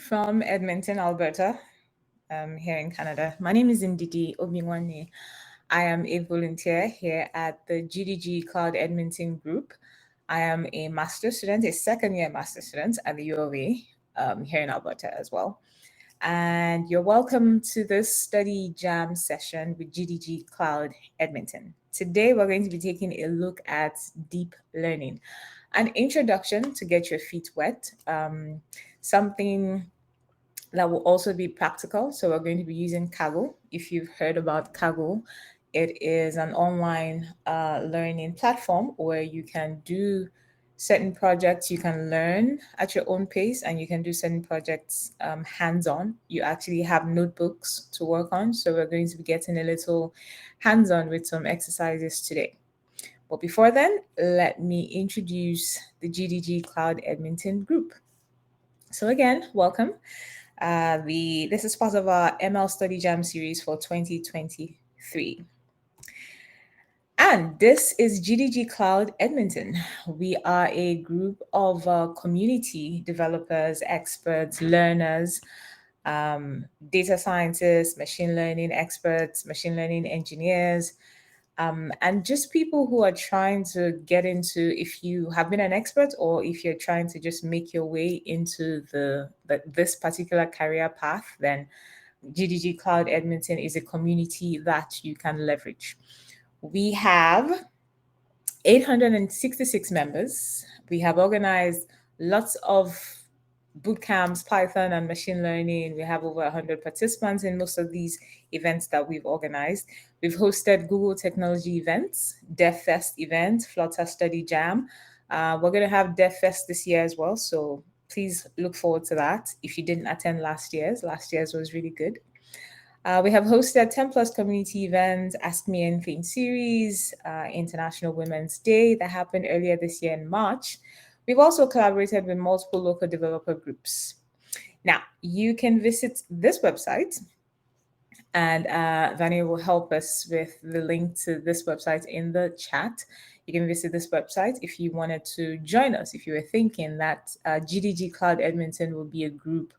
from Edmonton, Alberta, here in Canada. My name is Ndidi Obiwane. I am a volunteer here at the GDG Cloud Edmonton group. I am a master's student, a second-year master's student at the U of A here in Alberta as well. And you're welcome to this StudyJam session with GDG Cloud Edmonton. Today, we're going to be taking a look at deep learning, an introduction to get your feet wet, something that will also be practical. So we're going to be using Kaggle. If you've heard about Kaggle, it is an online learning platform where you can do certain projects, you can learn at your own pace, and you can do certain projects hands-on. You actually have notebooks to work on. So we're going to be getting a little hands-on with some exercises today. But before then, let me introduce the GDG Cloud Edmonton group. So again, welcome. This is part of our ML StudyJam series for 2023. And this is GDG Cloud Edmonton. We are a group of community developers, experts, learners, data scientists, machine learning experts, machine learning engineers, and just people who are trying to get into, if you have been an expert or if you're trying to just make your way into this particular career path, then GDG Cloud Edmonton is a community that you can leverage. We have 866 members. We have organized lots of boot camps, Python and machine learning. We have over 100 participants in most of these events that we've organized. We've hosted Google Technology events, DevFest event, Flutter StudyJam. We're going to have DevFest this year as well, so please look forward to that. If you didn't attend last year's was really good. We have hosted 10 plus community events, Ask Me Anything series, International Women's Day that happened earlier this year in March. We've also collaborated with multiple local developer groups. Now, you can visit this website, and Vania will help us with the link to this website in the chat. You can visit this website if you wanted to join us, if you were thinking that GDG Cloud Edmonton will be a group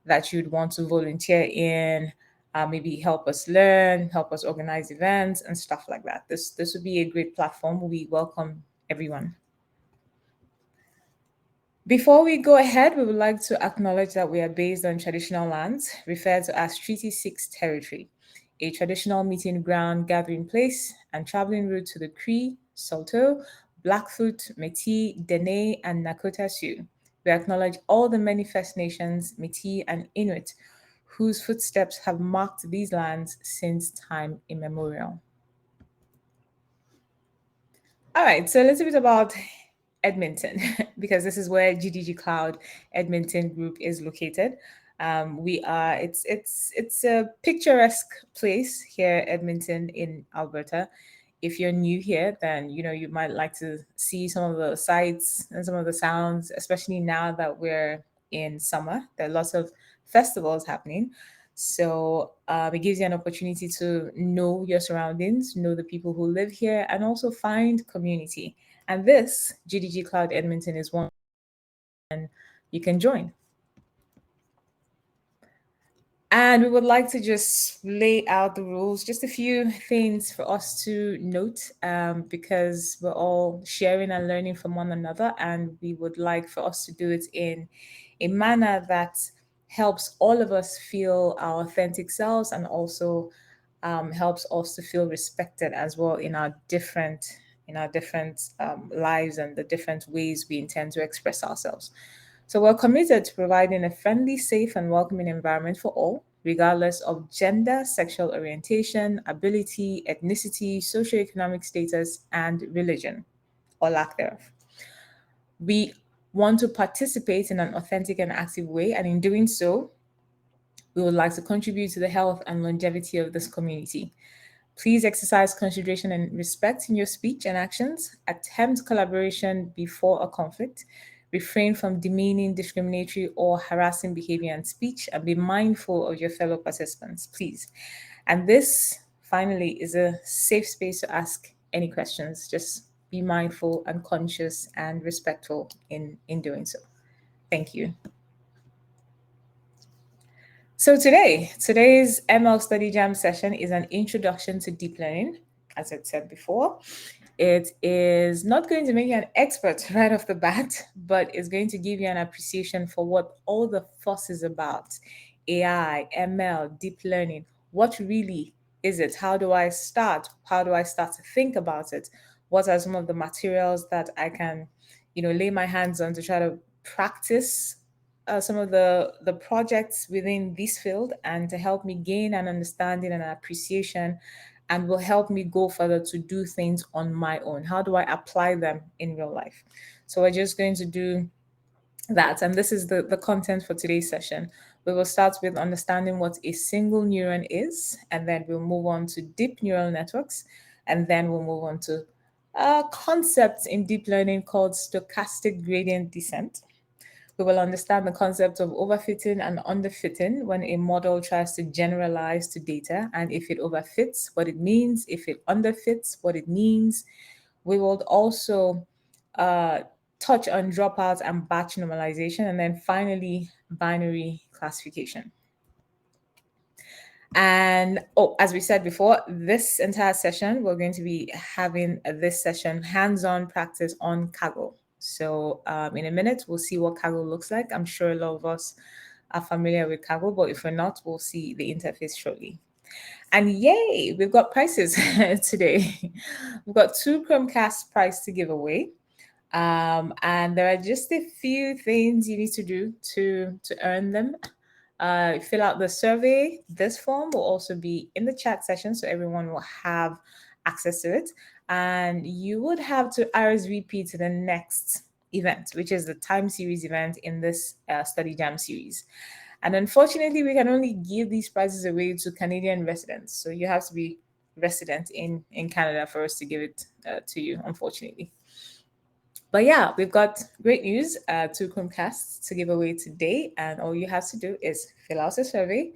that you'd want to volunteer in, maybe help us learn, help us organize events and stuff like that. This would be a great platform. We welcome everyone. Before we go ahead, we would like to acknowledge that we are based on traditional lands, referred to as Treaty 6 territory, a traditional meeting ground, gathering place, and traveling route to the Cree, Saulteaux, Blackfoot, Métis, Dene, and Nakota Sioux. We acknowledge all the many First Nations, Métis, and Inuit whose footsteps have marked these lands since time immemorial. All right, so a little bit about Edmonton, because this is where GDG Cloud Edmonton Group is located. It's a picturesque place here, Edmonton in Alberta. If you're new here, then you might like to see some of the sights and some of the sounds, especially now that we're in summer. There are lots of festivals happening. So it gives you an opportunity to know your surroundings, know the people who live here, and also find community. And this, GDG Cloud Edmonton, is one, and you can join. And we would like to just lay out the rules, just a few things for us to note, because we're all sharing and learning from one another, and we would like for us to do it in a manner that helps all of us feel our authentic selves, and also helps us to feel respected as well in our different lives and the different ways we intend to express ourselves. So we're committed to providing a friendly, safe, and welcoming environment for all, regardless of gender, sexual orientation, ability, ethnicity, socioeconomic status, and religion, or lack thereof. We want to participate in an authentic and active way, and in doing so, we would like to contribute to the health and longevity of this community. Please exercise consideration and respect in your speech and actions. Attempt collaboration before a conflict. Refrain from demeaning, discriminatory, or harassing behavior and speech, and be mindful of your fellow participants, please. And this, finally, is a safe space to ask any questions. Just be mindful and conscious and respectful in doing so. Thank you. So today's ML StudyJam session is an introduction to deep learning. As I said before, it is not going to make you an expert right off the bat, but it's going to give you an appreciation for what all the fuss is about. AI, ML, deep learning. What really is it? How do I start? How do I start to think about it? What are some of the materials that I can, lay my hands on to try to practice some of the projects within this field and to help me gain an understanding and an appreciation and will help me go further to do things on my own. How do I apply them in real life? So we're just going to do that. And this is the content for today's session. We will start with understanding what a single neuron is, and then we'll move on to deep neural networks, and then we'll move on to concepts in deep learning called stochastic gradient descent. We will understand the concept of overfitting and underfitting when a model tries to generalize to data, and if it overfits, what it means, if it underfits, what it means. We will also uh, touch on dropout and batch normalization, and then finally, binary classification. And as we said before, this entire session, we're going to be having this session hands-on practice on Kaggle. So in a minute, we'll see what Kaggle looks like. I'm sure a lot of us are familiar with Kaggle, but if we're not, we'll see the interface shortly. And yay, we've got prizes today. We've got 2 Chromecast prizes to give away. And there are just a few things you need to do to earn them. Fill out the survey. This form will also be in the chat session, so everyone will have access to it. And you would have to RSVP to the next event, which is the time series event in this StudyJam series. And unfortunately, we can only give these prizes away to Canadian residents. So you have to be resident in Canada for us to give it to you, unfortunately. But yeah, we've got great news, 2 Chromecasts to give away today. And all you have to do is fill out a survey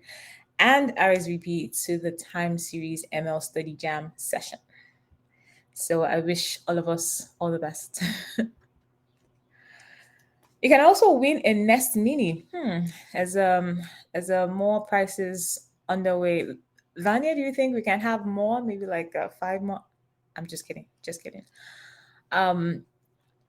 and RSVP to the time series ML Study Jam session. So I wish all of us all the best. You can also win a Nest Mini. As more prizes underway. Vanya, do you think we can have more? Maybe like 5 more? I'm just kidding. Just kidding.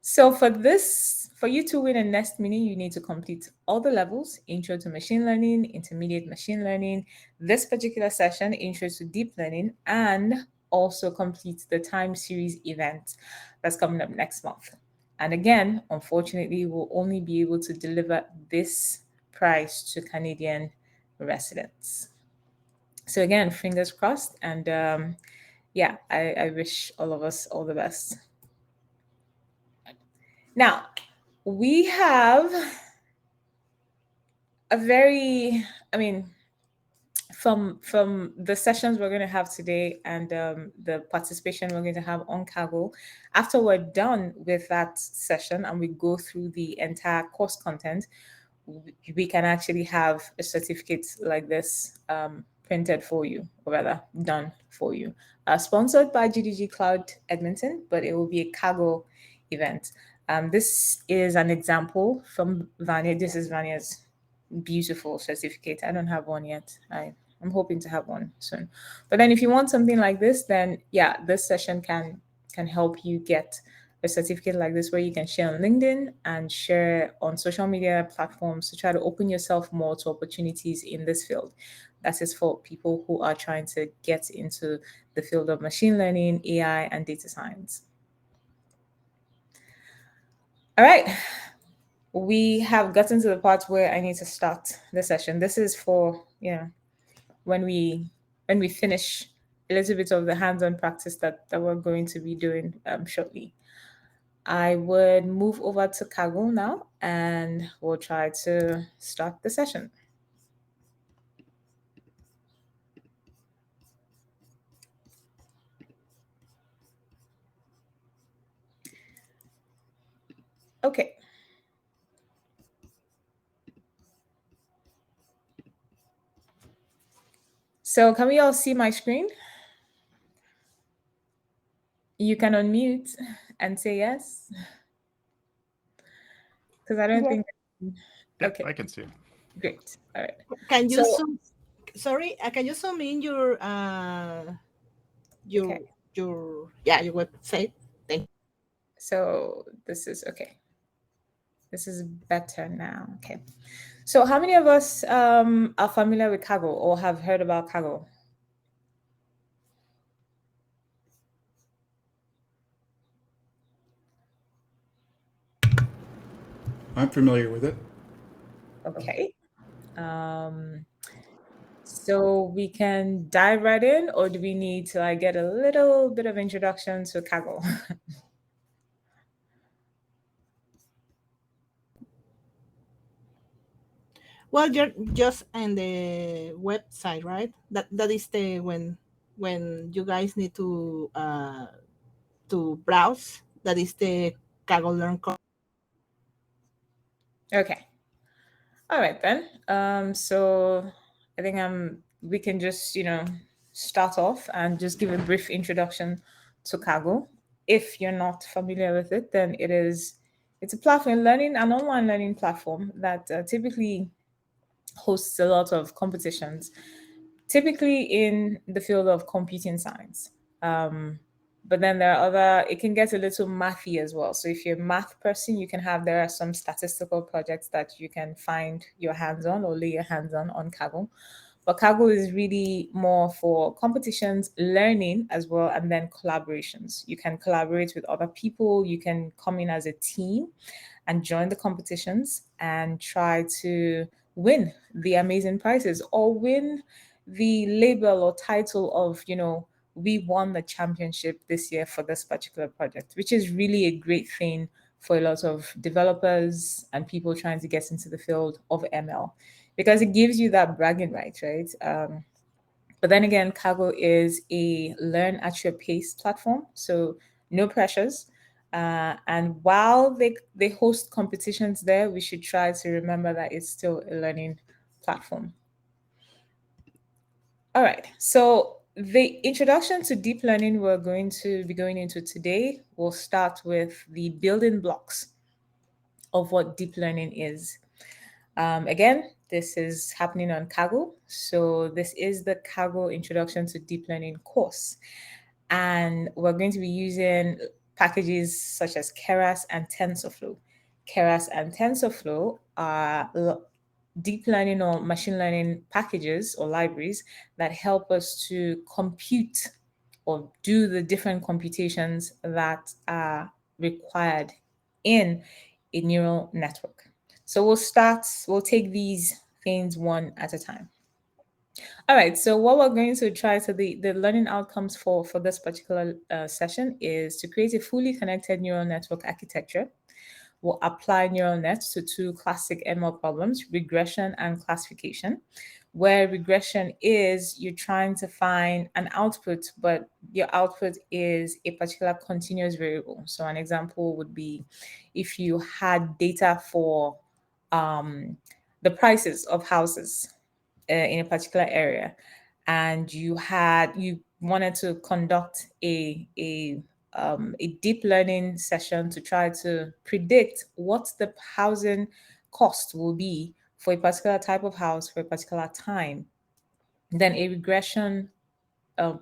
So for you to win a Nest Mini, you need to complete all the levels: Intro to Machine Learning, Intermediate Machine Learning, this particular session, Intro to Deep Learning, and also complete the time series event that's coming up next month. And again, unfortunately, we'll only be able to deliver this prize to Canadian residents. So again, fingers crossed, and yeah, I wish all of us all the best. Now, we have a very, from the sessions we're going to have today and the participation we're going to have on Kaggle, after we're done with that session and we go through the entire course content, we can actually have a certificate like this printed for you, or rather done for you. Sponsored by GDG Cloud Edmonton, but it will be a Kaggle event. This is an example from Vanya. This is Vanya's beautiful certificate. I don't have one yet. I'm hoping to have one soon. But then if you want something like this, then yeah, this session can help you get a certificate like this where you can share on LinkedIn and share on social media platforms to try to open yourself more to opportunities in this field. That is for people who are trying to get into the field of machine learning, AI, and data science. All right. We have gotten to the part where I need to start the session. This is for, when we finish a little bit of the hands-on practice that we're going to be doing shortly. I would move over to Kaggle now and we'll try to start the session. Okay. So can we all see my screen? You can unmute and say yes. Because I don't think. Okay. I can see it. Great. All right. Can you So, zoom? Sorry, can you zoom in your okay. your website? Thank. So this is okay. This is better now. Okay. So how many of us are familiar with Kaggle or have heard about Kaggle? I'm familiar with it. Okay. Um, so we can dive right in, or do we need to like get a little bit of introduction to Kaggle? Well, you're just on the website, right? That is the when you guys need to browse. That is the Kaggle Learn. Okay. All right then. So I think we can just, start off and just give a brief introduction to Kaggle. If you're not familiar with it, then it's a platform learning, an online learning platform that typically hosts a lot of competitions, typically in the field of computing science. Um, but then there are it can get a little mathy as well. So if you're a math person, there are some statistical projects that you can find your hands on or lay your hands on Kaggle. But Kaggle is really more for competitions, learning as well, and then collaborations. You can collaborate with other people, you can come in as a team and join the competitions and try to win the amazing prizes or win the label or title of, we won the championship this year for this particular project, which is really a great thing for a lot of developers and people trying to get into the field of ML because it gives you that bragging right, right? But then again, Kaggle is a learn at your pace platform, so no pressures. And while they host competitions there, we should try to remember that it's still a learning platform. All right. So the introduction to deep learning we're going to be going into today will start with the building blocks of what deep learning is. Again, this is happening on Kaggle. So this is the Kaggle Introduction to Deep Learning course. And we're going to be using packages such as Keras and TensorFlow. Keras and TensorFlow are deep learning or machine learning packages or libraries that help us to compute or do the different computations that are required in a neural network. So we'll take these things one at a time. All right, so what we're going to try, so the learning outcomes for this particular session is to create a fully connected neural network architecture. We'll apply neural nets to two classic ML problems, regression and classification, where regression is you're trying to find an output, but your output is a particular continuous variable. So an example would be if you had data for um, the prices of houses in a particular area, and you wanted to conduct a deep learning session to try to predict what the housing cost will be for a particular type of house for a particular time, then a regression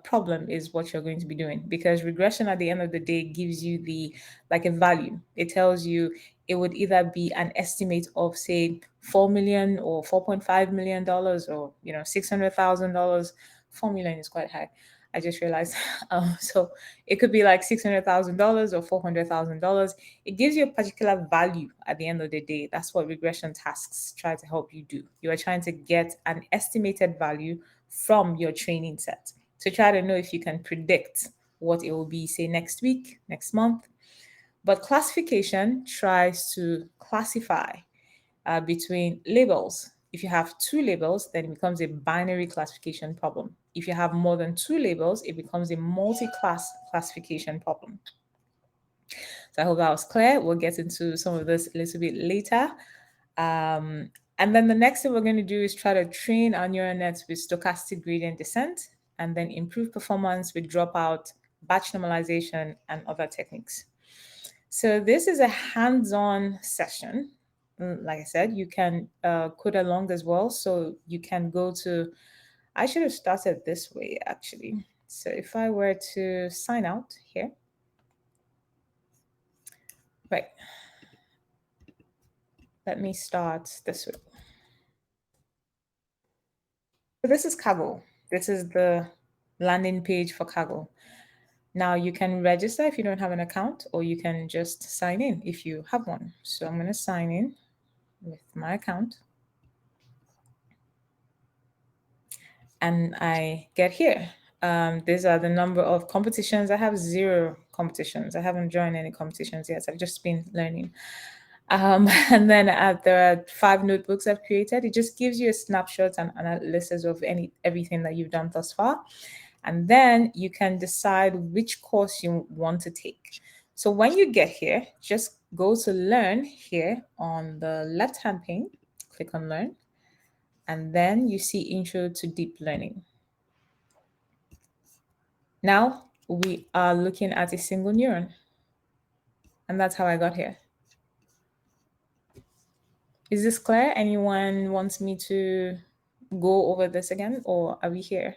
problem is what you're going to be doing, because regression at the end of the day gives you the like a value. It tells you it would either be an estimate of say 4 million or 4.5 million dollars, or $600,000. 4 million is quite high, I just realized. So it could be like $600,000 or $400,000. It gives you a particular value at the end of the day. That's what regression tasks try to help you do. You are trying to get an estimated value from your training set to try to know if you can predict what it will be, say, next week, next month. But classification tries to classify between labels. If you have two labels, then it becomes a binary classification problem. If you have more than two labels, it becomes a multi-class classification problem. So I hope that was clear. We'll get into some of this a little bit later. And then the next thing we're going to do is try to train our neural nets with stochastic gradient descent and then improve performance with dropout, batch normalization, and other techniques. So this is a hands-on session. like I said, you can code along as well. So you can go to, I should have started this way actually. So if I were to sign out here, right, let me start this way. So this is Kaggle. This is the landing page for Kaggle. Now you can register if you don't have an account, or you can just sign in if you have one. So I'm going to sign in with my account. And I get here. These are the number of competitions. I have 0 competitions. I haven't joined any competitions yet. I've just been learning. And then there are 5 notebooks I've created. It just gives you a snapshot and analysis of everything that you've done thus far. And then you can decide which course you want to take. So when you get here, just go to Learn here on the left-hand pane, click on Learn, and then you see Intro to Deep Learning. Now we are looking at a single neuron, and that's how I got here. Is this clear? Anyone wants me to go over this again, or are we here?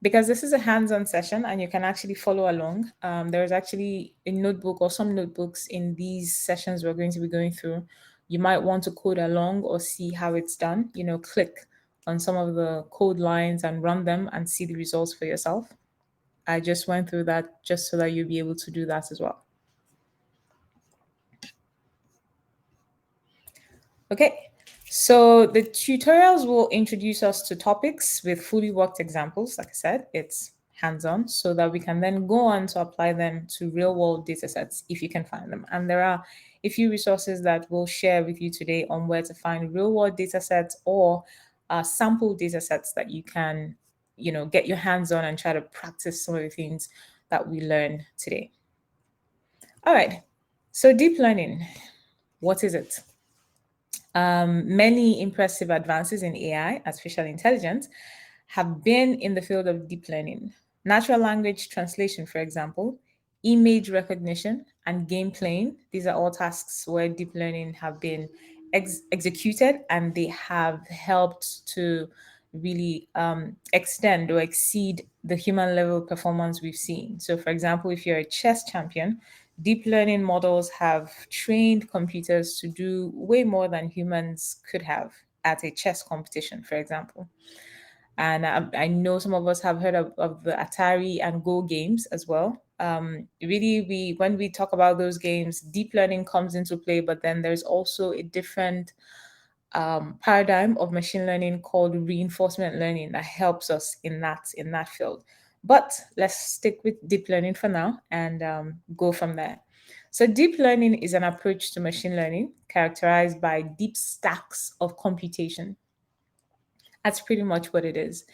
Because this is a hands-on session and you can actually follow along. There's actually a notebook or some notebooks in these sessions we're going to be going through. You might want to code along or see how it's done. Click on some of the code lines and run them and see the results for yourself. I just went through that just so that you'll be able to do that as well. Okay, so the tutorials will introduce us to topics with fully worked examples. Like I said, it's hands-on so that we can then go on to apply them to real-world data sets if you can find them. And there are a few resources that we'll share with you today on where to find real-world data sets or sample data sets that you can get your hands on and try to practice some of the things that we learn today. All right, so deep learning, what is it? Many impressive advances in AI, artificial intelligence, have been in the field of deep learning. Natural language translation, for example, image recognition, and game playing. These are all tasks where deep learning have been executed, and they have helped to really extend or exceed the human level performance we've seen. So for example, if you're a chess champion, deep learning models have trained computers to do way more than humans could have at a chess competition, for example. And I know some of us have heard of the Atari and Go games as well. Really, when we talk about those games, deep learning comes into play, but then there's also a different paradigm of machine learning called reinforcement learning that helps us in that field. But let's stick with deep learning for now and go from there. So deep learning is an approach to machine learning characterized by deep stacks of computation. That's pretty much what it is.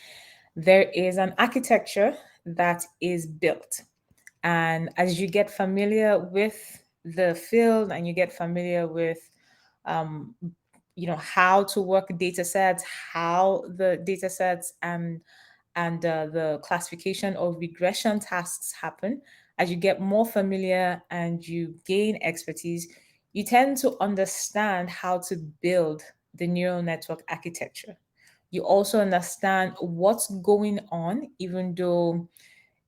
There is an architecture that is built. And as you get familiar with the field and you get familiar with how to work data sets, how the data sets and the classification of regression tasks happen, as you get more familiar and you gain expertise, you tend to understand how to build the neural network architecture. You also understand what's going on, even though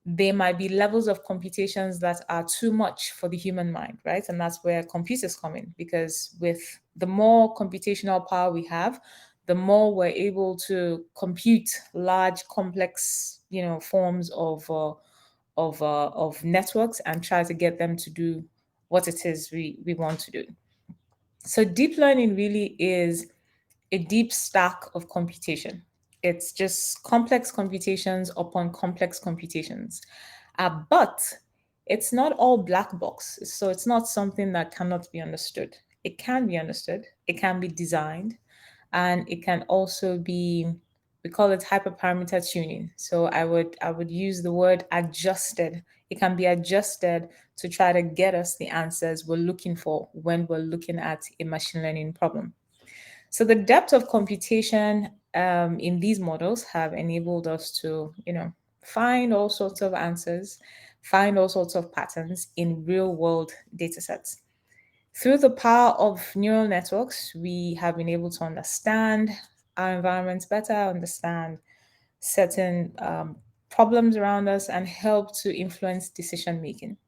there might be levels of computations that are too much for the human mind, right? And that's where computers come in, because with the more computational power we have, the more we're able to compute large, complex, forms of networks and try to get them to do what it is we want to do. So deep learning really is a deep stack of computation. It's just complex computations upon complex computations. But it's not all black box. So it's not something that cannot be understood. It can be understood, it can be designed, and it can also be, we call it hyperparameter tuning. So I would use the word adjusted. It can be adjusted to try to get us the answers we're looking for when we're looking at a machine learning problem. So the depth of computation in these models have enabled us to, find all sorts of answers, find all sorts of patterns in real world data sets. Through the power of neural networks, we have been able to understand our environments better, understand certain problems around us, and help to influence decision making.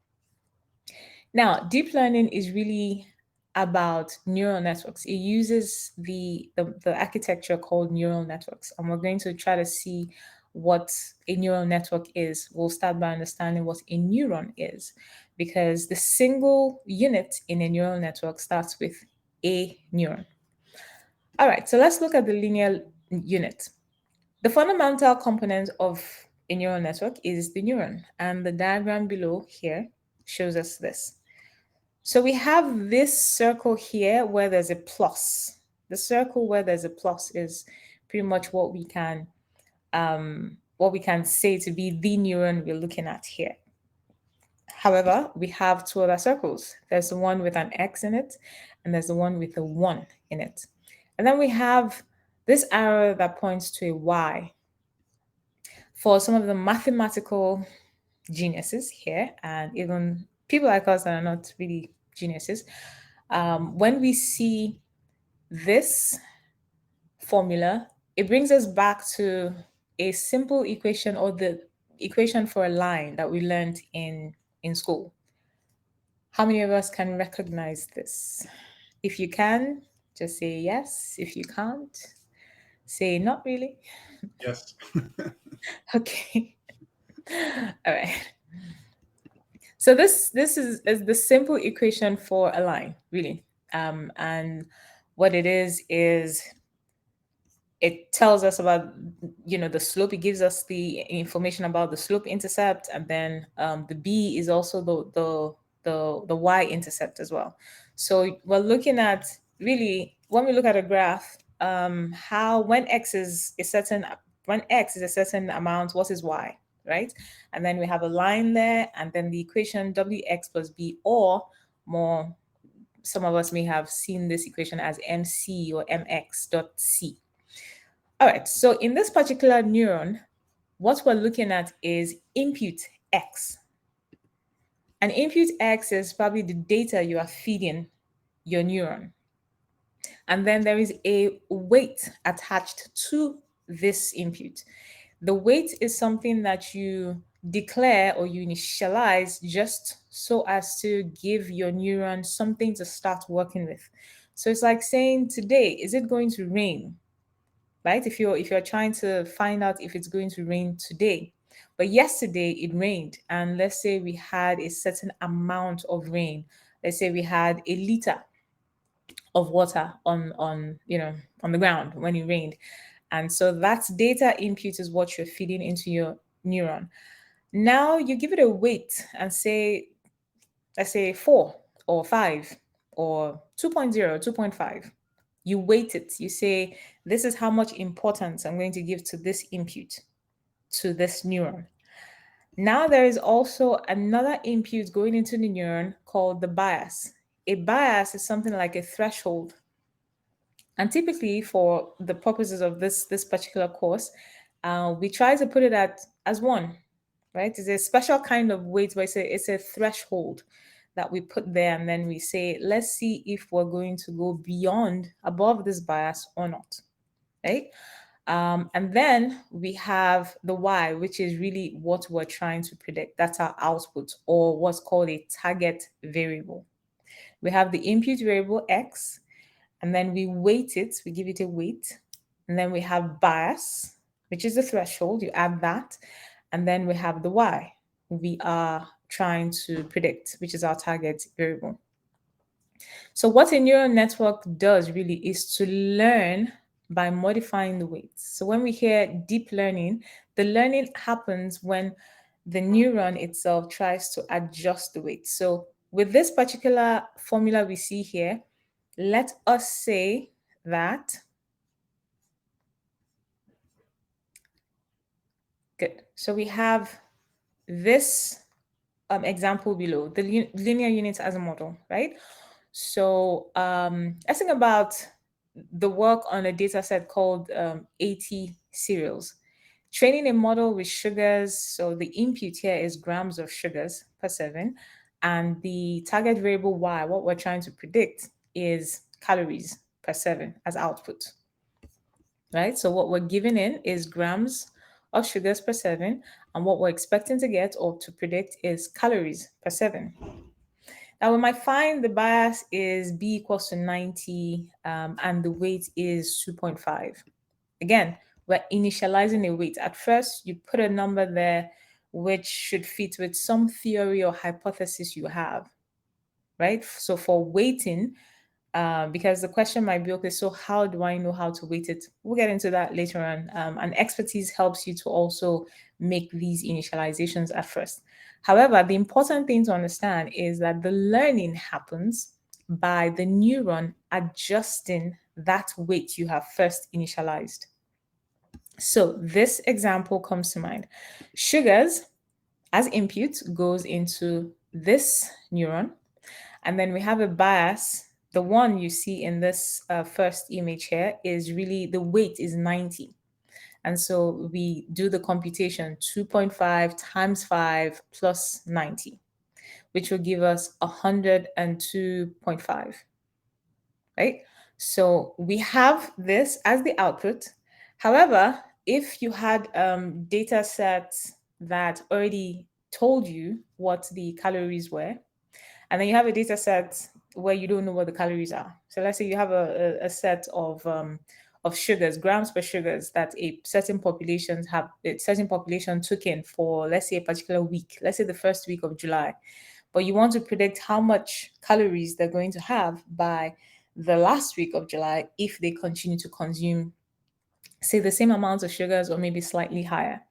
Now, deep learning is really about neural networks. It uses the architecture called neural networks, and we're going to try to see what a neural network is. We'll start by understanding what a neuron is, because the single unit in a neural network starts with a neuron. All right, so let's look at the linear unit. The fundamental component of a neural network is the neuron, and the diagram below here shows us this. So we have this circle here where there's a plus. The circle where there's a plus is pretty much what we can say to be the neuron we're looking at here. However, we have two other circles. There's the one with an X in it, and there's the one with a 1 in it. And then we have this arrow that points to a Y. For some of the mathematical geniuses here, and even people like us that are not really geniuses, when we see this formula, it brings us back to a simple equation, or the equation for a line that we learned in school. How many of us can recognize this? If you can, just say yes. If you can't, say not really. Yes. Okay. All right. So this is the simple equation for a line, really. And what it is it tells us about the slope. It gives us the information about the slope intercept, and then the b is also the y-intercept as well. So we're looking at, really, when we look at a graph, how when x is a certain amount, what is y, right? And then we have a line there, and then the equation wx plus b, or more, some of us may have seen this equation as mc or mx dot c. All right, so in this particular neuron, what we're looking at is input x. And input x is probably the data you are feeding your neuron. And then there is a weight attached to this input. The weight is something that you declare or you initialize just so as to give your neuron something to start working with. So it's like saying, today, is it going to rain? Right? If you're trying to find out if it's going to rain today, but yesterday it rained, and let's say we had a certain amount of rain. Let's say we had a liter of water on the ground when it rained, and so that data input is what you're feeding into your neuron. Now you give it a weight and say, let's say 4 or 5 or 2.0, 2.5. You weight it. You say, this is how much importance I'm going to give to this input, to this neuron. Now there is also another input going into the neuron called the bias. A bias is something like a threshold. And typically, for the purposes of this particular course, we try to put it as 1, right? It's a special kind of weight, but it's a threshold that we put there, and then we say, let's see if we're going to go above this bias or not, right? And then we have the y, which is really what we're trying to predict. That's our output, or what's called a target variable. We have the input variable x, and then we weight it, we give it a weight. And then we have bias, which is the threshold, you add that. And then we have the y, we are trying to predict, which is our target variable. So what a neural network does really is to learn by modifying the weights. So when we hear deep learning, the learning happens when the neuron itself tries to adjust the weight. So with this particular formula we see here, let us say that, good. So we have this example below, the linear unit as a model, right? So let's think about the work on a data set called 80 cereals. Training a model with sugars, so the input here is grams of sugars per serving, And the target variable y, what we're trying to predict, is calories per serving as output, right? So what we're giving in is grams of sugars per serving, and what we're expecting to get or to predict is calories per serving. Now we might find the bias is b equals to 90, and the weight is 2.5. Again, we're initializing a weight. At first, you put a number there which should fit with some theory or hypothesis you have, right? So for weighting, because the question might be, okay, so how do I know how to weight it? We'll get into that later on. And expertise helps you to also make these initializations at first. However, the important thing to understand is that the learning happens by the neuron adjusting that weight you have first initialized. So this example comes to mind. Sugars as input goes into this neuron, and then we have a bias. The one you see in this first image here is really the weight is 90. And so we do the computation 2.5 times 5 plus 90, which will give us 102.5, right? So we have this as the output. However, if you had data sets that already told you what the calories were, and then you have a data set where you don't know what the calories are. So let's say you have a set of sugars, grams per sugars, that a certain population took in for, let's say, a particular week, let's say the first week of July. But you want to predict how much calories they're going to have by the last week of July if they continue to consume, say, the same amount of sugars or maybe slightly higher.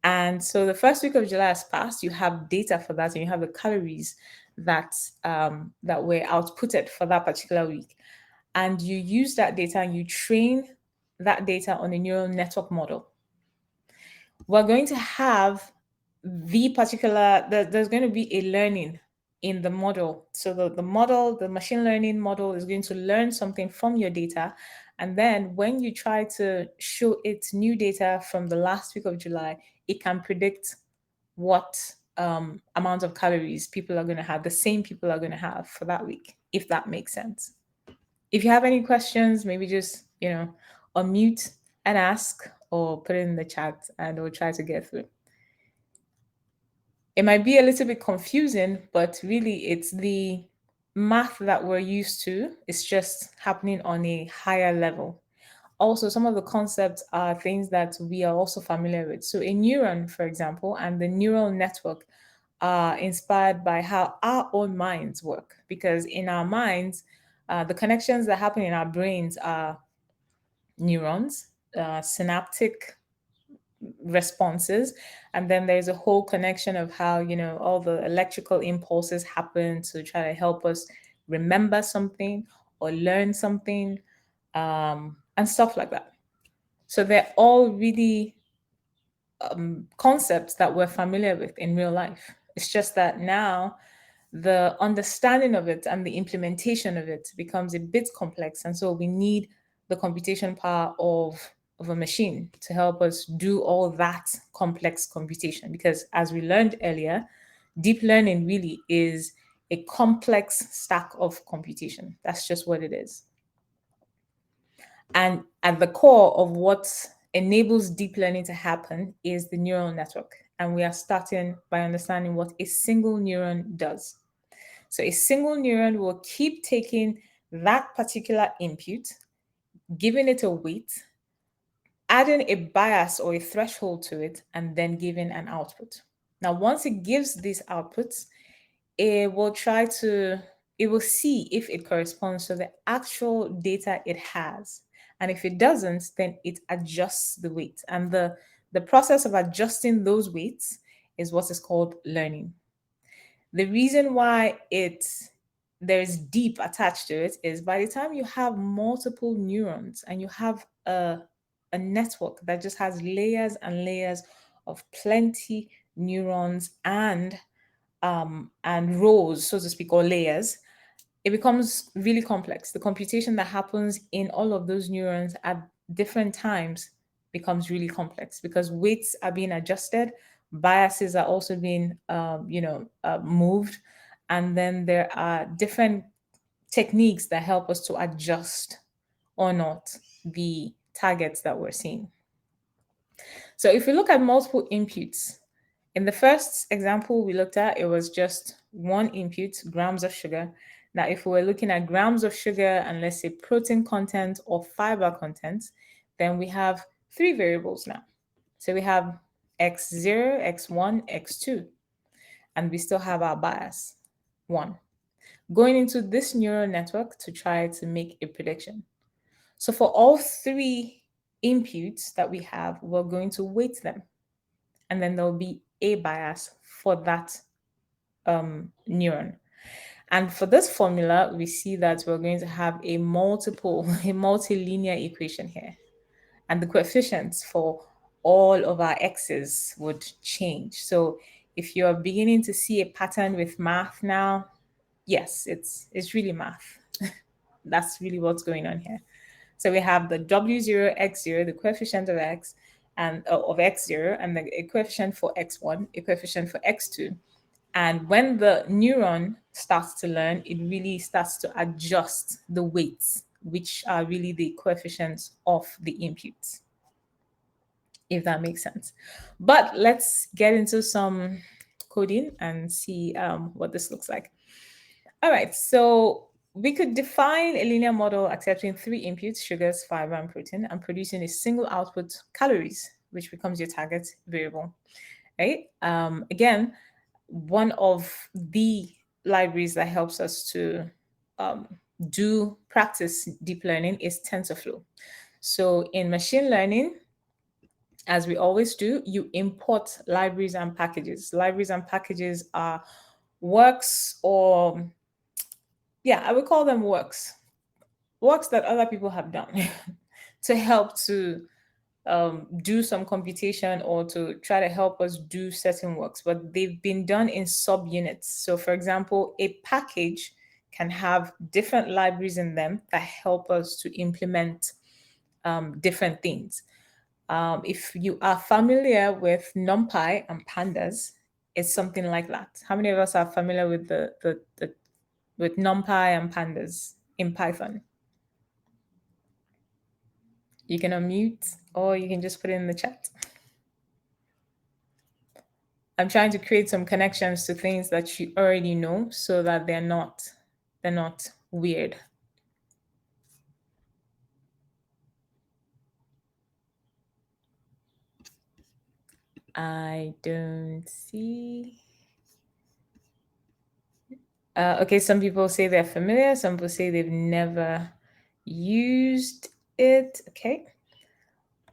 And so the first week of July has passed, you have data for that, and you have the calories that that were outputted for that particular week. And you use that data and you train that data on a neural network model. We're going to have there's going to be a learning in the model. So the model, the machine learning model, is going to learn something from your data. And then when you try to show it new data from the last week of July, it can predict what amount of calories people are going to have, the same people are going to have for that week, if that makes sense. If you have any questions, maybe just, unmute and ask, or put it in the chat and we'll try to get through. It might be a little bit confusing, but really it's the math that we're used to. It's just happening on a higher level. Also, some of the concepts are things that we are also familiar with. So a neuron, for example, and the neural network are inspired by how our own minds work. Because in our minds, the connections that happen in our brains are neurons, synaptic responses, and then there's a whole connection of how all the electrical impulses happen to try to help us remember something or learn something, and stuff like that. So they're all really concepts that we're familiar with in real life. It's just that now the understanding of it and the implementation of it becomes a bit complex, and so we need the computation power of a machine to help us do all that complex computation. Because as we learned earlier, deep learning really is a complex stack of computation. That's just what it is. And at the core of what enables deep learning to happen is the neural network. And we are starting by understanding what a single neuron does. So a single neuron will keep taking that particular input, giving it a weight, adding a bias or a threshold to it, and then giving an output. Now, once it gives these outputs, it will see if it corresponds to the actual data it has. And if it doesn't, then it adjusts the weight. And the process of adjusting those weights is what is called learning. The reason why there's deep attached to it is by the time you have multiple neurons and you have a network that just has layers and layers of plenty neurons and rows, so to speak, or layers, it becomes really complex. The computation that happens in all of those neurons at different times becomes really complex because weights are being adjusted, biases are also being moved, And then there are different techniques that help us to adjust or not the targets that we're seeing. So if we look at multiple inputs, in the first example we looked at, it was just one input, grams of sugar. Now, if we were looking at grams of sugar and let's say protein content or fiber content, then we have three variables now. So we have x0, x1, x2, and we still have our bias, 1, going into this neural network to try to make a prediction. So for all three inputs that we have, we're going to weight them. And then there'll be a bias for that neuron. And for this formula, we see that we're going to have a multilinear equation here. And the coefficients for all of our x's would change. So if you're beginning to see a pattern with math now, yes, it's really math. That's really what's going on here. So we have the W0, X0, the coefficient of X and of X0, and a coefficient for X1, a coefficient for X2. And when the neuron starts to learn, it really starts to adjust the weights, which are really the coefficients of the inputs, if that makes sense. But let's get into some coding and see what this looks like. All right, so we could define a linear model accepting three inputs, sugars, fiber, and protein, and producing a single output, calories, which becomes your target variable, right? Again, one of the libraries that helps us to do practice deep learning is TensorFlow. So in machine learning, as we always do, you import libraries and packages. Libraries and packages are works or I would call them works that other people have done to help to do some computation or to try to help us do certain works, but they've been done in subunits. So for example, a package can have different libraries in them that help us to implement different things. If you are familiar with NumPy and pandas, it's something like that. How many of us are familiar with with NumPy and pandas in Python? You can unmute or you can just put it in the chat. I'm trying to create some connections to things that you already know so that they're not weird. I don't see. Okay, some people say they're familiar. Some people say they've never used it. Okay.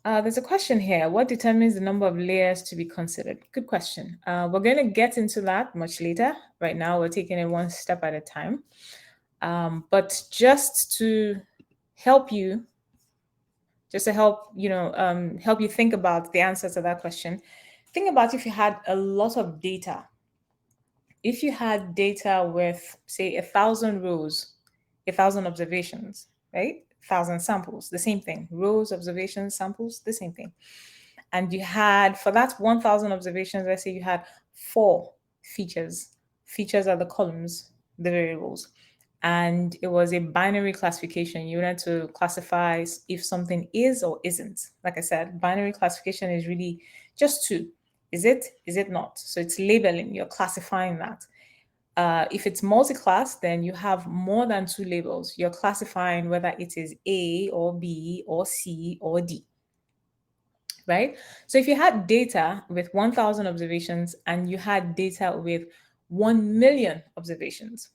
There's a question here. What determines the number of layers to be considered? Good question. We're going to get into that much later. Right now, we're taking it one step at a time. But just to help you, help you think about the answer to that question, think about if you had a lot of data. If you had data with, say, 1,000 rows, 1,000 observations, right? 1,000 samples, the same thing. Rows, observations, samples, the same thing. And you had, for that 1,000 observations, let's say you had 4 features. Features are the columns, the variables. And it was a binary classification. You wanted to classify if something is or isn't. Like I said, binary classification is really just 2. Is it not? So it's labeling, you're classifying that. If it's multi-class, then you have more than 2 labels. You're classifying whether it is A or B or C or D, right? So if you had data with 1,000 observations and you had data with 1 million observations,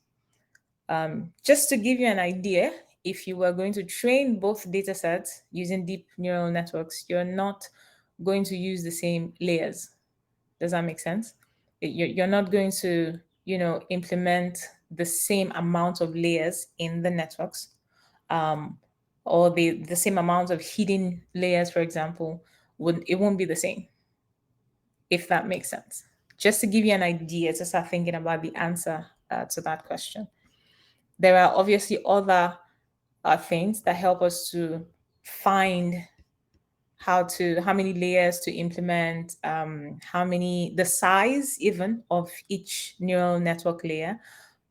just to give you an idea, if you were going to train both data sets using deep neural networks, you're not going to use the same layers. Does that make sense? You're not going to, implement the same amount of layers in the networks, or the same amount of hidden layers, for example, it won't be the same, if that makes sense. Just to give you an idea to start thinking about the answer to that question. There are obviously other things that help us to find how many layers to implement, the size even of each neural network layer.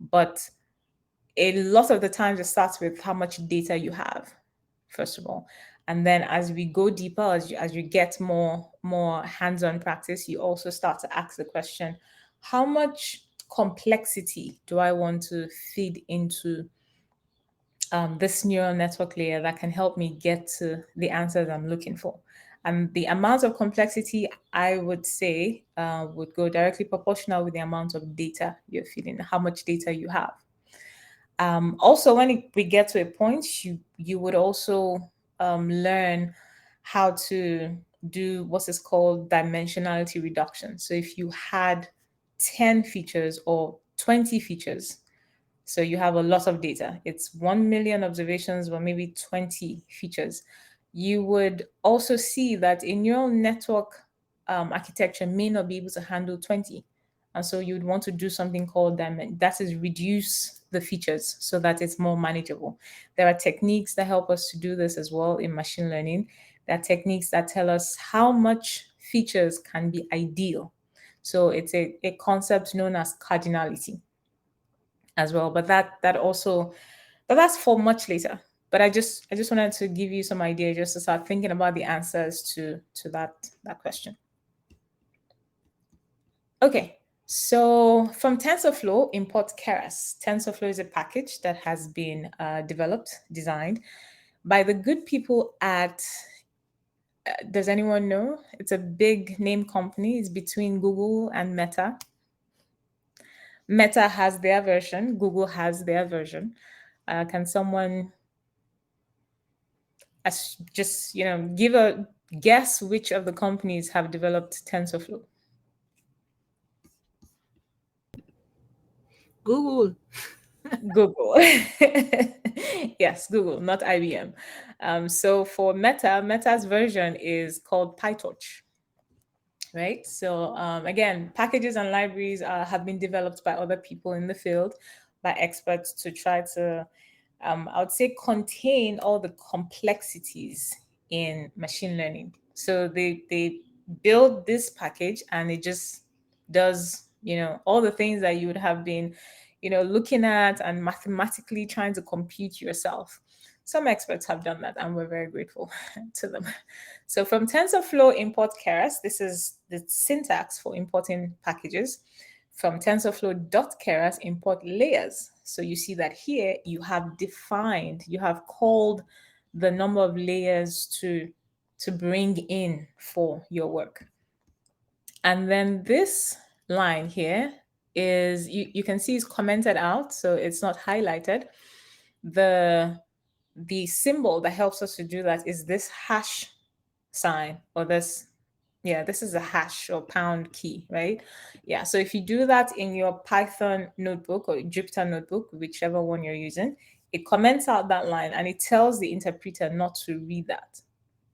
but a lot of the times it starts with how much data you have, first of all. And then as we go deeper, as you get more hands-on practice, you also start to ask the question, how much complexity do I want to feed into this neural network layer that can help me get to the answers I'm looking for? And the amount of complexity, I would say, would go directly proportional with the amount of data you're feeding, how much data you have. Also, when we get to a point, you would also learn how to do what is called dimensionality reduction. So if you had 10 features or 20 features, so you have a lot of data, it's 1 million observations or maybe 20 features, you would also see that a neural network architecture may not be able to handle 20. And so you'd want to do something called that is reduce the features so that it's more manageable. There are techniques that help us to do this as well in machine learning. There are techniques that tell us how much features can be ideal. So it's a concept known as cardinality as well. But that's for much later. But I just wanted to give you some idea just to start thinking about the answers to that question. Okay, so from TensorFlow, import Keras. TensorFlow is a package that has been designed by the good people at, does anyone know? It's a big name company. It's between Google and Meta. Meta has their version. Google has their version. Can someone just, give a guess which of the companies have developed TensorFlow? Google. Google. Yes, Google, not IBM. So for Meta's version is called PyTorch, right? So again, packages and libraries have been developed by other people in the field, by experts to try to, I would say, contain all the complexities in machine learning. So they build this package and it just does, all the things that you would have been, looking at and mathematically trying to compute yourself. Some experts have done that and we're very grateful to them. So from TensorFlow import Keras, this is the syntax for importing packages. From TensorFlow.keras import layers. So you see that here you have called the number of layers to bring in for your work. And then this line here is, you can see it's commented out, so it's not highlighted. The symbol that helps us to do that is this hash sign, or this is a hash or pound key, right? Yeah, so if you do that in your Python notebook or Jupyter notebook, whichever one you're using, it comments out that line and it tells the interpreter not to read that.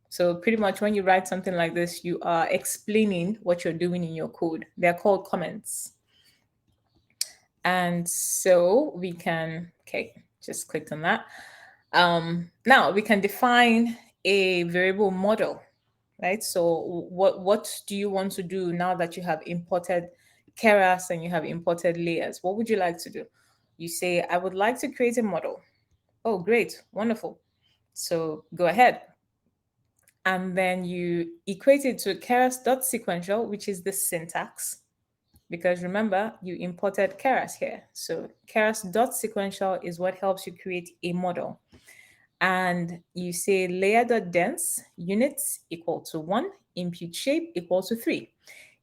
So pretty much when you write something like this, you are explaining what you're doing in your code. They're called comments. And so we can, just clicked on that. Now we can define a variable model, right? So what do you want to do now that you have imported Keras and you have imported layers? What would you like to do? You say, I would like to create a model. Oh, great, wonderful. So go ahead. And then you equate it to keras.sequential, which is the syntax. Because remember, you imported Keras here. So keras.sequential is what helps you create a model. And you say layer.dense units equal to 1, impute shape equal to 3.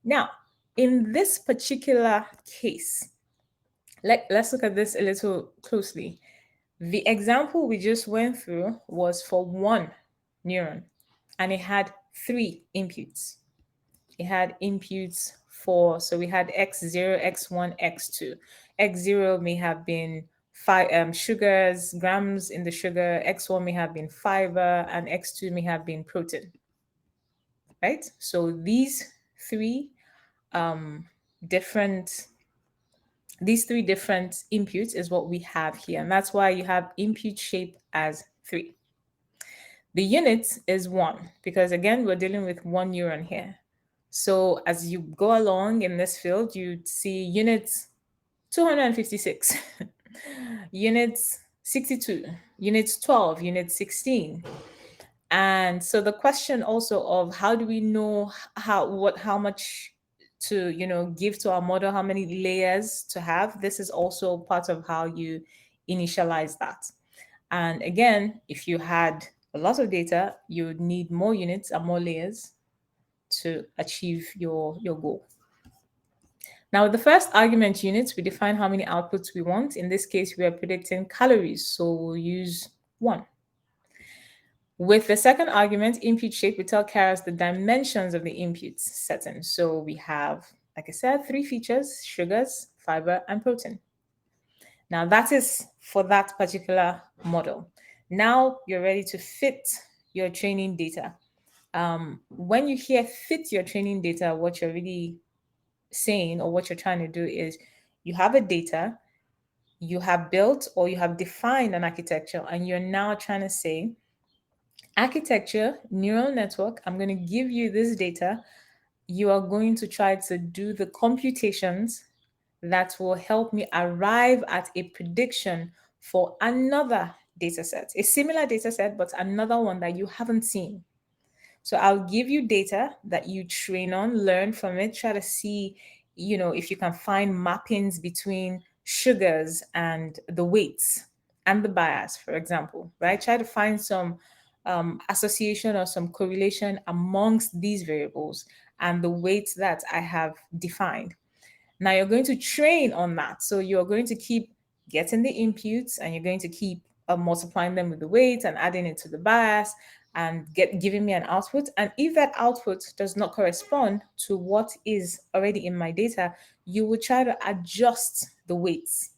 Now, in this particular case, let's look at this a little closely. The example we just went through was for one neuron, and it had 3 inputs. It had inputs so we had x0, x1, x2. X0 may have been sugars, grams in the sugar, x1 may have been fiber, and x2 may have been protein, right? So these three different inputs is what we have here. And that's why you have input shape as 3. The unit is 1, because again, we're dealing with one neuron here. So as you go along in this field, you see units 256. Units 62, units 12, unit 16. And so the question also of how do we know how much to give to our model, how many layers to have, this is also part of how you initialize that. And again, if you had a lot of data, you would need more units and more layers to achieve your goal. Now, with the first argument units, we define how many outputs we want. In this case, we are predicting calories, so we'll use 1. With the second argument, input shape, we tell Keras the dimensions of the inputs setting. So we have, like I said, 3 features: sugars, fiber, and protein. Now that is for that particular model. Now you're ready to fit your training data. When you hear fit your training data, what you're really saying, or what you're trying to do, is you have a data, you have built or you have defined an architecture, and you're now trying to say, architecture, neural network, I'm going to give you this data. You are going to try to do the computations that will help me arrive at a prediction for another data set, a similar data set, but another one that you haven't seen. So I'll give you data that you train on, learn from it, try to see, if you can find mappings between sugars and the weights and the bias, for example, right? Try to find some association or some correlation amongst these variables and the weights that I have defined. Now you're going to train on that. So you're going to keep getting the inputs, and you're going to keep multiplying them with the weights and adding it to the bias and giving me an output. And if that output does not correspond to what is already in my data, you will try to adjust the weights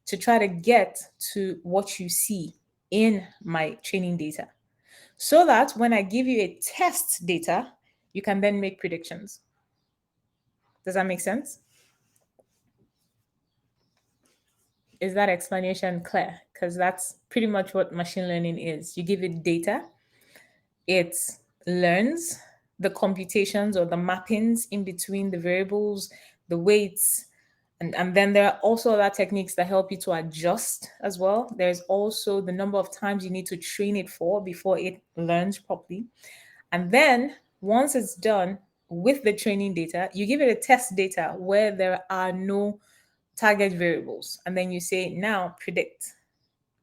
to try to get to what you see in my training data, so that when I give you a test data, you can then make predictions. Does that make sense? Is that explanation clear? Because that's pretty much what machine learning is. You give it data, it learns the computations or the mappings in between the variables, the weights, and then there are also other techniques that help you to adjust as well. There's also the number of times you need to train it for before it learns properly. And then once it's done with the training data, you give it a test data where there are no target variables. And then you say, now predict.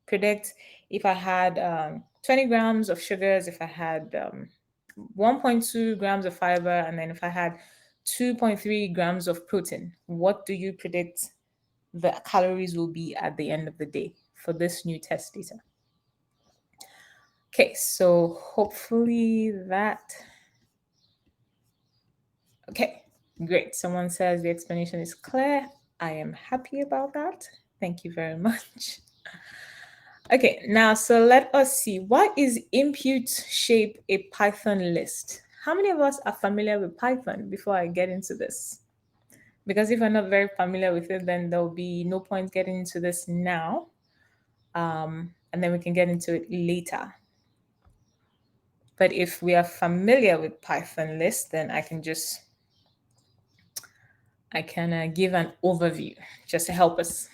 Predict if I had 20 grams of sugars, if I had 1.2 grams of fiber, and then if I had 2.3 grams of protein, what do you predict the calories will be at the end of the day for this new test data? Okay, so hopefully that. Okay, great. Someone says the explanation is clear. I am happy about that. Thank you very much. Okay, now so let us see. What is input shape a Python list? How many of us are familiar with Python before I get into this? Because if you're not very familiar with it, then there'll be no point getting into this now. And then we can get into it later. But if we are familiar with Python list, then I can give an overview just to help us.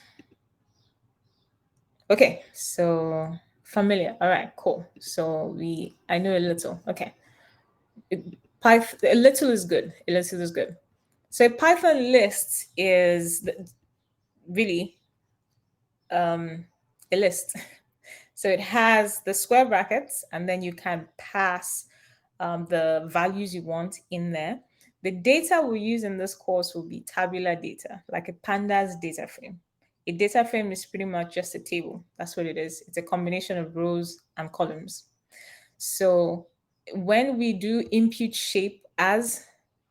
Okay, so familiar. All right, cool. So I know a little. Okay. Python, a little is good. A little is good. So a Python list is really a list. So it has the square brackets, and then you can pass the values you want in there. The data we use in this course will be tabular data, like a pandas data frame. A data frame is pretty much just a table. That's what it is. It's a combination of rows and columns. So when we do input shape as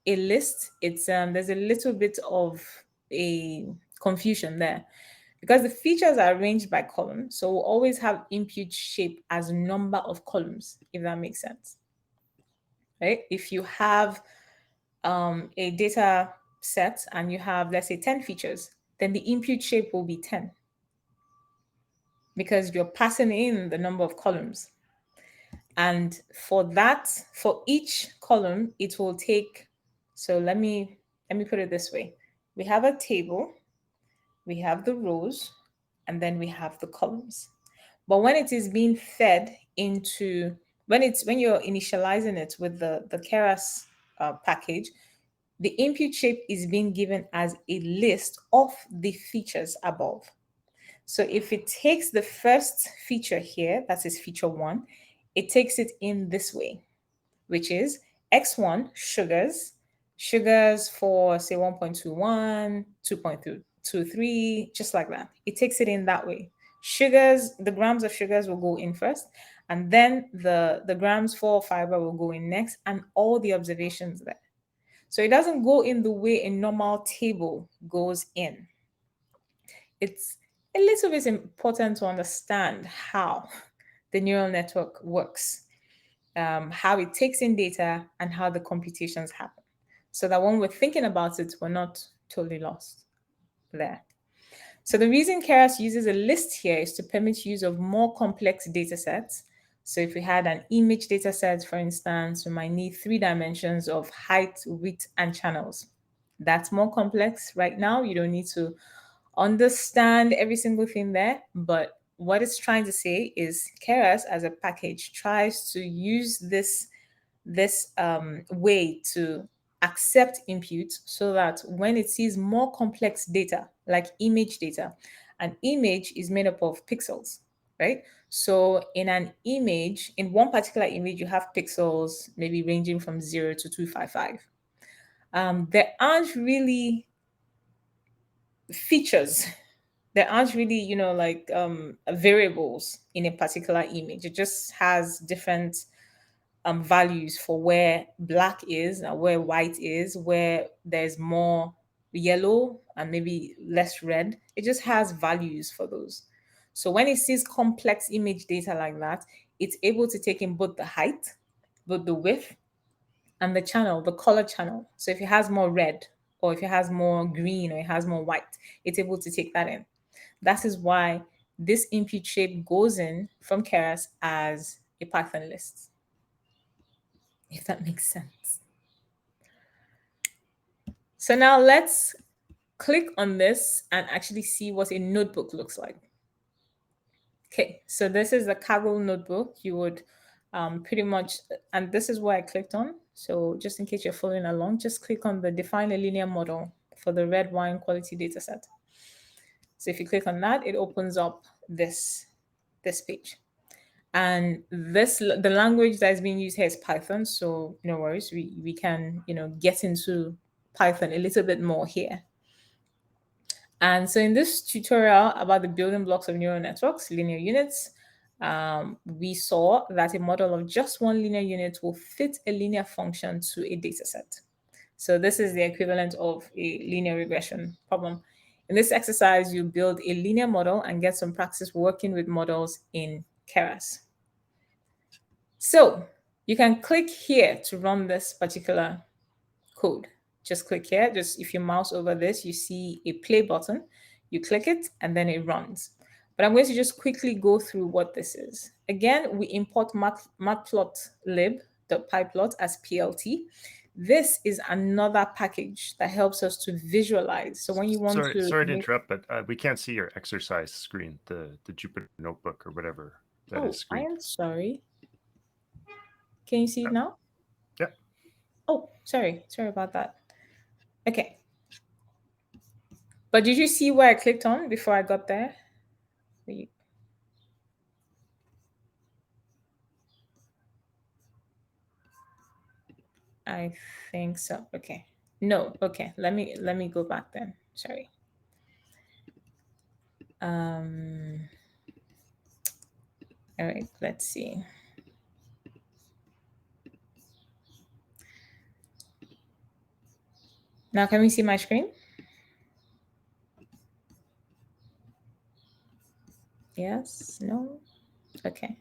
a list, it's there's a little bit of a confusion there, because the features are arranged by column. So we'll always have input shape as number of columns, if that makes sense. Right? If you have a data set and you have, let's say, 10 features, then the input shape will be 10, because you're passing in the number of columns. And for each column, it will take, so let me put it this way. We have a table we have the rows, and then we have the columns. But when it is being fed into, when you're initializing it with the Keras package, the input shape is being given as a list of the features above. So if it takes the first feature here, that is feature one, it takes it in this way, which is X1 sugars for say 1.21, 2.23, just like that. It takes it in that way. Sugars, the grams of sugars will go in first, and then the grams for fiber will go in next, and all the observations there. So it doesn't go in the way a normal table goes in. It's a little bit important to understand how the neural network works, how it takes in data, and how the computations happen, so that when we're thinking about it, we're not totally lost there. So the reason Keras uses a list here is to permit use of more complex data sets. So if we had an image data set, for instance, we might need 3 dimensions of height, width, and channels. That's more complex. Right now, you don't need to understand every single thing there, but what it's trying to say is Keras as a package tries to use this way to accept input, so that when it sees more complex data like image data, an image is made up of pixels, right? So in an image, in one particular image, you have pixels maybe ranging from 0 to 255. There aren't really features, there aren't really, like variables in a particular image. It just has different values for where black is and where white is, where there's more yellow and maybe less red. It just has values for those. So when it sees complex image data like that, it's able to take in both the height, both the width, and the channel, the color channel. So if it has more red, or if it has more green, or it has more white, it's able to take that in. That is why this input shape goes in from Keras as a Python list, if that makes sense. So now let's click on this and actually see what a notebook looks like. Okay, so this is the Kaggle notebook. You would pretty much, and this is where I clicked on. So just in case you're following along, just click on the define a linear model for the red wine quality dataset. So if you click on that, it opens up this page. And the language that is being used here is Python. So no worries, we can, get into Python a little bit more here. And so in this tutorial about the building blocks of neural networks, linear units, we saw that a model of just one linear unit will fit a linear function to a data set. So this is the equivalent of a linear regression problem. In this exercise, you build a linear model and get some practice working with models in Keras. So you can click here to run this particular code. Just click here. Just if you mouse over this, you see a play button. You click it and then it runs. But I'm going to just quickly go through what this is. Again, we import matplotlib.pyplot as PLT. This is another package that helps us to visualize. So when you want Sorry to interrupt, but we can't see your exercise screen, the Jupyter notebook or whatever that is I screen. am sorry. Can you see it now? Yeah. Oh, sorry about that. Okay. But did you see where I clicked on before I got there? I think so. Okay. No. Okay. Let me go back then. Sorry. All right. Let's see. Now, can we see my screen? Yes. No. Okay.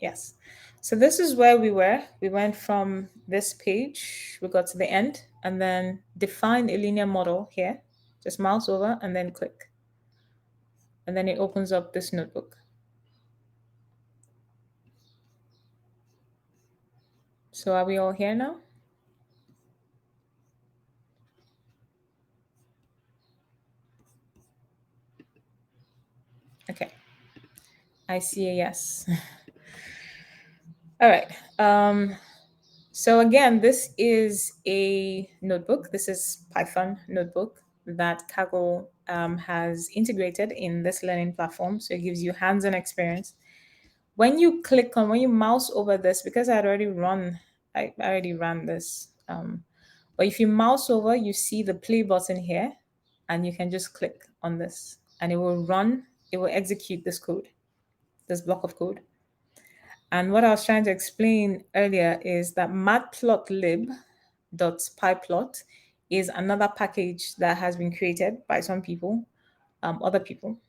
Yes. So this is where we were. We went from this page, we got to the end, and then define a linear model here. Just mouse over and then click. And then it opens up this notebook. So are we all here now? I see a yes. All right. So again, this is a notebook. This is Python notebook that Kaggle has integrated in this learning platform. So it gives you hands-on experience. When you mouse over this, because I already ran this. But if you mouse over, you see the play button here, and you can just click on this, and it will execute this code, this block of code. And what I was trying to explain earlier is that matplotlib.pyplot is another package that has been created by some people, other people,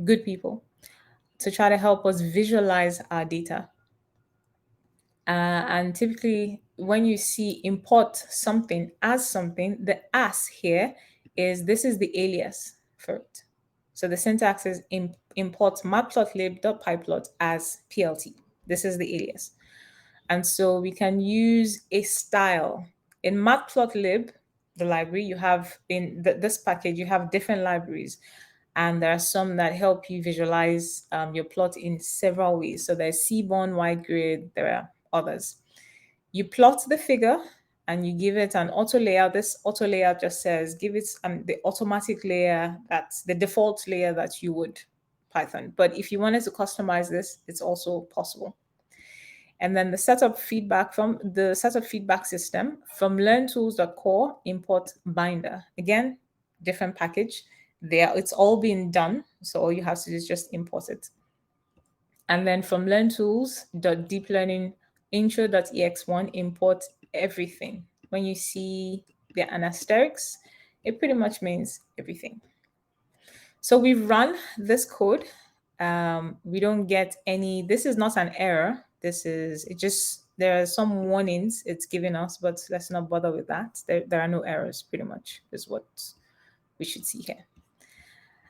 good people, to try to help us visualize our data. And typically, when you see import something as something, the as here this is the alias for it. So the syntax is import matplotlib.pyplot as PLT. This is the alias. And so we can use a style. In matplotlib, the library, you have this package, you have different libraries. And there are some that help you visualize your plot in several ways. So there's Seaborn, Wide Grid, there are others. You plot the figure and you give it an auto layout. This auto layout just says, give it the automatic layer, that's the default layer that you would Python. But if you wanted to customize this, it's also possible. And then the setup feedback from the setup feedback system from learntools.core import binder. Again, different package. It's all been done. So all you have to do is just import it. And then from learntools.deeplearning intro.ex1 import everything. When you see the asterisks, it pretty much means everything. So we've run this code. We don't get any, this is not an error. There are some warnings it's giving us, but let's not bother with that. There are no errors, pretty much, is what we should see here.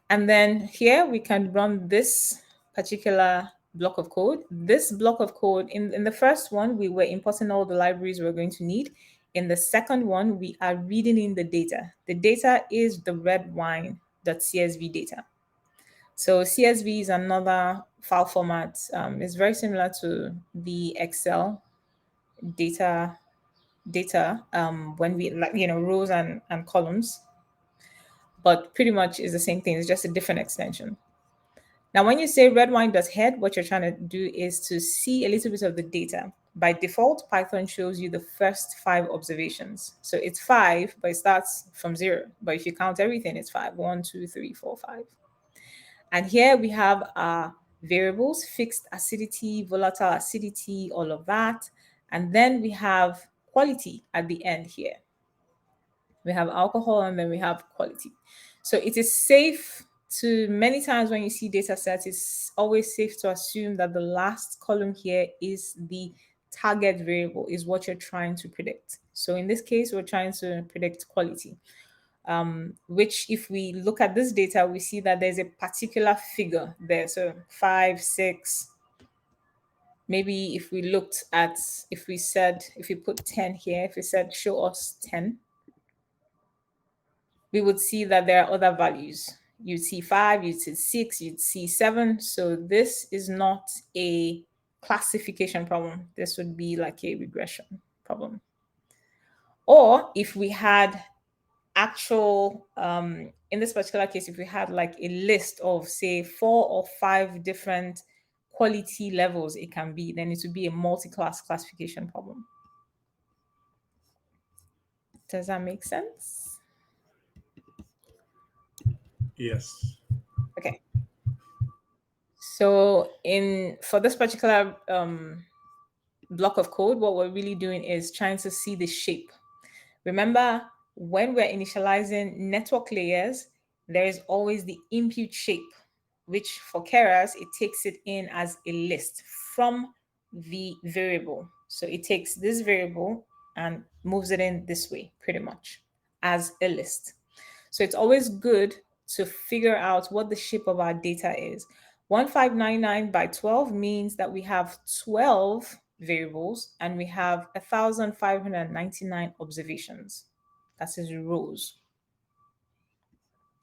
And then here we can run this particular block of code. This block of code, in the first one, we were importing all the libraries we're going to need. In the second one, we are reading in the data. The data is the redwine.csv data. So CSV is another file format. It's very similar to the Excel data when we rows and columns, but pretty much is the same thing. It's just a different extension. Now, when you say redwine.head, what you're trying to do is to see a little bit of the data. By default, Python shows you the first 5 observations. So it's 5, but it starts from 0. But if you count everything, it's 5. 1, 2, 3, 4, 5. And here we have our variables, fixed acidity, volatile acidity, all of that. And then we have quality at the end here. We have alcohol and then we have quality. So it is safe to, many times when you see data sets, it's always safe to assume that the last column here is the target variable, is what you're trying to predict. So in this case, we're trying to predict quality. Which if we look at this data, we see that there's a particular figure there. So 5, 6, maybe if we put 10 here, if we said show us 10, we would see that there are other values. You'd see 5, you'd see 6, you'd see 7. So this is not a classification problem. This would be like a regression problem. Or if we had actual, in this particular case, if we had like a list of say 4 or 5 different quality levels it can be, then it would be a multi-class classification problem. Does that make sense? Yes. Okay. So for this particular block of code, what we're really doing is trying to see the shape. Remember, when we're initializing network layers, there is always the input shape, which for Keras, it takes it in as a list from the variable. So it takes this variable and moves it in this way, pretty much, as a list. So it's always good to figure out what the shape of our data is. 1599 by 12 means that we have 12 variables and we have 1,599 observations. That is rows.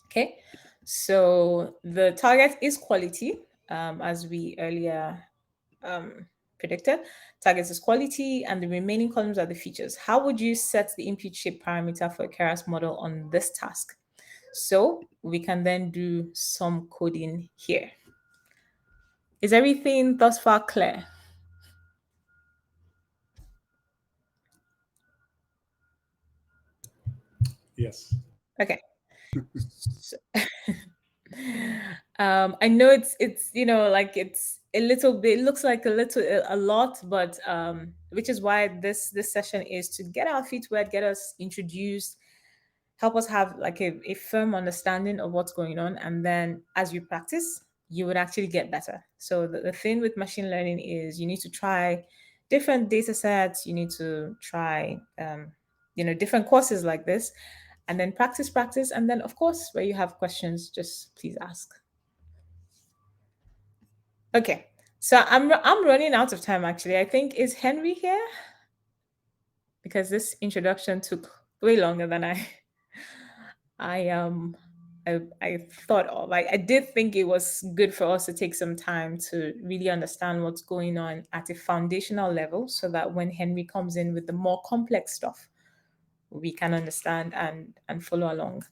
Okay, so the target is quality. as we earlier predicted. Targets is quality, and the remaining columns are the features. How would you set the input shape parameter for a Keras model on this task? So we can then do some coding here. Is everything thus far clear? Yes. Okay. So, I know it's like it's a little bit, it looks like a lot, but which is why this session is to get our feet wet, get us introduced, help us have like a firm understanding of what's going on, and then as you practice you would actually get better. So the thing with machine learning is you need to try different data sets, you need to try different courses like this, and then practice, and then of course where you have questions, just please ask. Okay, so I'm running out of time actually. I think, is Henry here? Because this introduction took way longer than I thought of. I did think it was good for us to take some time to really understand what's going on at a foundational level, so that when Henry comes in with the more complex stuff, we can understand and follow along.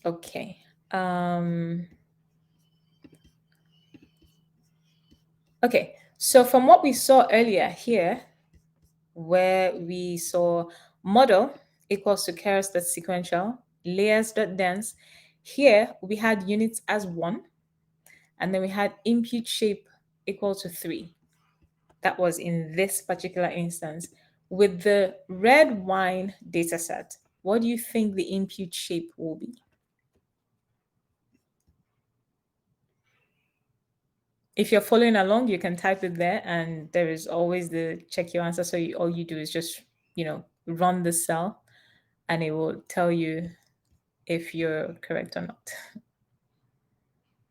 Okay. Okay, so from what we saw earlier here, where we saw model equals to Keras dot sequential, layers dot dense, here we had units as 1, and then we had input shape equal to 3. That was in this particular instance. With the red wine dataset, what do you think the input shape will be? If you're following along, you can type it there, and there is always the check your answer. So all you do is just, run the cell, and it will tell you if you're correct or not.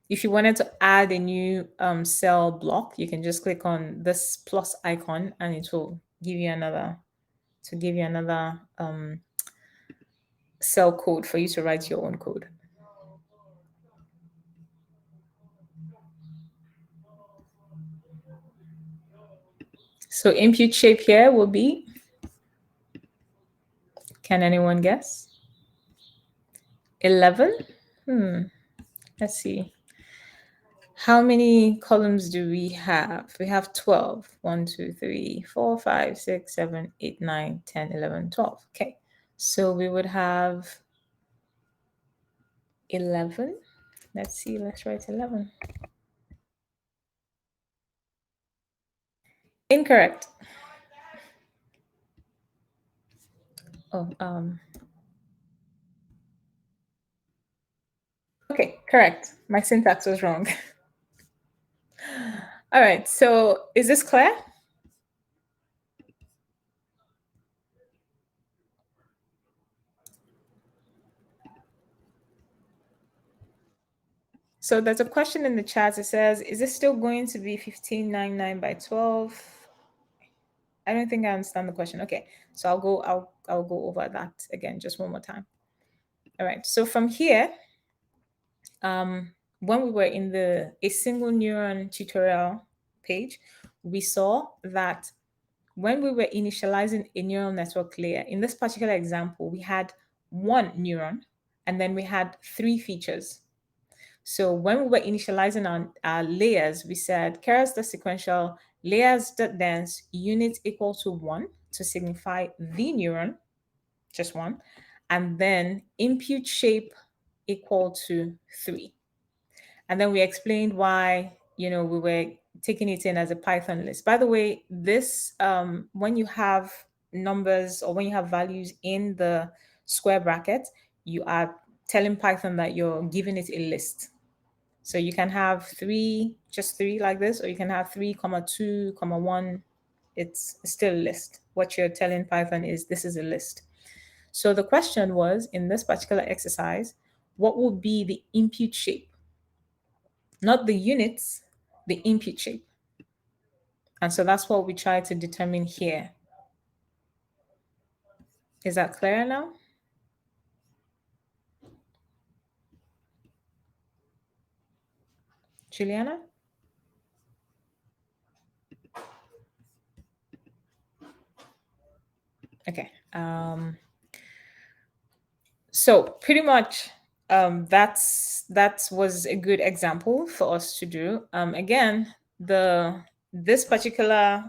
If you wanted to add a new cell block, you can just click on this plus icon, and it will give you another cell code for you to write your own code. So input shape here will be, can anyone guess? 11? Let's see. How many columns do we have? We have 12. 1, 2, 3, 4, 5, 6, 7, 8, 9, 10, 11, 12. Okay. So we would have 11. Let's see. Let's write 11. Incorrect. Oh, okay, correct. My syntax was wrong. All right, so is this clear? So there's a question in the chat. It says, is this still going to be 1599 by 12? I don't think I understand the question. Okay, so I'll go over that again just one more time. All right, so from here, when we were in a single neuron tutorial page, we saw that when we were initializing a neural network layer, in this particular example, we had 1 neuron, and then we had 3 features. So when we were initializing our layers, we said Keras dot sequential, layers dot dense, units equal to 1 to signify the neuron, just 1, and then input shape equal to 3. And then we explained why, we were taking it in as a Python list. By the way, this, when you have numbers or when you have values in the square bracket, you are telling Python that you're giving it a list. So you can have 3, just 3 like this, or you can have 3, 2, 1. It's still a list. What you're telling Python is this is a list. So the question was, in this particular exercise, what will be the input shape? Not the units, the input shape. And so that's what we try to determine here. Is that clear now? Juliana? Okay. So pretty much that was a good example for us to do. Again, this particular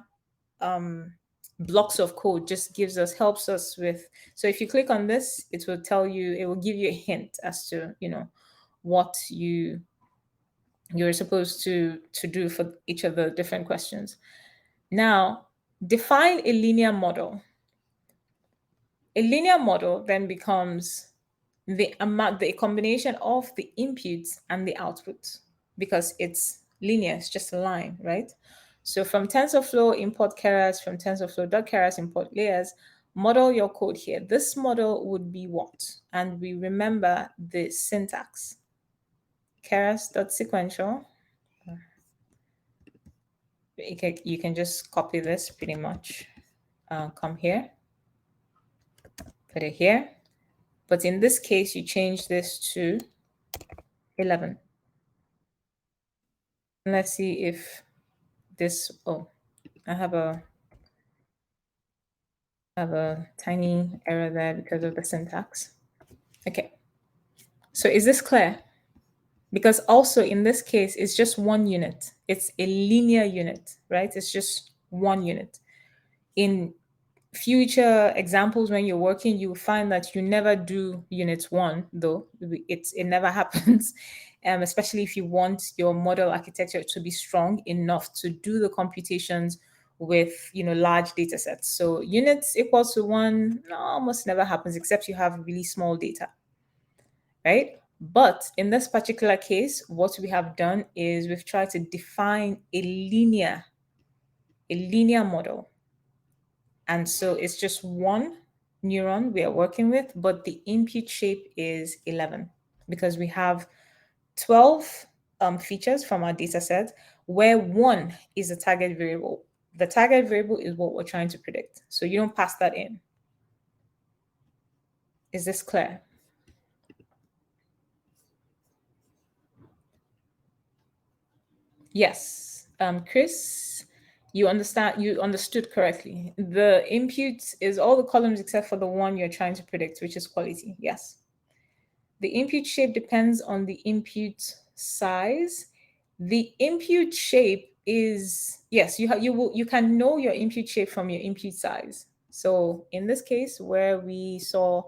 blocks of code just helps us with. So if you click on this, it will give you a hint as to what you're supposed to do for each of the different questions. Now, define a linear model. A linear model then becomes the combination of the inputs and the outputs, because it's linear, it's just a line, right? So from TensorFlow, import Keras, from TensorFlow.Keras, import layers, model your code here. This model would be what? And we remember the syntax. Keras.sequential. You can just copy this pretty much. Come here, put it here. But in this case, you change this to 11. Let's see if this, I have a tiny error there because of the syntax. Okay. So is this clear? Because also in this case, it's just one unit. It's a linear unit, right? It's just one unit. In future examples, when you're working, you will find that you never do unit 1, though it never happens. Especially if you want your model architecture to be strong enough to do the computations with large data sets. So units equals to 1 almost never happens, except you have really small data, right? But in this particular case, what we have done is we've tried to define a linear model. And so it's just one neuron we are working with, but the input shape is 11 because we have 12 features from our data set where 1 is a target variable. The target variable is what we're trying to predict. So you don't pass that in. Is this clear? Yes. Chris, you understood correctly. The input is all the columns except for the one you're trying to predict, which is quality. Yes. The input shape depends on the input size. The input shape is, yes, you can know your input shape from your input size. So in this case, where we saw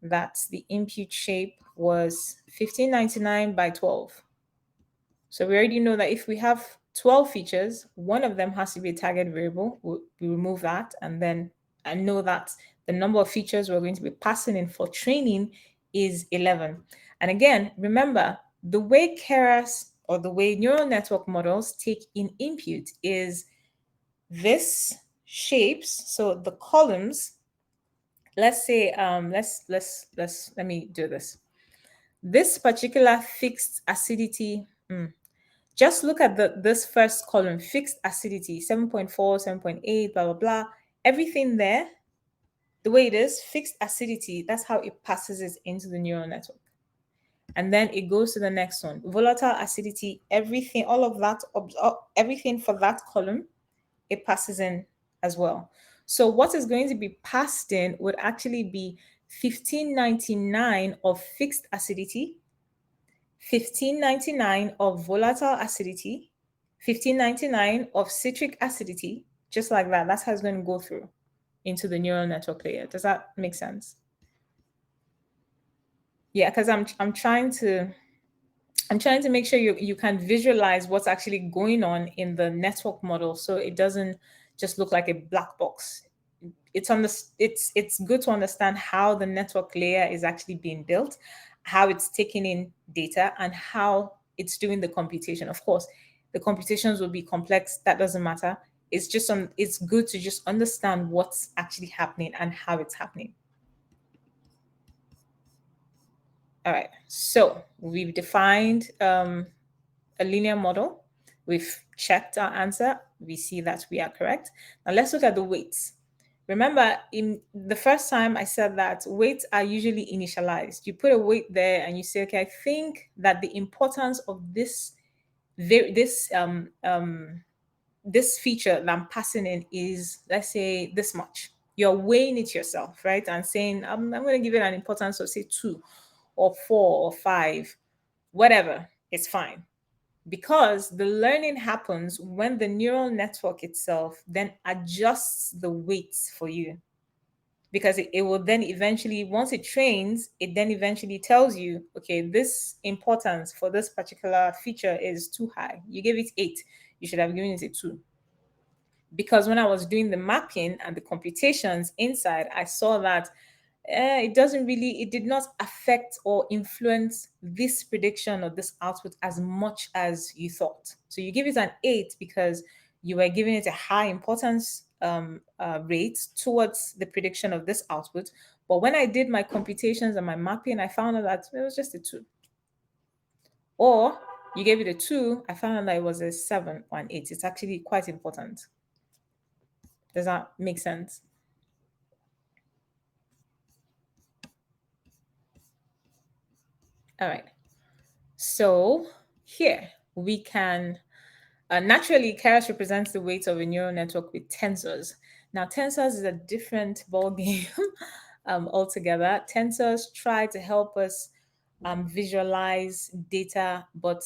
that the input shape was 1599 by 12. So we already know that if we have 12 features, one of them has to be a target variable. We remove that, and then I know that the number of features we're going to be passing in for training is 11. And again, remember, the way Keras or the way neural network models take in input is this shapes. So the columns, let's say, let me do this. This particular fixed acidity, just look at this first column, fixed acidity, 7.4, 7.8, blah, blah, blah. Everything there, the way it is, fixed acidity, that's how it passes it into the neural network. And then it goes to the next one. Volatile acidity, everything, all of that, everything for that column, it passes in as well. So what is going to be passed in would actually be 1599 of fixed acidity, 1599 of volatile acidity, 1599 of citric acidity, just like that. That's how it's going to go through into the neural network layer. Does that make sense? Yeah, because I'm trying to make sure you can visualize what's actually going on in the network model, so it doesn't just look like a black box. It's good to understand how the network layer is actually being built, how it's taking in data, and how it's doing the computation. Of course, the computations will be complex. That doesn't matter. It's just it's good to just understand what's actually happening and how it's happening. All right, so we've defined a linear model. We've checked our answer. We see that we are correct. Now let's look at the weights. Remember, in the first time I said that weights are usually initialized. You put a weight there and you say, okay, I think that the importance of this this feature that I'm passing in is, let's say, this much. You're weighing it yourself, right? And saying, I'm going to give it an importance of, say, 2 or 4 or 5, whatever, it's fine. Because the learning happens when the neural network itself then adjusts the weights for you. Because it will then eventually, once it trains, it then eventually tells you, okay, this importance for this particular feature is too high. You gave it 8, you should have given it a 2. Because when I was doing the mapping and the computations inside, I saw that it did not affect or influence this prediction or this output as much as you thought. So you give it an 8 because you were giving it a high importance rate towards the prediction of this output. But when I did my computations and my mapping, I found out that it was just a 2. Or you gave it a 2, I found out that it was a 7 or an 8. It's actually quite important. Does that make sense? All right. So here we can, naturally, Keras represents the weight of a neural network with tensors. Now, tensors is a different ballgame altogether. Tensors try to help us visualize data, but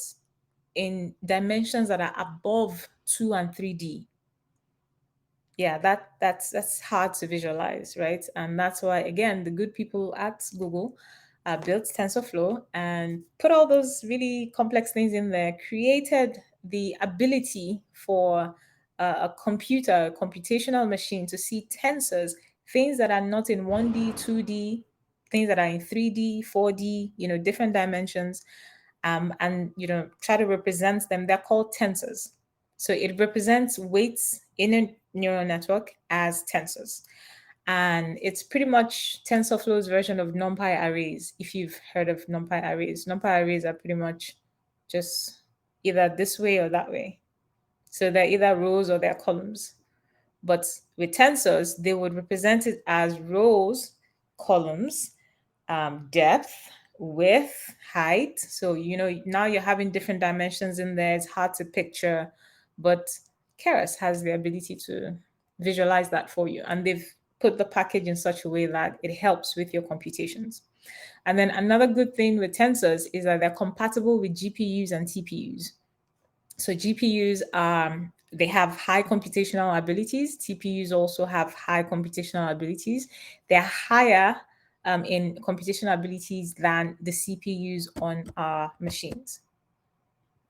in dimensions that are above 2 and 3D. Yeah, that's hard to visualize, right? And that's why, again, the good people at Google built TensorFlow and put all those really complex things in there, created the ability for a computer, a computational machine to see tensors, things that are not in 1D, 2D, things that are in 3D, 4D, different dimensions, and try to represent them. They're called tensors. So it represents weights in a neural network as tensors. And it's pretty much TensorFlow's version of NumPy arrays. If you've heard of NumPy arrays, NumPy arrays are pretty much just either this way or that way. So they're either rows or they're columns. But with tensors, they would represent it as rows, columns, depth, width, height. So, now you're having different dimensions in there. It's hard to picture, but Keras has the ability to visualize that for you. And they've put the package in such a way that it helps with your computations. And then another good thing with tensors is that they're compatible with GPUs and TPUs. So GPUs, they have high computational abilities. TPUs also have high computational abilities. They're higher in computational abilities than the CPUs on our machines.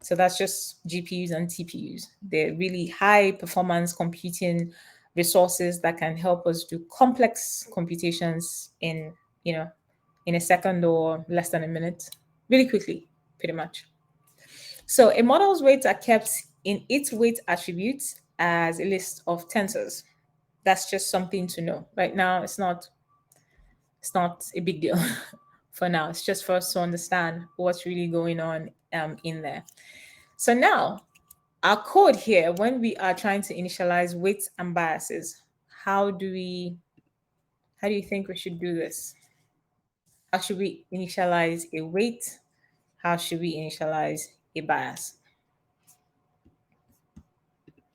So that's just GPUs and TPUs. They're really high performance computing resources that can help us do complex computations in a second or less than a minute, really quickly, pretty much. So a model's weights are kept in its weight attributes as a list of tensors. That's just something to know. Right now, it's not a big deal for now. It's just for us to understand what's really going on in there. So now, our code here, when we are trying to initialize weights and biases, how do you think we should do this? How should we initialize a weight? How should we initialize a bias?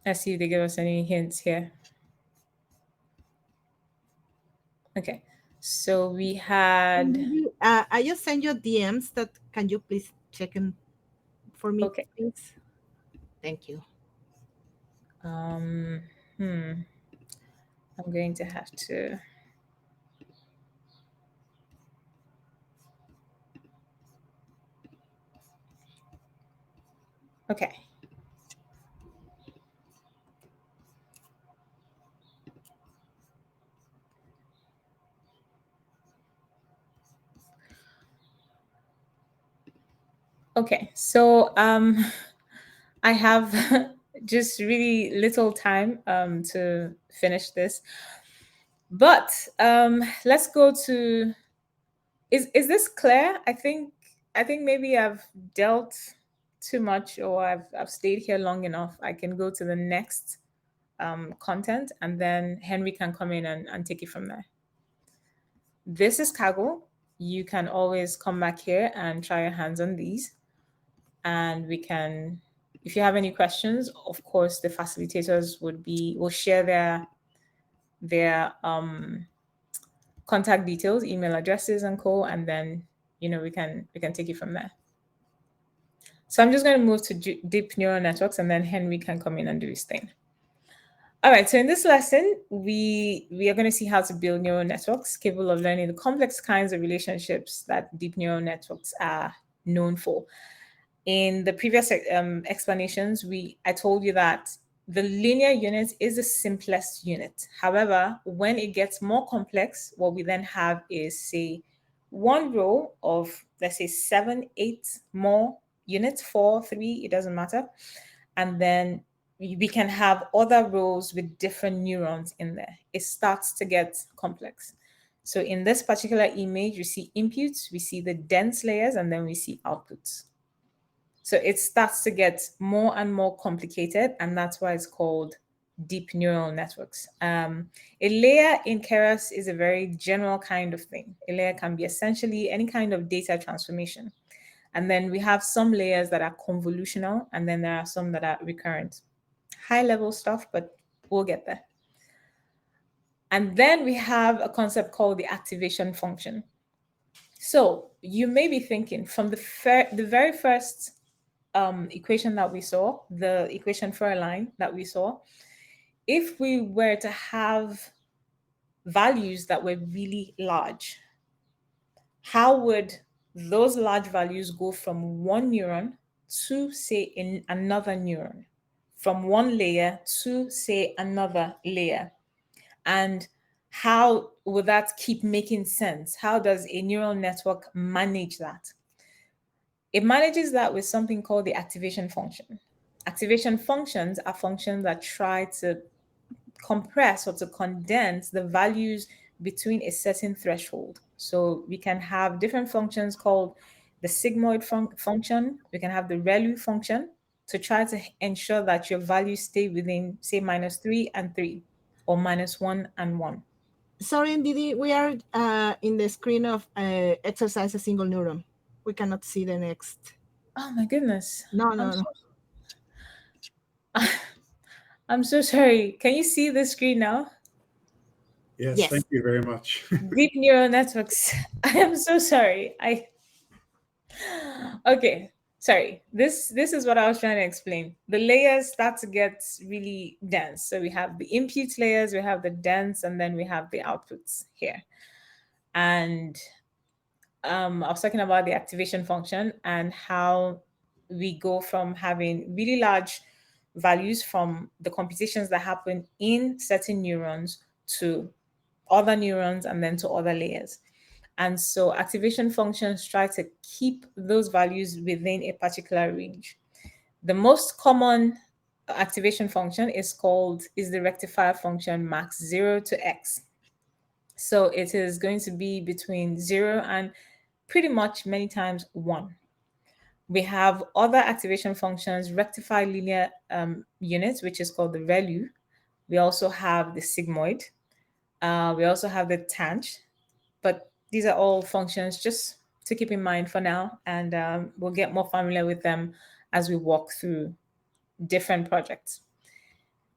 Let's see if they give us any hints here. Okay, so we had. I just sent you DMs. That can you please check them for me, Okay. please? Thank you. I'm going to have to. Okay. Okay, so I have just really little time to finish this, but let's go to. Is this clear? I think maybe I've dealt too much, or I've stayed here long enough. I can go to the next content, and then Henry can come in and take it from there. This is Kaggle. You can always come back here and try your hands on these, and we can if you have any questions, of course, the facilitators will share their contact details, email addresses and co, and then, we can take it from there. So I'm just going to move to deep neural networks, and then Henry can come in and do his thing. All right, so in this lesson, we are going to see how to build neural networks capable of learning the complex kinds of relationships that deep neural networks are known for. In the previous explanations, I told you that the linear unit is the simplest unit. However, when it gets more complex, what we then have is, say, one row of, let's say, 7, 8 more units, 4, 3, it doesn't matter. And then we can have other rows with different neurons in there. It starts to get complex. So in this particular image, we see inputs, we see the dense layers, and then we see outputs. So it starts to get more and more complicated, and that's why it's called deep neural networks. A layer in Keras is a very general kind of thing. A layer can be essentially any kind of data transformation. And then we have some layers that are convolutional, and then there are some that are recurrent. High-level stuff, but we'll get there. And then we have a concept called the activation function. So you may be thinking, from the very first equation that we saw, the equation for a line that we saw, if we were to have values that were really large, how would those large values go from one neuron to, say, in another neuron, from one layer to, say, another layer? And how would that keep making sense? How does a neural network manage that? It manages that with something called the activation function. Activation functions are functions that try to compress or to condense the values between a certain threshold. So we can have different functions called the sigmoid function. We can have the ReLU function to try to ensure that your values stay within, say, -3 and 3, or -1 and 1. Sorry, Ndidi, we are in the screen of exercise a single neuron. We cannot see the next. Oh my goodness. No. I'm so sorry. Can you see the screen now? Yes, thank you very much. Deep neural networks. I am so sorry. Okay, sorry. This is what I was trying to explain. The layers start to get really dense. So we have the input layers, we have the dense, and then we have the outputs here. And I was talking about the activation function and how we go from having really large values from the computations that happen in certain neurons to other neurons and then to other layers. And so activation functions try to keep those values within a particular range. The most common activation function is the rectifier function max 0 to x. So it is going to be between 0 and pretty much many times 1. We have other activation functions, rectify linear units, which is called the ReLU. We also have the sigmoid. We also have the tanh, but these are all functions just to keep in mind for now, and we'll get more familiar with them as we walk through different projects.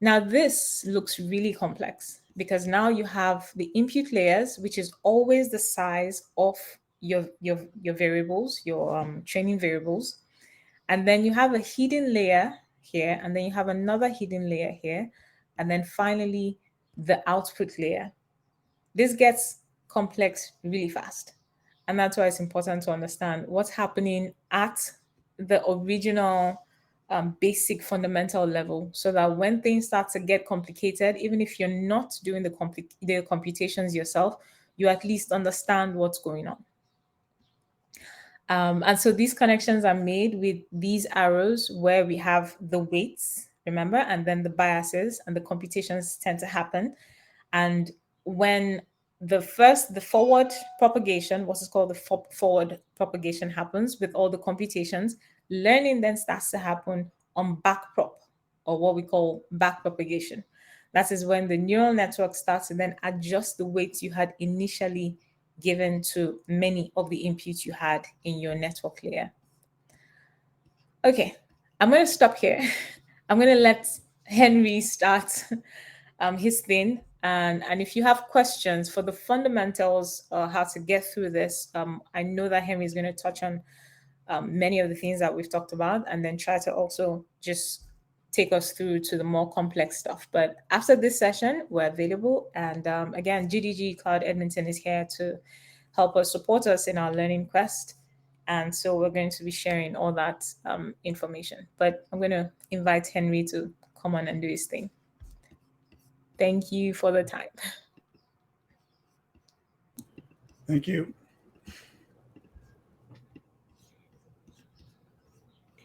Now, this looks really complex because now you have the input layers, which is always the size of your variables, your training variables. And then you have a hidden layer here, and then you have another hidden layer here, and then finally the output layer. This gets complex really fast. And that's why it's important to understand what's happening at the original basic fundamental level, so that when things start to get complicated, even if you're not doing the computations yourself, you at least understand what's going on. And so these connections are made with these arrows where we have the weights, remember, and then the biases, and the computations tend to happen. And when the forward propagation, what is called the forward propagation, happens with all the computations, learning then starts to happen on backprop, or what we call backpropagation. That is when the neural network starts to then adjust the weights you had initially given to many of the inputs you had in your network layer. Okay, I'm going to stop here. I'm going to let Henry start his thing. And if you have questions for the fundamentals, how to get through this, I know that Henry is going to touch on many of the things that we've talked about, and then try to also just take us through to the more complex stuff. But after this session, we're available. And again, GDG Cloud Edmonton is here to help us support us in our learning quest. And so we're going to be sharing all that information. But I'm going to invite Henry to come on and do his thing. Thank you for the time. Thank you.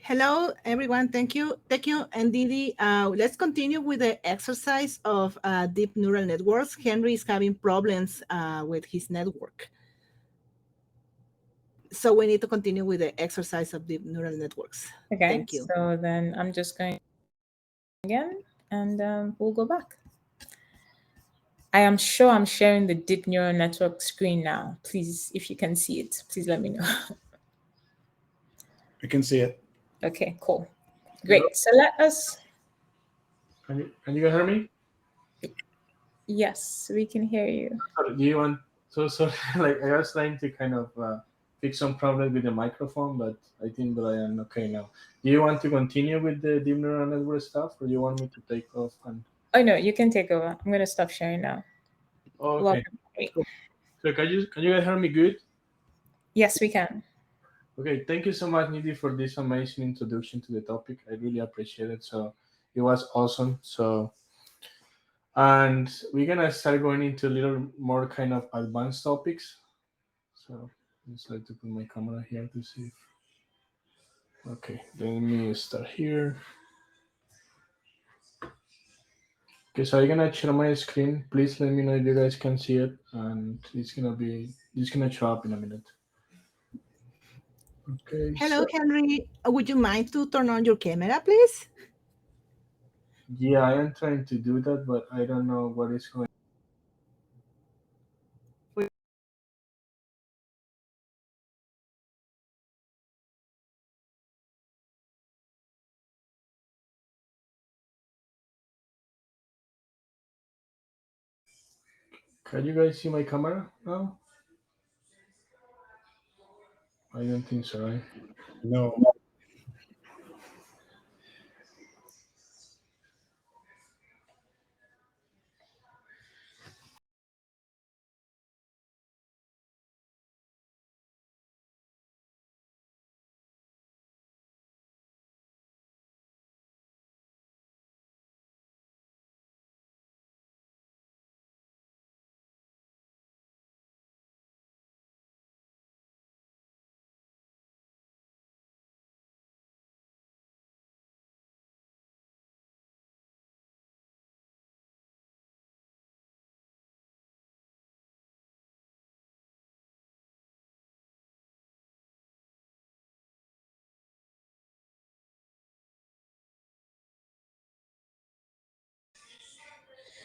Hello, everyone. Thank you. Thank you. And Didi, let's continue with the exercise of deep neural networks. Henry is having problems with his network. So we need to continue with the exercise of deep neural networks. Okay. Thank you. So then I'm just going again, and we'll go back. I am sure I'm sharing the deep neural network screen now. Please, if you can see it, please let me know. I can see it. Okay, cool. Great. So let us. Can you guys hear me? Yes, we can hear you. Sorry, do you want? So like I was trying to kind of fix some problem with the microphone, but I think that I am okay now. Do you want to continue with the deep neural network stuff, or do you want me to take off? And Oh no, you can take over. I'm gonna stop sharing now. oh, okay. Welcome. Cool. So can you guys hear me good? Yes, we can. Okay, thank you so much, Nidhi, for this amazing introduction to the topic. I really appreciate it. So it was awesome. So, and we're gonna start going into a little more kind of advanced topics. So let's try to put my camera here to see. Okay, let me start here. Okay, so I'm gonna share my screen. Please let me know if you guys can see it, and it's gonna show up in a minute. Okay. Hello, so, Henry. Would you mind to turn on your camera, please? yeah, I am trying to do that, but I don't know what is going. Can you guys see my camera now? I don't think so, right? No.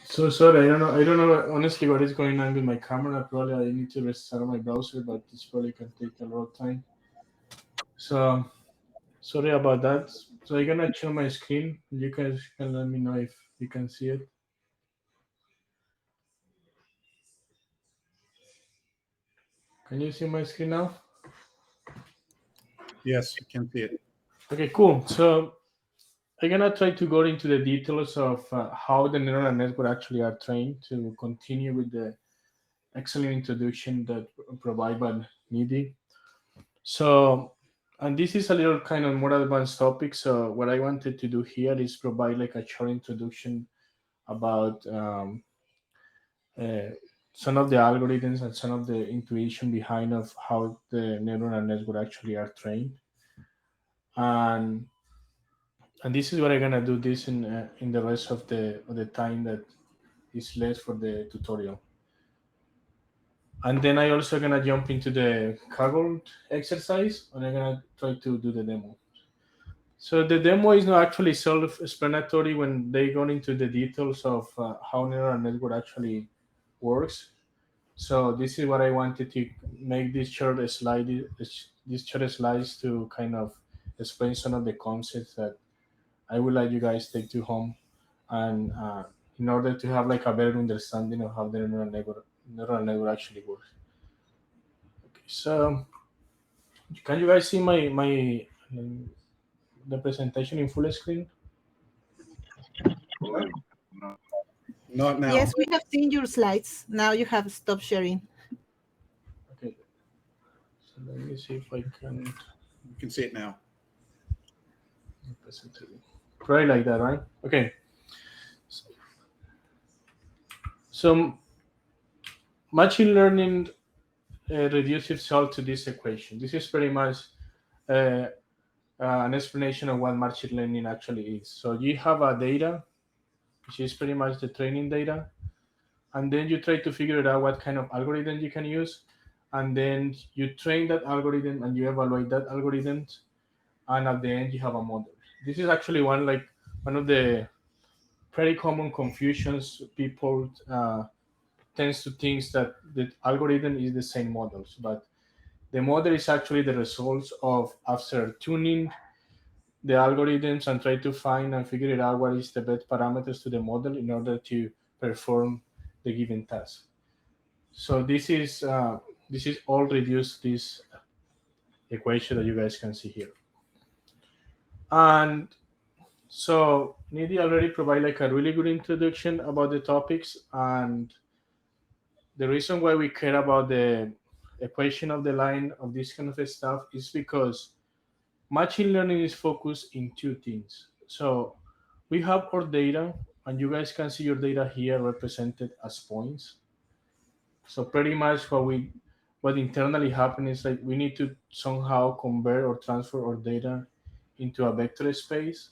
So sorry, I don't know honestly what is going on with my camera. Probably I need to restart my browser, but this probably can take a lot of time. So sorry about that. So I'm gonna share my screen. You guys can let me know if you can see it. Can you see my screen now? Yes, you can see it. Okay, cool. So I'm gonna try to go into the details of how the neural network actually are trained to continue with the excellent introduction that provided by Nidhi. So, and this is a little kind of more advanced topic. So what I wanted to do here is provide like a short introduction about uh, some of the algorithms and some of the intuition behind of how the neural network actually are trained. And this is what I'm gonna do this in the rest of the time that is left for the tutorial. And then I also gonna jump into the Kaggle exercise, and I'm gonna try to do the demo. So the demo is not actually self-explanatory when they go into the details of how neural network actually works. So this is what I wanted to make this short slide, this short slides to kind of explain some of the concepts that I would like you guys take to home, and in order to have like a better understanding of how the neural network actually works. Okay, so can you guys see my the presentation in full screen? Not now. Yes, we have seen your slides. Now you have stopped sharing. Okay. So let me see if I can You can see it now. present it. Right like that, right? Okay. So machine learning reduces itself to this equation. This is pretty much an explanation of what machine learning actually is. So you have a data, which is pretty much the training data, and then you try to figure out what kind of algorithm you can use, and then you train that algorithm and you evaluate that algorithm, and at the end you have a model. This is actually one of the pretty common confusions. People tends to think that the algorithm is the same models, but the model is actually the results of after tuning the algorithms and try to find and figure it out what is the best parameters to the model in order to perform the given task. So this is all reduced this equation that you guys can see here. And so Nidhi already provided like a really good introduction about the topics, and the reason why we care about the equation of the line of this kind of stuff is because machine learning is focused in two things. So we have our data, and you guys can see your data here represented as points. So pretty much what internally happens is like we need to somehow convert or transfer our data into a vector space.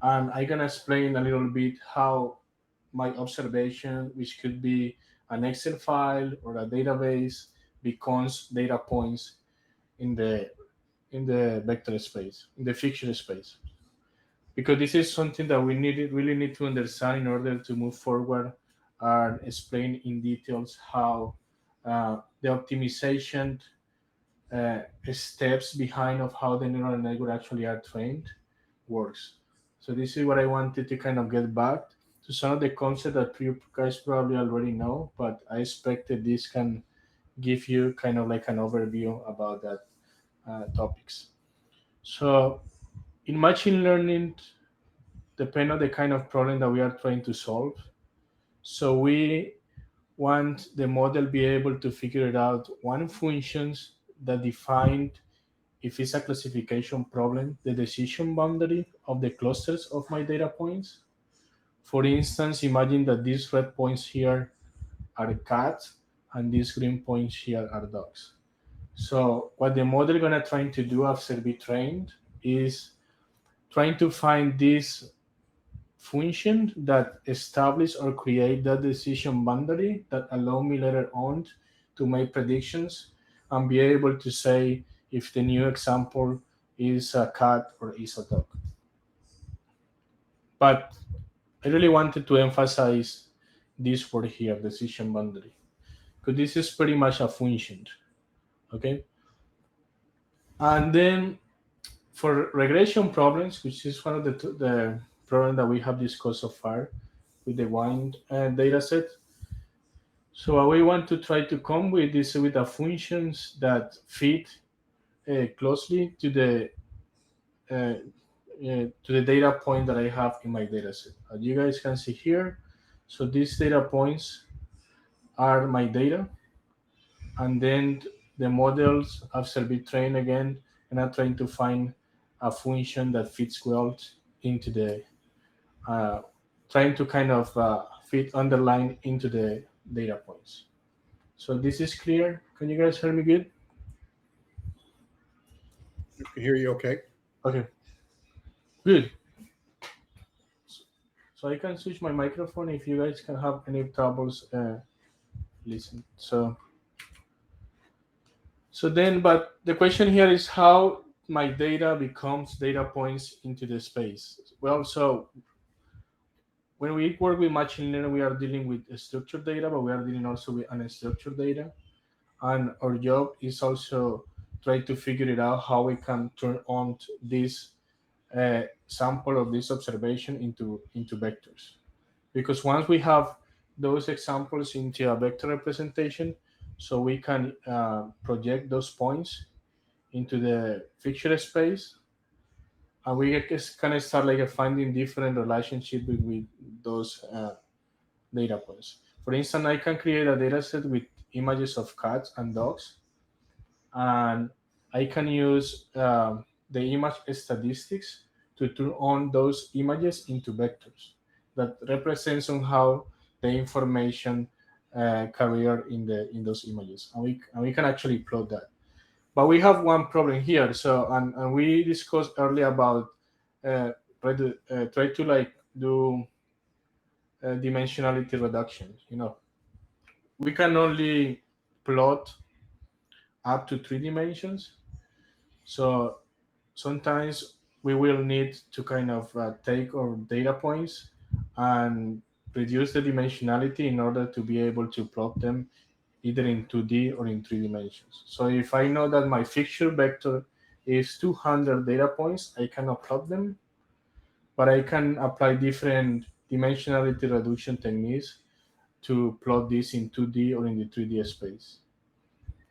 And I'm gonna explain a little bit how my observation, which could be an Excel file or a database, becomes data points in the vector space, in the feature space. Because this is something that we really need to understand in order to move forward and explain in details how the optimization steps behind of how the neural network actually are trained works. So this is what I wanted to kind of get back to some of the concepts that you guys probably already know, but I expected this can give you kind of like an overview about that topics. So in machine learning, depend on the kind of problem that we are trying to solve. So we want the model be able to figure it out one functions that define if it's a classification problem, the decision boundary of the clusters of my data points. For instance, imagine that these red points here are cats and these green points here are dogs. So what the model gonna trying to do after be trained is trying to find this function that establish or create that decision boundary that allow me later on to make predictions and be able to say if the new example is a cat or is a dog. But I really wanted to emphasize this word here, decision boundary, because this is pretty much a function. Okay. And then for regression problems, which is one of the problem that we have discussed so far with the wind data set. So what we want to try to come with is with the functions that fit closely to the data point that I have in my data set. As you guys can see here, so these data points are my data, and then the models after be trained again, and I'm trying to find a function that fits well into the trying to kind of fit underline into the data points. So this is clear. Can you guys hear me good? I can hear you okay. Okay, good. So I can switch my microphone if you guys can have any troubles listen. So then, but the question here is how my data becomes data points into the space. Well, so when we work with machine learning, we are dealing with structured data, but we are dealing also with unstructured data. And our job is also try to figure it out how we can turn on this sample of this observation into vectors. Because once we have those examples into a vector representation, so we can project those points into the feature space, and we kind of start like finding different relationship with those data points. For instance, I can create a data set with images of cats and dogs, and I can use the image statistics to turn on those images into vectors that represent somehow the information carrier in those images, and we can actually plot that. But we have one problem here. So and we discussed earlier about try to like do dimensionality reduction. We can only plot up to 3 dimensions. So sometimes we will need to kind of take our data points and reduce the dimensionality in order to be able to plot them either in 2D or in 3 dimensions. So if I know that my fixture vector is 200 data points, I cannot plot them, but I can apply different dimensionality reduction techniques to plot this in 2D or in the 3D space.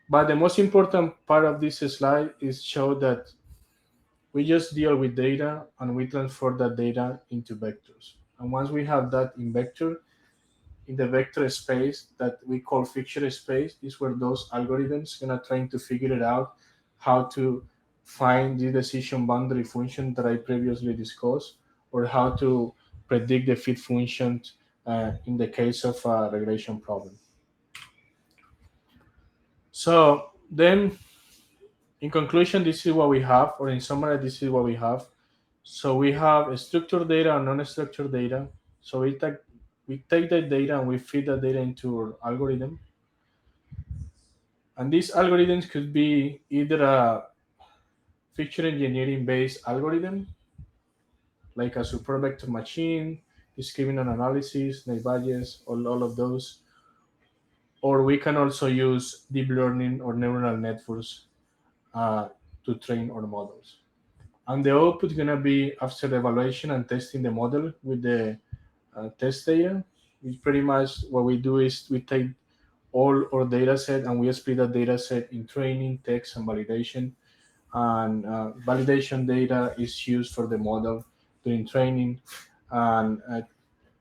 But the most important part of this slide is show that we just deal with data and we transfer that data into vectors. And once we have that in vector, in the vector space that we call feature space, is where those algorithms gonna trying to figure it out how to find the decision boundary function that I previously discussed, or how to predict the fit functions in the case of a regression problem. So then, in conclusion, this is what we have, or in summary, this is what we have. So we have structured data and non-structured data. So we take that data and we feed that data into our algorithm. And these algorithms could be either a feature engineering based algorithm, like a super vector machine, discriminant analysis, Naive all of those. Or we can also use deep learning or neural networks to train our models. And the output is going to be after evaluation and testing the model with the test data. It's pretty much what we do is we take all our data set and we split that data set in training, text, and validation. And validation data is used for the model during training and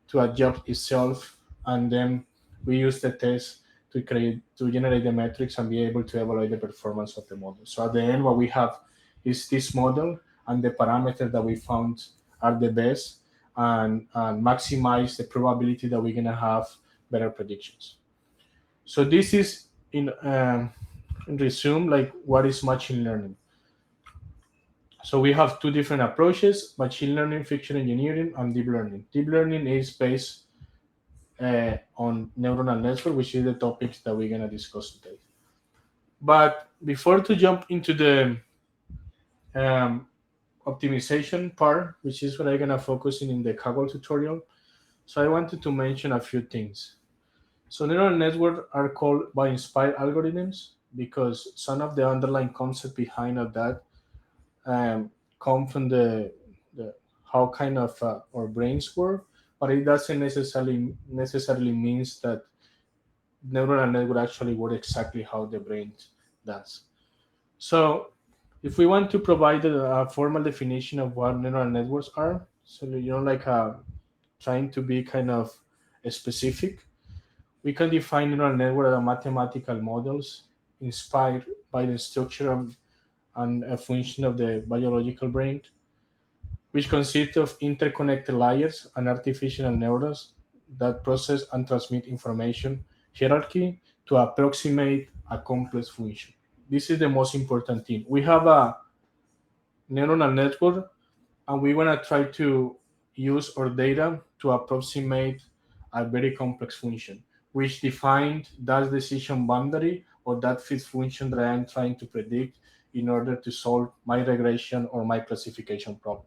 to adjust itself. And then we use the test to generate the metrics and be able to evaluate the performance of the model. So at the end, what we have is this model, and the parameters that we found are the best and maximize the probability that we're going to have better predictions. So this is in resume, like what is machine learning. So we have two different approaches: machine learning, feature engineering, and deep learning. Deep learning is based on neuronal network, which is the topics that we're going to discuss today. But before to jump into the optimization part, which is what I'm going to focus in the Kaggle tutorial, so I wanted to mention a few things. So neural networks are called by inspired algorithms because some of the underlying concept behind of that come from the how kind of our brains work, but it doesn't necessarily means that neural network actually work exactly how the brain does. So if we want to provide a formal definition of what neural networks are, so like trying to be kind of specific, we can define neural network as mathematical models inspired by the structure and a function of the biological brain, which consists of interconnected layers and artificial neurons that process and transmit information hierarchy to approximate a complex function. This is the most important thing. We have a neural network, and we want to try to use our data to approximate a very complex function, which defines that decision boundary or that fit function that I am trying to predict in order to solve my regression or my classification problem.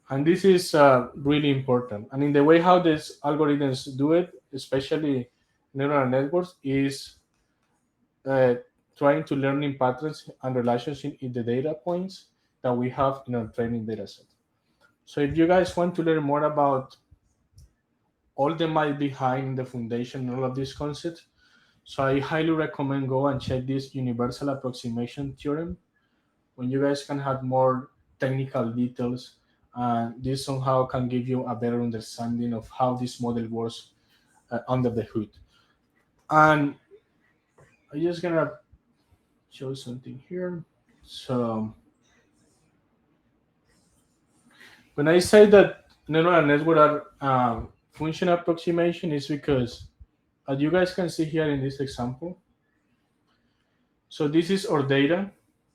And this is really important. And in the way how these algorithms do it, especially neural networks, is trying to learning patterns and relationship in the data points that we have in our training data set. So if you guys want to learn more about all the math behind the foundation and all of these concepts, so I highly recommend go and check this universal approximation theorem when you guys can have more technical details, and this somehow can give you a better understanding of how this model works under the hood. And I'm just gonna show something here. So when I say that neural network are function approximation, is because as you guys can see here in this example, so this is our data.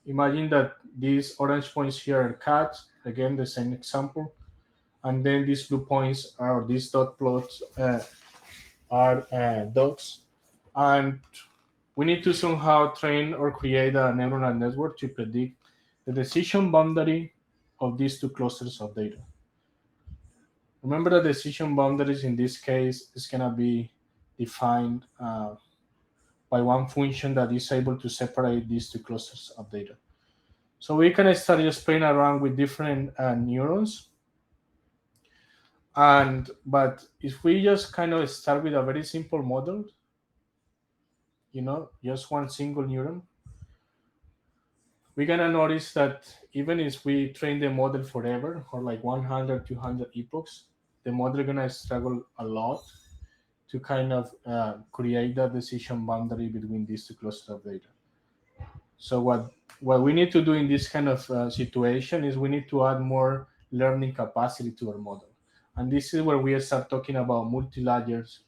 Imagine that these orange points here are cats, again the same example, and then these blue points are these dot plots are dogs, and we need to somehow train or create a neural network to predict the decision boundary of these two clusters of data. Remember the decision boundaries in this case is going to be defined by one function that is able to separate these two clusters of data. So we can start just playing around with different neurons. But if we just kind of start with a very simple model, just one single neuron, we're going to notice that even if we train the model forever, or like 100, 200 epochs, the model is going to struggle a lot to kind of create that decision boundary between these two clusters of data. So what we need to do in this kind of situation is we need to add more learning capacity to our model. And this is where we start talking about multi-layers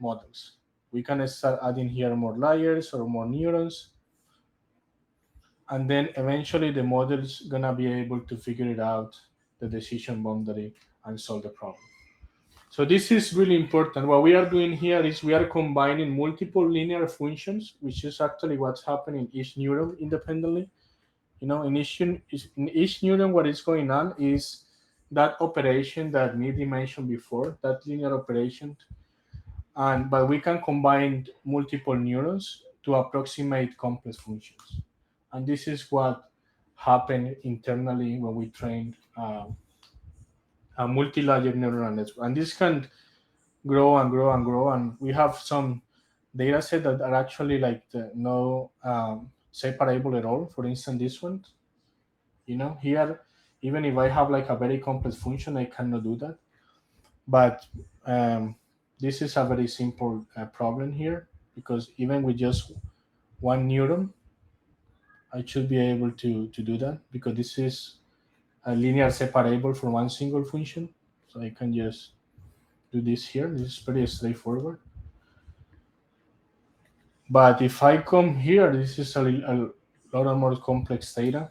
models. We can start adding here more layers or more neurons, and then eventually the model is going to be able to figure it out, the decision boundary, and solve the problem. So this is really important. What we are doing here is we are combining multiple linear functions, which is actually what's happening in each neuron independently. In each neuron, what is going on is that operation that Nidhi mentioned before, that linear operation, but we can combine multiple neurons to approximate complex functions. And this is what happened internally when we trained a multi-layer neural network. And this can grow and grow and grow. And we have some data set that are actually like no separable at all. For instance, this one, here, even if I have like a very complex function, I cannot do that. But this is a very simple problem here, because even with just one neuron, I should be able to do that, because this is a linear separable from one single function. So I can just do this here. This is pretty straightforward. But if I come here, this is a lot more complex data.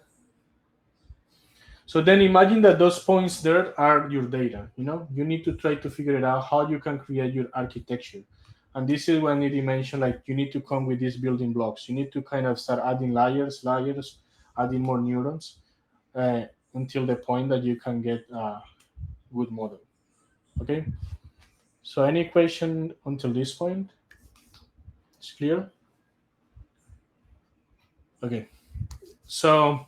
So then imagine that those points there are your data. You need to try to figure it out how you can create your architecture. And this is when Nidhi mentioned, like, you need to come with these building blocks. You need to kind of start adding layers, adding more neurons until the point that you can get a good model. Okay. So any question until this point? It's clear? Okay. So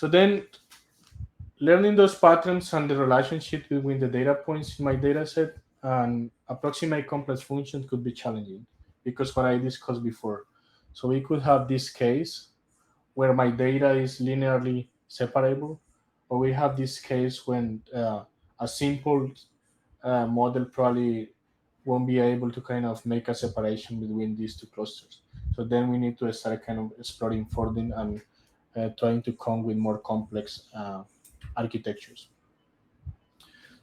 then learning those patterns and the relationship between the data points in my data set and approximate complex functions could be challenging, because what I discussed before. So we could have this case where my data is linearly separable, or we have this case when a simple model probably won't be able to kind of make a separation between these two clusters. So then we need to start kind of exploring further and trying to come with more complex architectures.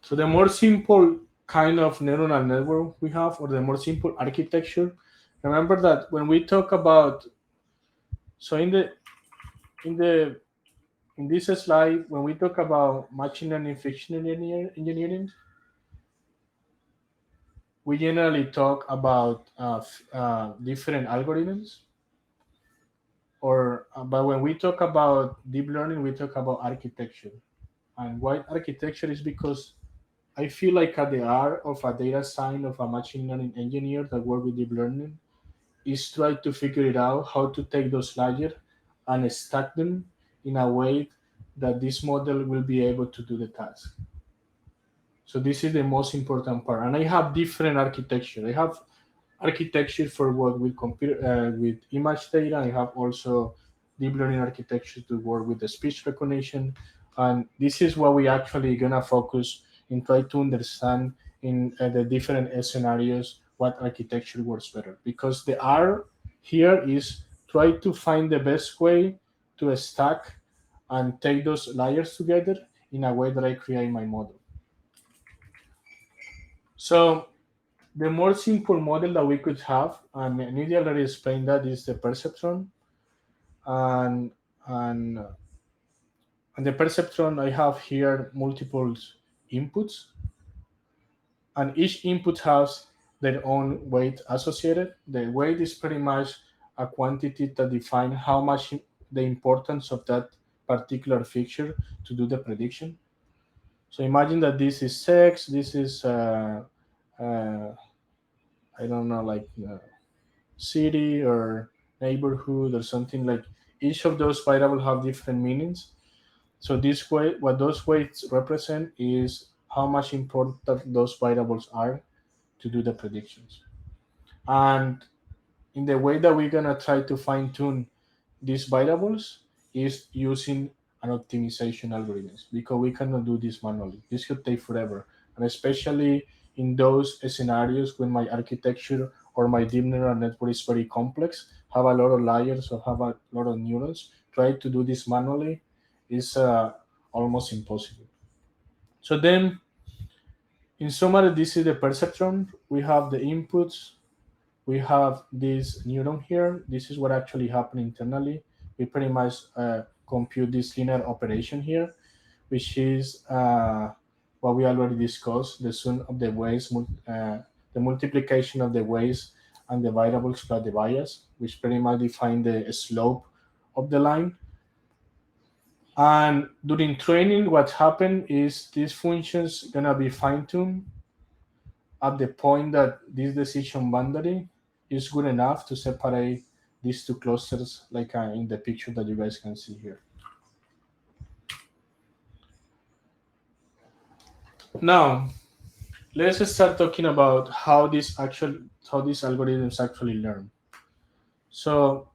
So the more simple kind of neural network we have, or the more simple architecture, remember that when we talk about, so in this slide, when we talk about machine learning, fiction engineering, we generally talk about different algorithms, but when we talk about deep learning, we talk about architecture. And why architecture is because I feel like at the art of a data science, of a machine learning engineer that work with deep learning, is try to figure it out how to take those layers and stack them in a way that this model will be able to do the task. So this is the most important part. And I have different architecture. I have architecture for work with computer with image data. I have also deep learning architecture to work with the speech recognition, and this is what we actually gonna focus in try to understand in the different scenarios what architecture works better. Because the R here is try to find the best way to stack and take those layers together in a way that I create my model. So the more simple model that we could have, and Nidia already explained that, is the perceptron. And and and the perceptron, I have here multiple inputs, and each input has their own weight associated. The weight is pretty much a quantity that defines how much the importance of that particular feature to do the prediction. So imagine that this is sex, this is uh, I don't know, like city or neighborhood or something. Like each of those variables have different meanings. So this way, what those weights represent is how much important those variables are to do the predictions. And in the way that we're gonna try to fine tune these variables is using an optimization algorithms, because we cannot do this manually. This could take forever, and especially in those scenarios when my architecture or my deep neural network is very complex, have a lot of layers or have a lot of neurons. Try to do this manually is almost impossible. So then, in summary, this is the perceptron. We have the inputs, we have this neuron here. This is what actually happened internally. We pretty much compute this linear operation here, which is what we already discussed, the sum of the weights, the multiplication of the weights and the variables plus the bias, which pretty much define the slope of the line. And during training, what happened is these functions gonna be fine-tuned at the point that this decision boundary is good enough to separate these two clusters, like in the picture that you guys can see here. Now, let's start talking about how these algorithms actually learn. So,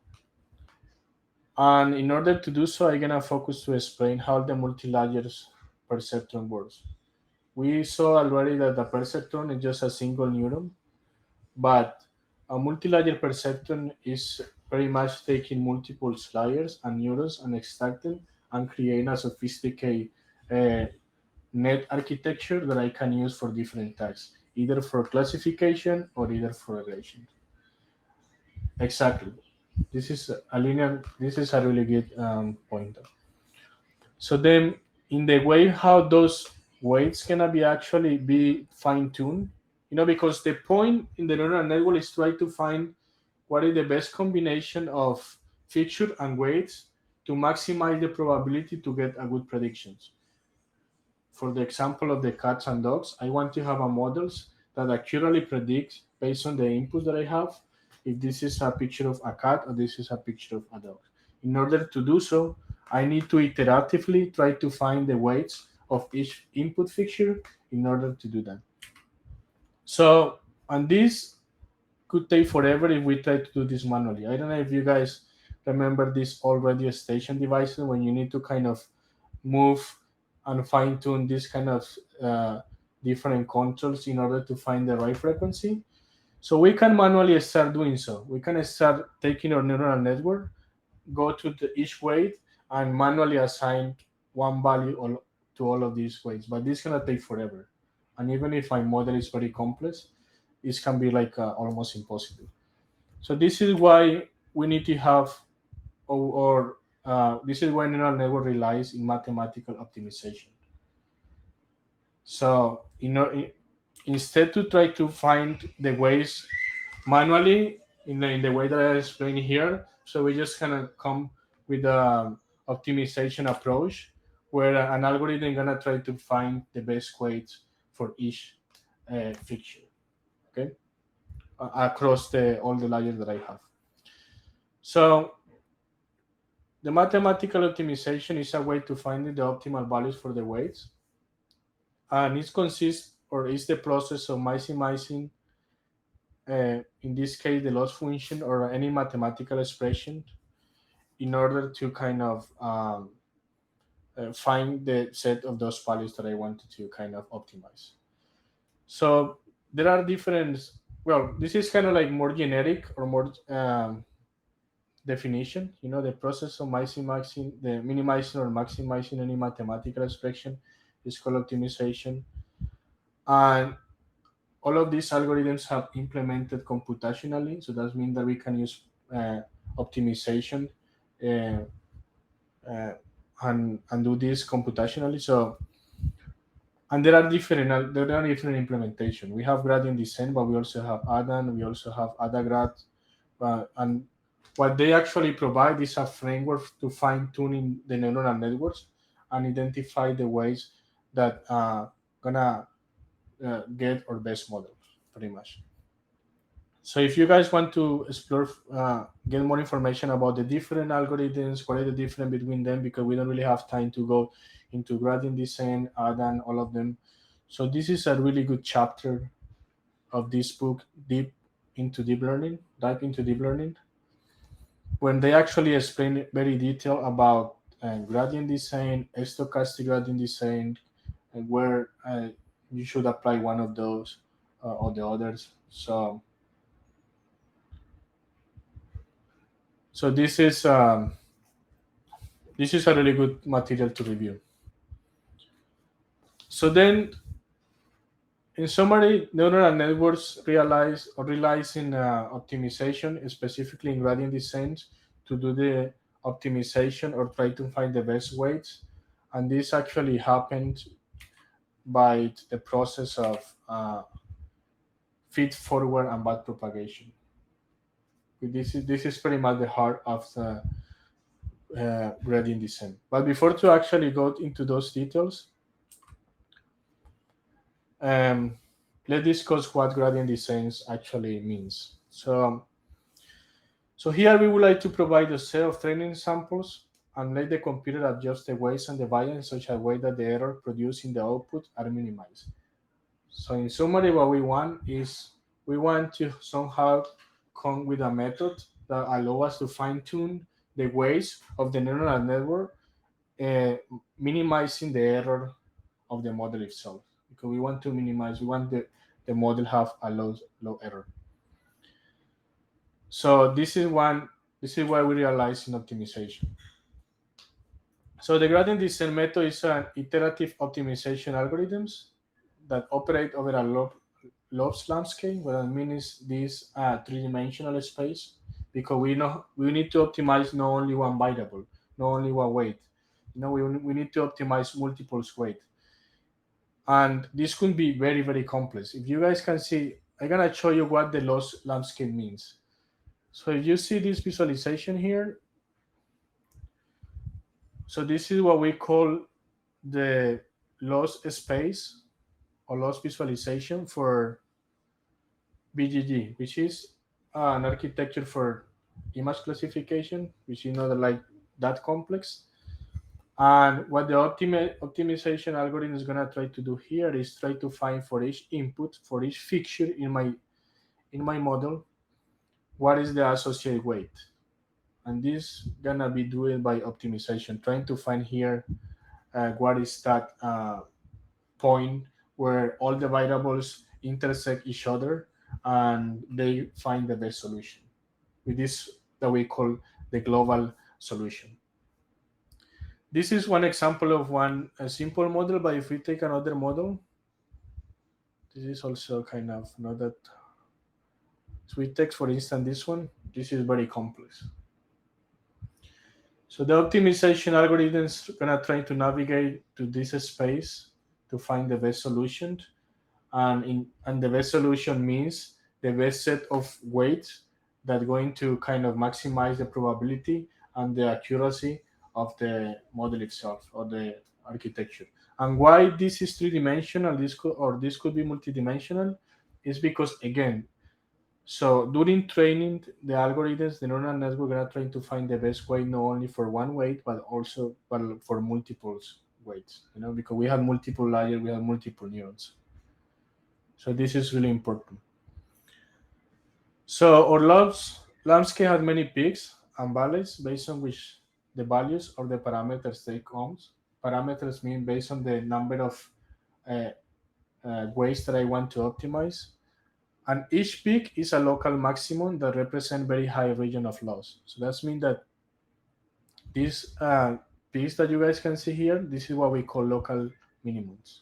and in order to do so, I'm gonna focus to explain how the multi-layers perceptron works. We saw already that the perceptron is just a single neuron, but a multi-layer perceptron is very much taking multiple layers and neurons and extract them and create a sophisticated net architecture that I can use for different tasks, either for classification or either for regression. Exactly. This is a linear. This is a really good pointer. So then, in the way how those weights gonna be actually be fine tuned, because the point in the neural network is try to find what is the best combination of feature and weights to maximize the probability to get a good predictions. For the example of the cats and dogs, I want to have a models that accurately predicts based on the inputs that I have if this is a picture of a cat or this is a picture of a dog. In order to do so, I need to iteratively try to find the weights of each input feature in order to do that. So, and this could take forever if we try to do this manually. I don't know if you guys remember these old radio station devices when you need to kind of move and fine tune this kind of different controls in order to find the right frequency. So we can manually start doing so. We can start taking our neural network, go to each weight, and manually assign one value to all of these weights. But this cannot take forever. And even if my model is very complex, this can be like almost impossible. So this is why we need to have, this is why neural network relies in mathematical optimization. So instead to try to find the ways manually in the way that I explained here, so we just kind of come with a optimization approach where an algorithm gonna try to find the best weights for each feature. Okay. across all the layers that I have. So the mathematical optimization is a way to find the optimal values for the weights, and it consists or is the process of maximizing, in this case, the loss function or any mathematical expression in order to kind of find the set of those values that I wanted to kind of optimize. So there are different. Well, this is kind of like more generic or more definition. The process of maximizing, the minimizing or maximizing any mathematical expression is called optimization, and all of these algorithms have implemented computationally. So that means that we can use optimization uh, uh, and do this computationally. So, and there are different implementation. We have gradient descent, but we also have ADAN. We also have ADAGrad, and what they actually provide is a framework to fine tuning the neural networks and identify the ways that gonna get our best model, pretty much. So if you guys want to explore, get more information about the different algorithms, what are the difference between them, because we don't really have time to go into gradient descent, ADAN, all of them. So this is a really good chapter of this book, Dive into Deep Learning, when they actually explain very detail about gradient descent, stochastic gradient descent, and where you should apply one of those or the others. So this is a really good material to review. So then, in summary, neural networks relies in optimization, specifically in gradient descent, to do the optimization or try to find the best weights. And this actually happened by the process of feed forward and back propagation. This is pretty much the heart of the gradient descent. But before to actually go into those details, let's discuss what gradient descent actually means. So here we would like to provide a set of training samples and let the computer adjust the weights and the variance in such a way that the error produced in the output are minimized. So in summary, what we want is we want to somehow come with a method that allow us to fine-tune the weights of the neural network, minimizing the error of the model itself. Because we want the model have a low error. So this is why we realize in optimization. So the gradient descent method is an iterative optimization algorithms that operate over a Love's landscape. What I mean is this three-dimensional space, because we need to optimize not only one variable, not only one weight. We need to optimize multiple weights, and this could be very, very complex. If you guys can see, I'm gonna show you what the loss landscape means. So if you see this visualization here, so this is what we call the loss space or loss visualization for BGG, which is an architecture for image classification, which is not like that complex. And what the optimization algorithm is gonna try to do here is try to find for each input, for each fixture in my model, what is the associated weight. And this gonna be doing by optimization, trying to find here what is that point where all the variables intersect each other and they find the best solution. With this that we call the global solution. This is one example of a simple model, but if we take another model, this is also kind of not that. So we take, for instance, this one. This is very complex. So the optimization algorithm is gonna try to navigate to this space to find the best solution, and the best solution means the best set of weights that going to kind of maximize the probability and the accuracy of the model itself or the architecture. And why this is three-dimensional, this could be multidimensional, is because again, So during training the algorithms, the neural network are trying to find the best weight not only for one weight but also for multiple weights. Because we have multiple layers, we have multiple neurons. So this is really important. So our landscape has many peaks and valleys based on which the values or the parameters take comes. Parameters mean based on the number of uh, ways that I want to optimize. And each peak is a local maximum that represent very high region of loss. So that means that these peaks that you guys can see here, this is what we call local minimums.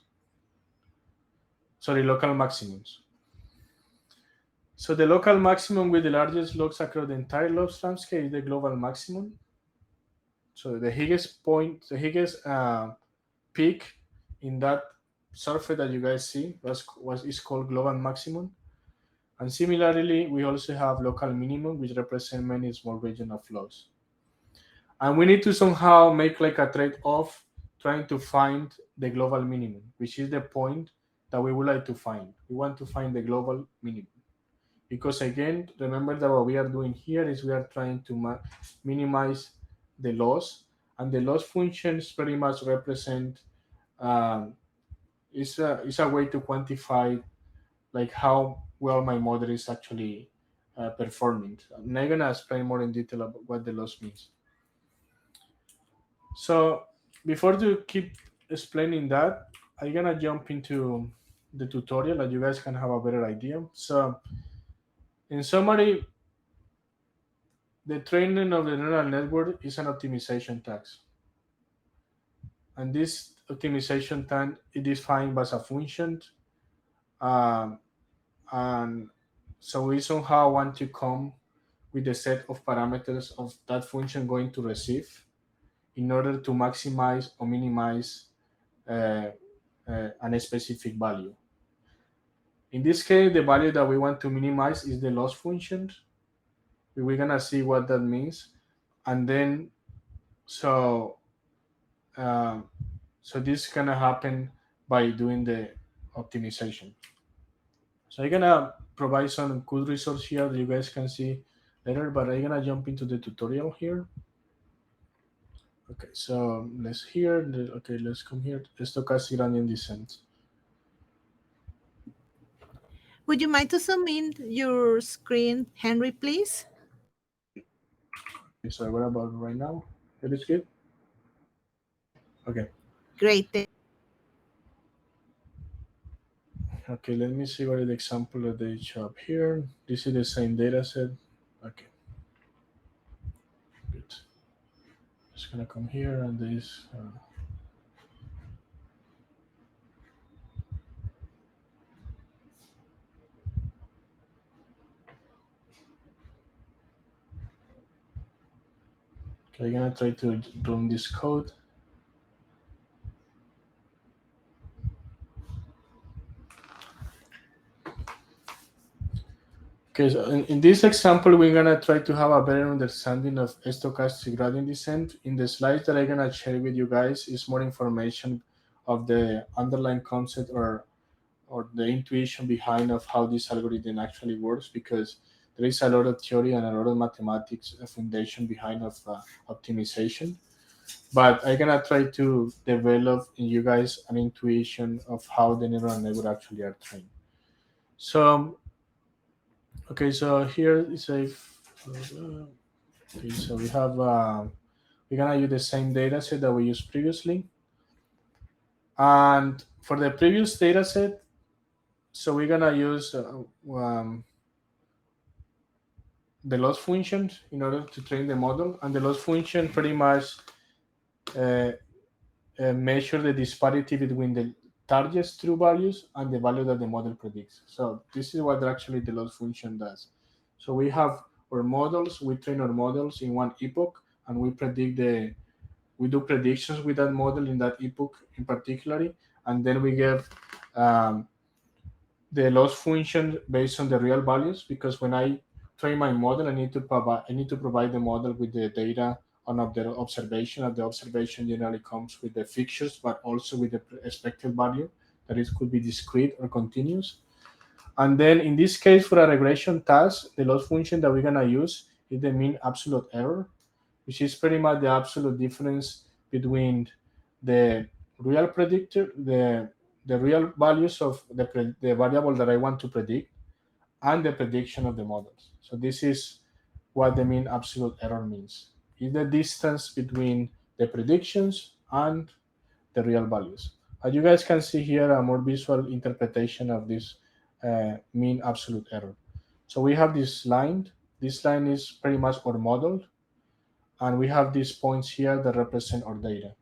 Sorry, local maximums. So the local maximum with the largest logs across the entire loss landscape is the global maximum. So the highest point, the highest peak in that surface that you guys see is called global maximum. And similarly, we also have local minimum, which represent many small region of loss. And we need to somehow make like a trade-off trying to find the global minimum, which is the point that we would like to find. We want to find the global minimum. Because again, remember that what we are doing here is we are trying to minimize the loss, and the loss functions pretty much represent is a way to quantify like how well my model is actually performing. I'm not gonna explain more in detail about what the loss means. So before to keep explaining that, I'm gonna jump into the tutorial that you guys can have a better idea. So in summary, the training of the neural network is an optimization task. And this optimization task is defined as a function. Um, and so we somehow want to come with the set of parameters of that function going to receive in order to maximize or minimize a specific value. In this case, the value that we want to minimize is the loss function. We're gonna see what that means, and then so so this gonna happen by doing the optimization. So I'm gonna provide some good resource here that you guys can see later, but I'm gonna jump into the tutorial here. Okay, so let's let's come here. Stochastic gradient descent. Would you mind to zoom in your screen, Henry, please? Okay, so what about right now? It is good? Okay. Great. Okay, let me see what is the example that they show up here. This is the same data set. Okay. Good. Just gonna come here and this. Okay, I'm gonna try to run this code. Okay, so in this example, we're gonna try to have a better understanding of stochastic gradient descent. In the slides that I'm gonna share with you guys is more information of the underlying concept or the intuition behind of how this algorithm actually works, because there is a lot of theory and a lot of mathematics foundation behind of optimization. But I'm gonna try to develop in you guys an intuition of how the neural network actually are trained. So okay, so here is a okay, so we have we're gonna use the same data set that we used previously, and for the previous data set, so we're gonna use the loss function in order to train the model, and the loss function pretty much measure the disparity between the target's true values and the value that the model predicts. So this is what actually the loss function does. So we have our models, we train our models in one epoch, and we do predictions with that model in that epoch in particular, and then we give the loss function based on the real values, because when I train my model, I need to provide the model with the data on the observation, and the observation generally comes with the fixtures, but also with the expected value, that it could be discrete or continuous. And then in this case, for a regression task, the loss function that we're going to use is the mean absolute error, which is pretty much the absolute difference between the real predictor, the real values of the variable that I want to predict, and the prediction of the models. So this is what the mean absolute error means. It's the distance between the predictions and the real values. As you guys can see here, a more visual interpretation of this mean absolute error. So we have this line. This line is pretty much our model, and we have these points here that represent our data.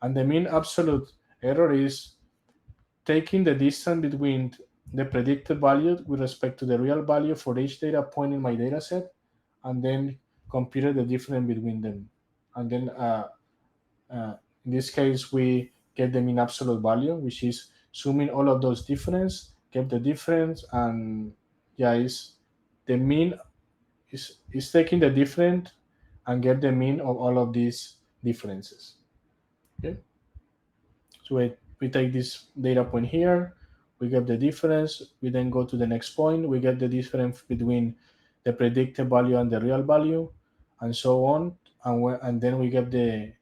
And the mean absolute error is taking the distance between the predicted value with respect to the real value for each data point in my data set, and then compute the difference between them. And then in this case, we get the mean absolute value, which is summing all of those difference, get the difference, and yeah, is the mean is taking the difference and get the mean of all of these differences. Okay. So we take this data point here, we get the difference, we then go to the next point, we get the difference between the predicted value and the real value, and so on, and then we get the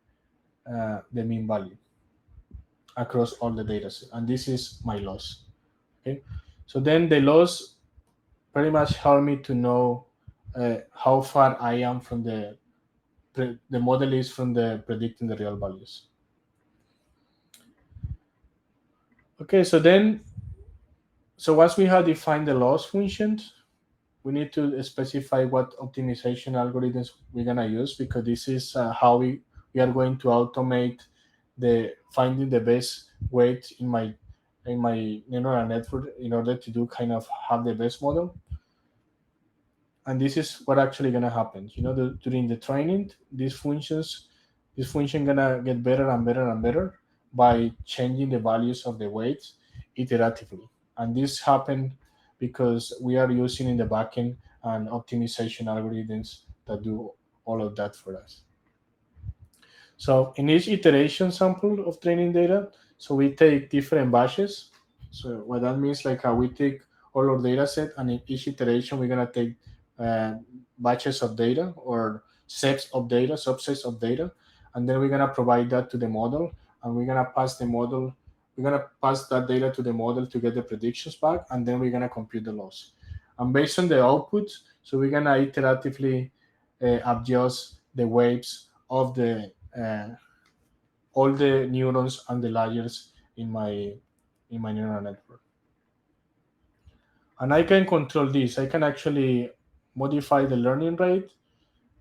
mean value across all the data set, and this is my loss. Okay, so then the loss pretty much help me to know how far I am from the model is from the predicting the real values. Okay, so once we have defined the loss functions, we need to specify what optimization algorithms we're gonna use, because this is how we are going to automate the finding the best weight in my neural network in order to do kind of have the best model. And this is what actually gonna happen. During the training, this function gonna get better and better and better by changing the values of the weights iteratively. And this happened because we are using in the backend and optimization algorithms that do all of that for us. So in each iteration sample of training data, so we take different batches. So what that means, like we take all our data set, and in each iteration we're gonna take batches of data or sets of data, subsets of data, and then we're gonna provide that to the model, and we're gonna pass that data to the model to get the predictions back, and then we're gonna compute the loss. And based on the output, so we're gonna iteratively adjust the weights of the all the neurons and the layers in my neural network. And I can control this. I can actually modify the learning rate.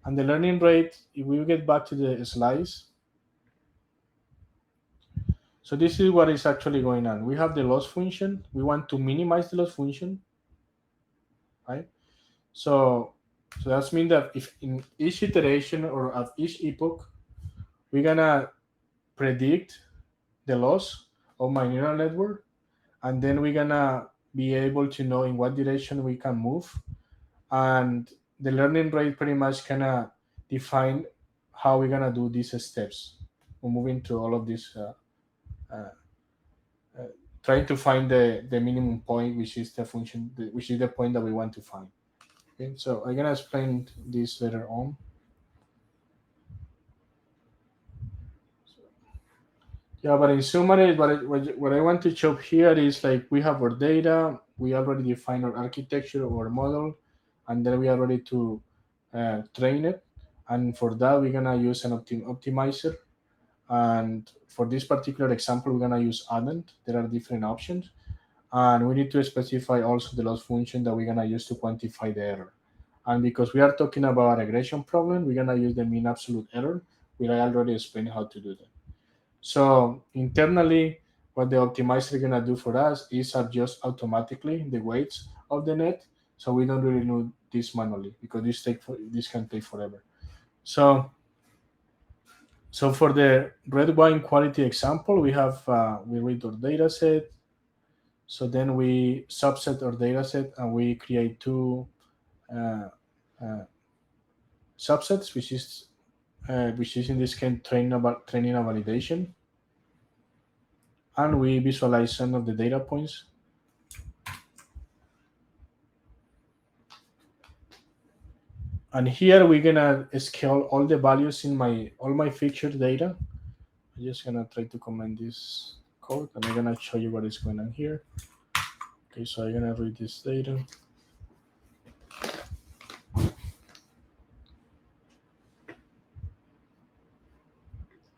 And the learning rate, if we get back to the slides, so this is what is actually going on. We have the loss function. We want to minimize the loss function, right? So that means that if in each iteration or at each epoch, we're gonna predict the loss of my neural network, and then we're gonna be able to know in what direction we can move. And the learning rate pretty much gonna define how we're gonna do these steps. We're moving to all of this, trying to find the minimum point, which is the function, which is the point that we want to find. Okay, so I'm gonna explain this later on. Yeah, but in summary, what I want to show here is like we have our data, we already defined our architecture or model, and then we are ready to train it. And for that, we're gonna use an optimizer. And for this particular example, we're gonna use ADENT. There are different options. And we need to specify also the loss function that we're gonna use to quantify the error. And because we are talking about a regression problem, we're gonna use the mean absolute error, which I already explained how to do that. So internally, what the optimizer is gonna do for us is adjust automatically the weights of the net, so we don't really do this manually, because this can take forever. So for the red wine quality example, we have we read our data set. So then we subset our data set and we create two subsets, which is in this case training and validation. And we visualize some of the data points. And here we're gonna scale all the values in all my feature data. I'm just gonna try to comment this code, and I'm gonna show you what is going on here. Okay, so I'm gonna read this data.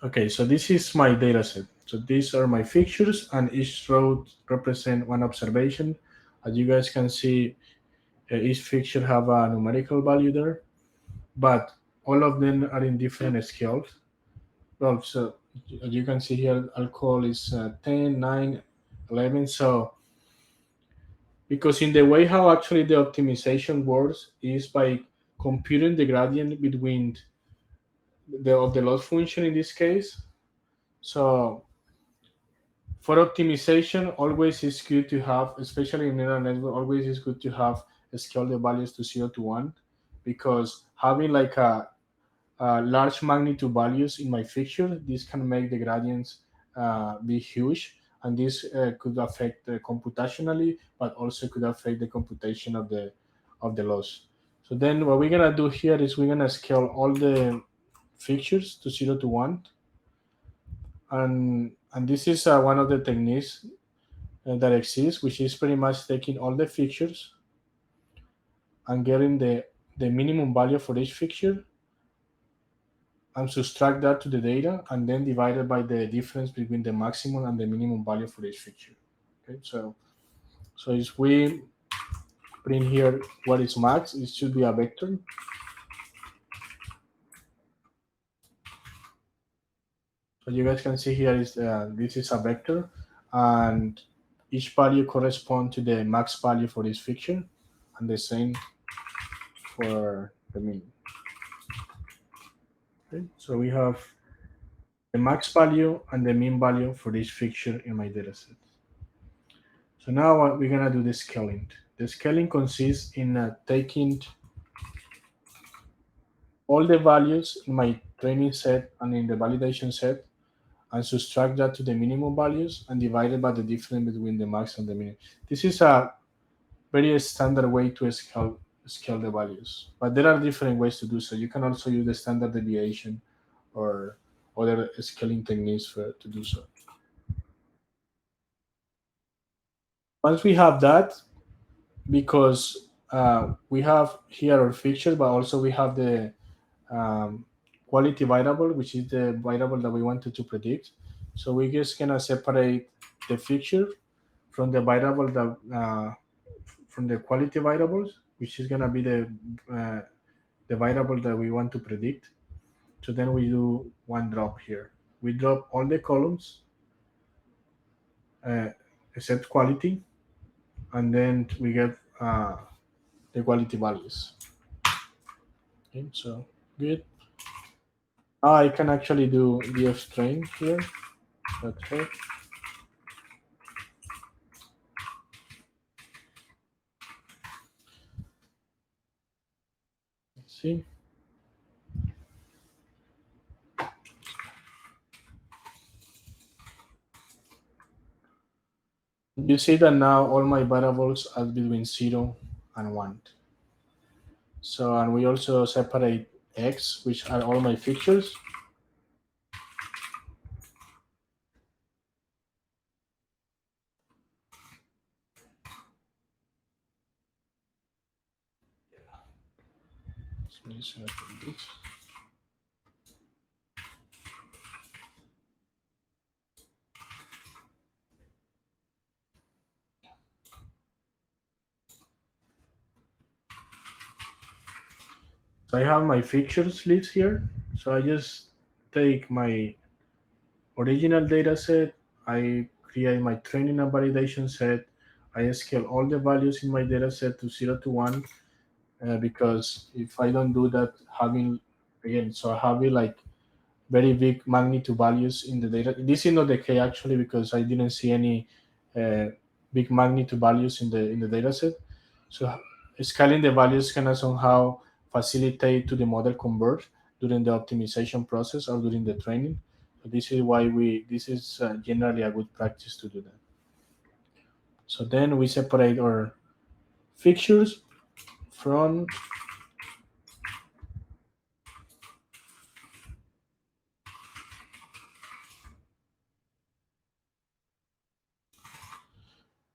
Okay, so this is my data set. So these are my fixtures, and each row represent one observation. As you guys can see, each fixture have a numerical value there, but all of them are in different scales. Well, so as you can see here, alcohol is 10, 9, 11. So because in the way how actually the optimization works is by computing the gradient between of the loss function in this case. So for optimization, always is good to have, especially in neural network, always is good to have scale the values to 0 to 1, because having like a large magnitude values in my fixture, this can make the gradients be huge, and this could affect computationally, but also could affect the computation of the loss. So then what we're gonna do here is we're gonna scale all the fixtures to 0 to 1, and this is one of the techniques that exists, which is pretty much taking all the fixtures and getting the minimum value for each fixture and subtract that to the data, and then divide it by the difference between the maximum and the minimum value for each fixture. Okay, so if we print here what is max, it should be a vector. So you guys can see here is this is a vector, and each value corresponds to the max value for this fixture, and the same for the mean. Okay, so we have the max value and the mean value for each fixture in my dataset. So now we're gonna do the scaling. The scaling consists in taking all the values in my training set and in the validation set and subtract that to the minimum values and divide it by the difference between the max and the min. This is a very standard way to scale the values, but there are different ways to do so. You can also use the standard deviation or other scaling techniques to do so. Once we have that, because we have here our fixture, but also we have the quality variable, which is the variable that we wanted to predict. So we're just gonna separate the fixture from the variable that from the quality variables, which is gonna be the variable that we want to predict. So then we do one drop here. We drop all the columns except quality, and then we get the quality values. Okay, so good. I can actually do df train here. That's right. Let's see. You see that now all my variables are between 0 and 1. So, and we also separate x, which are all my fixtures. So I have my fixtures list here. So I just take my original data set, I create my training and validation set, I scale all the values in my data set to 0 to 1, because if I don't do that, having like very big magnitude values in the data. This is not the case actually, because I didn't see any big magnitude values in the data set. So scaling the values can somehow facilitate to the model convert during the optimization process or during the training. So this is why this is generally a good practice to do that. So then we separate our fixtures from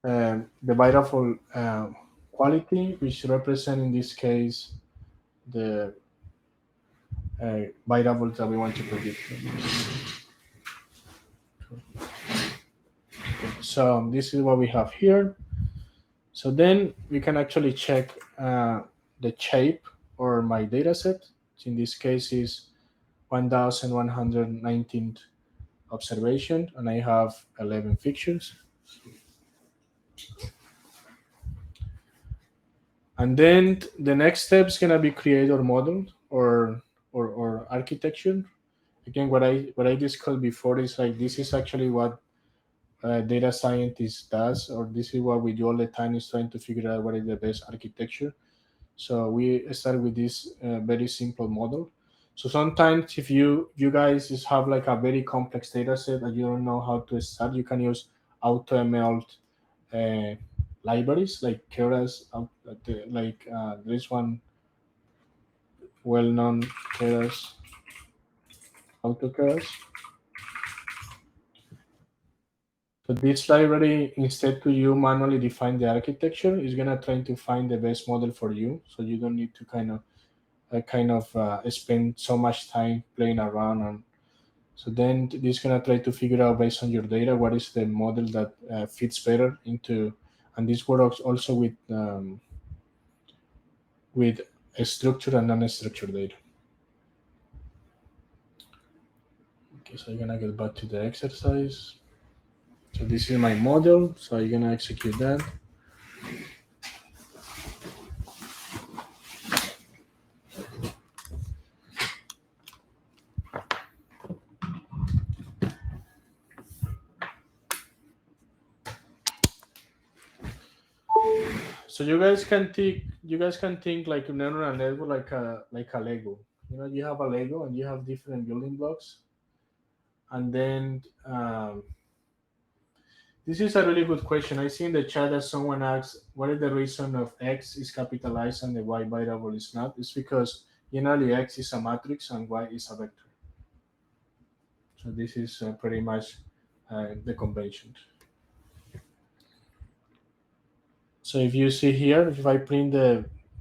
the variable quality, which represent in this case the variables that we want to predict. So this is what we have here. So then we can actually check the shape or my data set. In this case is 1119 observation, and I have 11 fixtures. And then the next step is gonna be create our model or architecture. Again, what I discussed before is like this is actually what data scientist does, or this is what we do all the time, is trying to figure out what is the best architecture. So we start with this very simple model. So sometimes if you guys just have like a very complex data set and you don't know how to start, you can use AutoML libraries like Keras, like this one well-known Keras, AutoKeras. So this library, instead to you manually define the architecture, is gonna try to find the best model for you. So you don't need to kind of spend so much time playing around. And so then this gonna try to figure out based on your data what is the model that fits better into. And this works also with structured and non-structured data. Okay, so I'm gonna get back to the exercise. So this is my model, so I'm gonna execute that. So you guys can think like a neural network like a Lego. You know, you have a Lego and you have different building blocks, and then this is a really good question. I see in the chat that someone asks, what is the reason of X is capitalized and the Y variable is not? It's because generally X is a matrix and Y is a vector. So this is pretty much the convention. So if you see here, if I print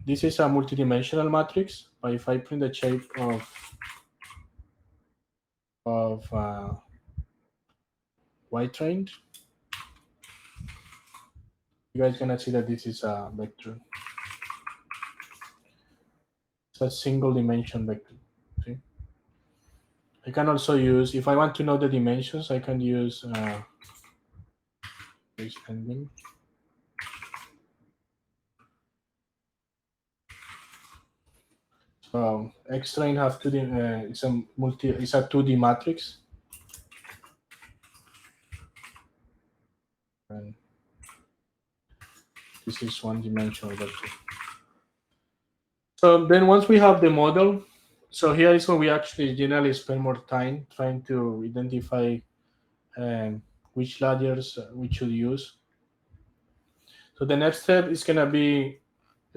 this is a multidimensional matrix, but if I print the shape of Y trained, you guys gonna see that this is a vector. It's a single dimension vector. See? I can also use, if I want to know the dimensions, I can use this ending. So X train have it's a 2D matrix. And this is one dimensional vector. So then once we have the model, so here is where we actually generally spend more time trying to identify which layers we should use. So the next step is gonna be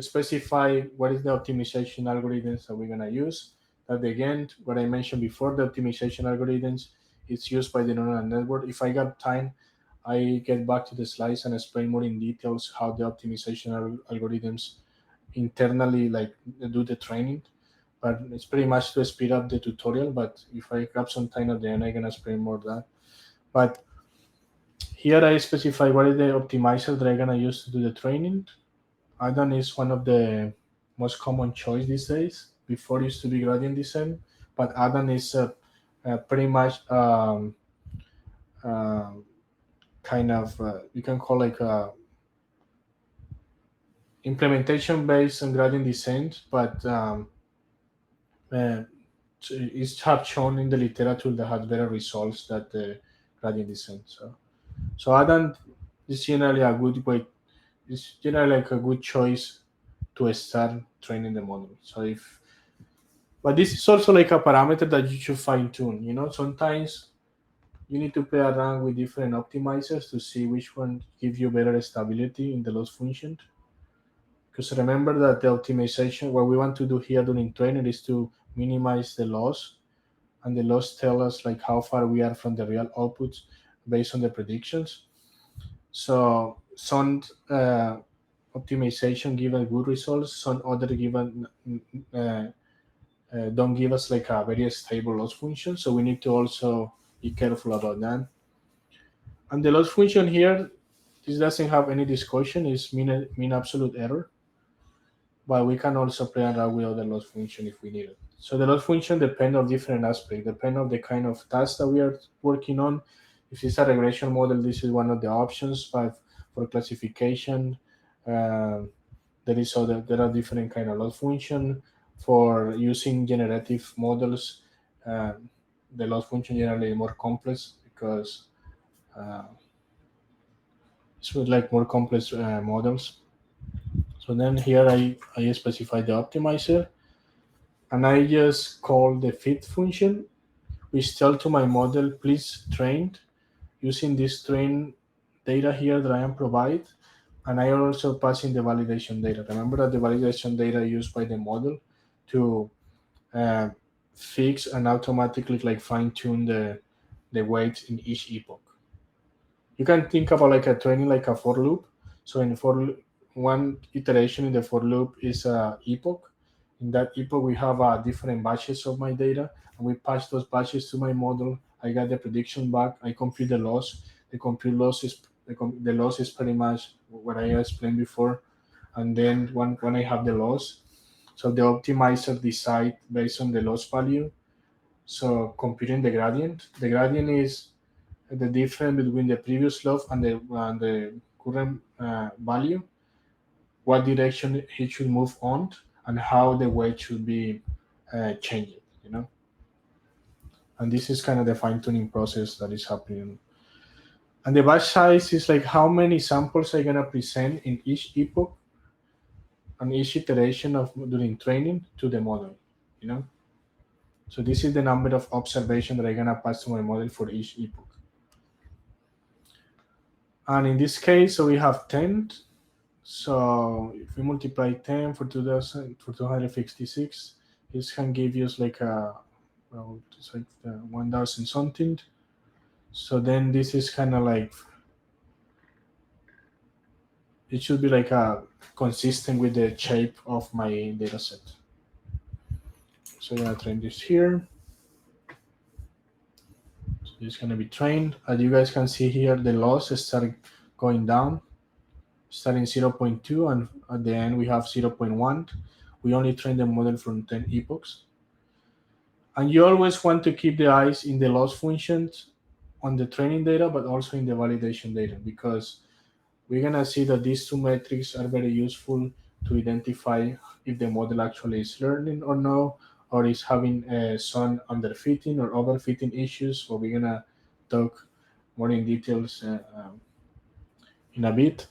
specify what is the optimization algorithms that we're gonna use. That again, what I mentioned before, the optimization algorithms is used by the neural network. If I got time, I get back to the slides and explain more in details how the optimization algorithms internally like do the training. But it's pretty much to speed up the tutorial. But if I grab some time at the end, I'm gonna explain more of that. But here I specify what is the optimizer that I'm gonna use to do the training. Adam is one of the most common choice these days. Before it used to be gradient descent, but Adam is pretty much kind of you can call like a implementation based on gradient descent, but it's have shown in the literature that has better results than the gradient descent. So Adam is generally a good way. It's generally like a good choice to start training the model. But this is also like a parameter that you should fine tune. You know, sometimes you need to play around with different optimizers to see which one give you better stability in the loss function. Because remember that the optimization, what we want to do here during training is to minimize the loss, and the loss tell us like how far we are from the real outputs based on the predictions. So some optimization give a good results, some other given don't give us like a very stable loss function. So we need to also be careful about that. And the loss function here, this doesn't have any discussion, is mean absolute error. But we can also play around with other loss function if we need it. So the loss function depend on different aspects, depend on the kind of task that we are working on. If it's a regression model, this is one of the options. But for classification, there are different kind of loss function. For using generative models, the loss function generally is more complex because it's with like more complex models. So then here I specify the optimizer, and I just call the fit function, which tell to my model, please train using this train data here that I am provide, and I also pass in the validation data. Remember that the validation data used by the model to fix and automatically like fine tune the weights in each epoch. You can think about like a training like a for loop. So in one iteration in the for loop is a epoch. In that epoch, we have different batches of my data, and we pass those batches to my model. I got the prediction back. I compute the loss. The compute loss is the loss is pretty much what I explained before. And then when I have the loss, so the optimizer decide based on the loss value. So computing the gradient. The gradient is the difference between the previous loss and the current value, what direction it should move on, and how the weight should be changing, And this is kind of the fine-tuning process that is happening. And the batch size is like how many samples I'm gonna present in each epoch and each iteration of during training to the model, So this is the number of observations that I'm gonna pass to my model for each epoch. And in this case, so we have 10. So if we multiply 10 for 256, this can give us like it's like 1,000 something. So then this is kind of like, it should be like consistent with the shape of my data set. So I'm gonna train this here. So it's gonna be trained. As you guys can see here, the loss start going down, starting 0.2, and at the end we have 0.1. We only train the model from 10 epochs. And you always want to keep the eyes in the loss functions on the training data, but also in the validation data, because we're gonna see that these two metrics are very useful to identify if the model actually is learning or no, or is having some underfitting or overfitting issues. So we're gonna talk more in details in a bit.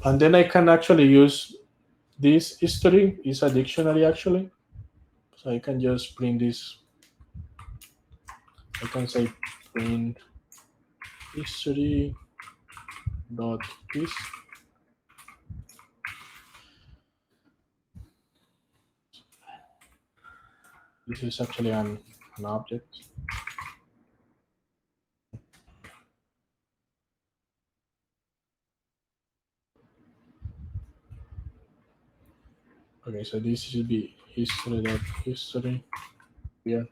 And then I can actually use this history, is a dictionary actually. So I can just print this. I can say print history dot this. This is actually an object. Okay, so this should be history here.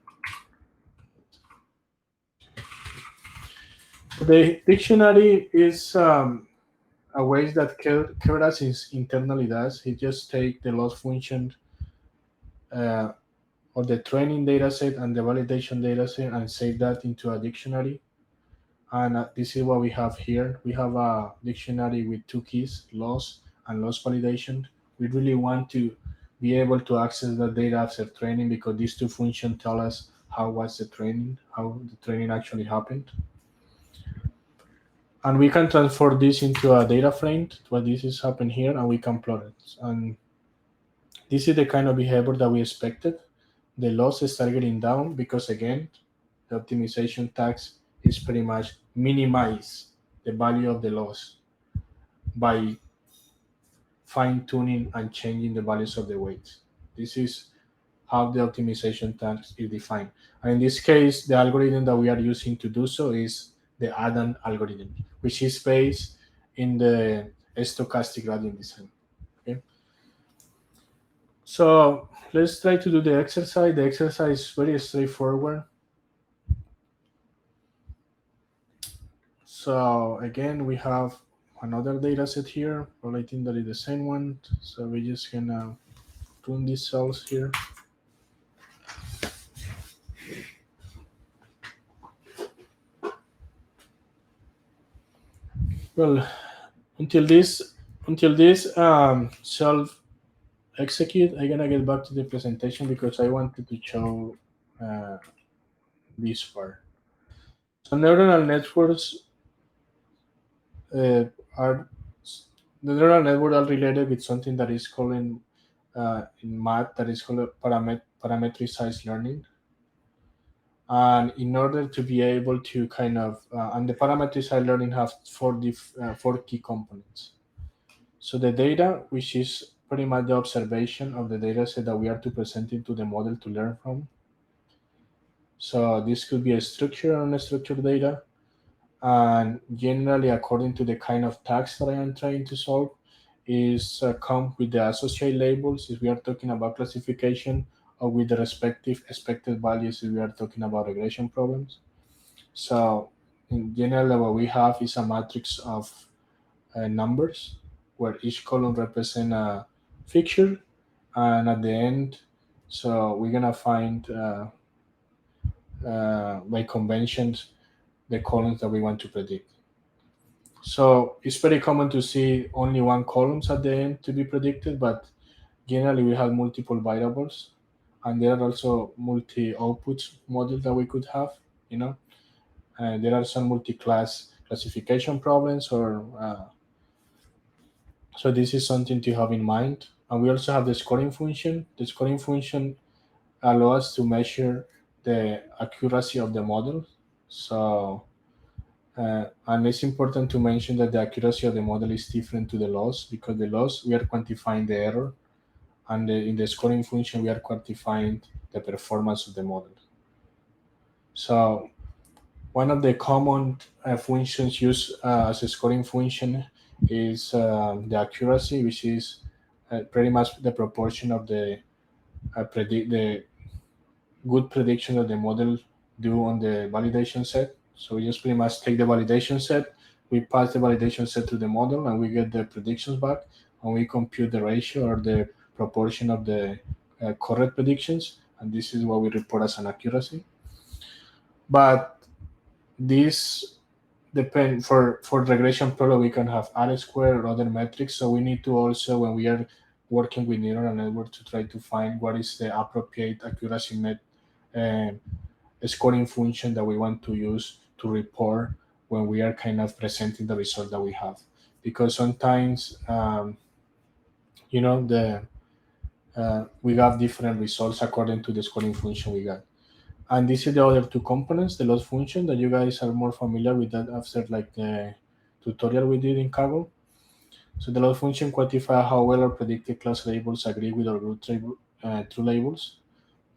The dictionary is a way that Keras internally does. He just take the loss function of the training dataset and the validation dataset and save that into a dictionary. And this is what we have here. We have a dictionary with two keys, loss and loss validation. We really want to be able to access the data after training, because these two functions tell us how was the training, how the training actually happened. And we can transfer this into a data frame, what this is happening here, and we can plot it. And this is the kind of behavior that we expected. The loss start getting down because, again, the optimization task is pretty much minimize the value of the loss by fine-tuning and changing the values of the weights. This is how the optimization task is defined. And in this case, the algorithm that we are using to do so is the add-on algorithm, which is based in the stochastic gradient design. Okay. So let's try to do the exercise. The exercise is very straightforward. So again, we have another data set here, but I think that is the same one. So we're just gonna run these cells here. Well, until this self execute, I'm gonna get back to the presentation because I wanted to show this part. So neuronal networks uh, are the neural network are related with something that is called in math that is called parametricized learning. And in order to be able to kind of and the parametricized learning have four key components. So the data, which is pretty much the observation of the data set that we are to present into the model to learn from. So this could be a structured or unstructured data. And generally, according to the kind of task that I am trying to solve, is come with the associated labels if we are talking about classification, or with the respective expected values if we are talking about regression problems. So in general, what we have is a matrix of numbers where each column represents a fixture, and at the end, so we're gonna find by conventions the columns that we want to predict. So it's very common to see only one columns at the end to be predicted, but generally we have multiple variables, and there are also multi-outputs models that we could have, and there are some multi-class classification problems, or so this is something to have in mind. And we also have the scoring function. The scoring function allows us to measure the accuracy of the model. So and it's important to mention that the accuracy of the model is different to the loss, because the loss, we are quantifying the error, and in the scoring function, we are quantifying the performance of the model. So one of the common functions used as a scoring function is the accuracy, which is pretty much the proportion of the the good prediction that the model do on the validation set. So we just pretty much take the validation set, we pass the validation set to the model, and we get the predictions back, and we compute the ratio or the proportion of the correct predictions, and this is what we report as an accuracy. But this depend for regression problem, we can have R squared or other metrics, so we need to also, when we are working with neural network, to try to find what is the appropriate accuracy scoring function that we want to use to report when we are kind of presenting the result that we have, because sometimes the we have different results according to the scoring function we got. And this is the other two components, the loss function, that you guys are more familiar with that after like the tutorial we did in Kaggle. So the loss function quantifies how well our predicted class labels agree with our root true labels.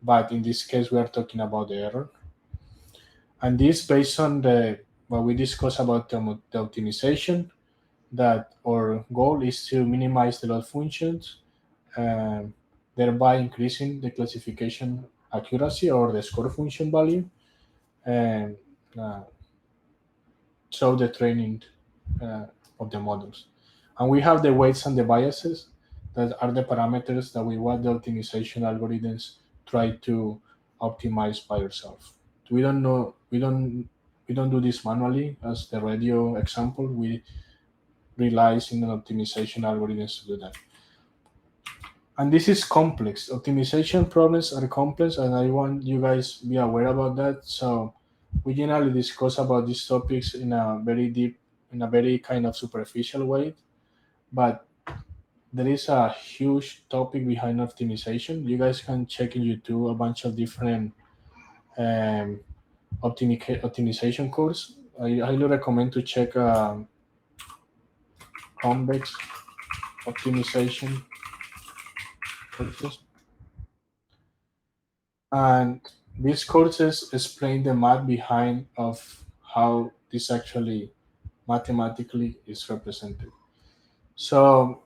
But in this case, we are talking about the error. And this based on what we discussed about the optimization, that our goal is to minimize the loss functions, thereby increasing the classification accuracy or the score function value, and show the training of the models. And we have the weights and the biases that are the parameters that we want the optimization algorithms try to optimize by yourself. We don't do this manually. As the radio example, we rely in an optimization algorithms to do that. And this is complex. Optimization problems are complex, and I want you guys to be aware about that. So we generally discuss about these topics in a very deep, in a very kind of superficial way, but there is a huge topic behind optimization. You guys can check in YouTube a bunch of different optimization course. I highly recommend to check convex optimization courses. And these courses explain the math behind of how this actually mathematically is represented. So,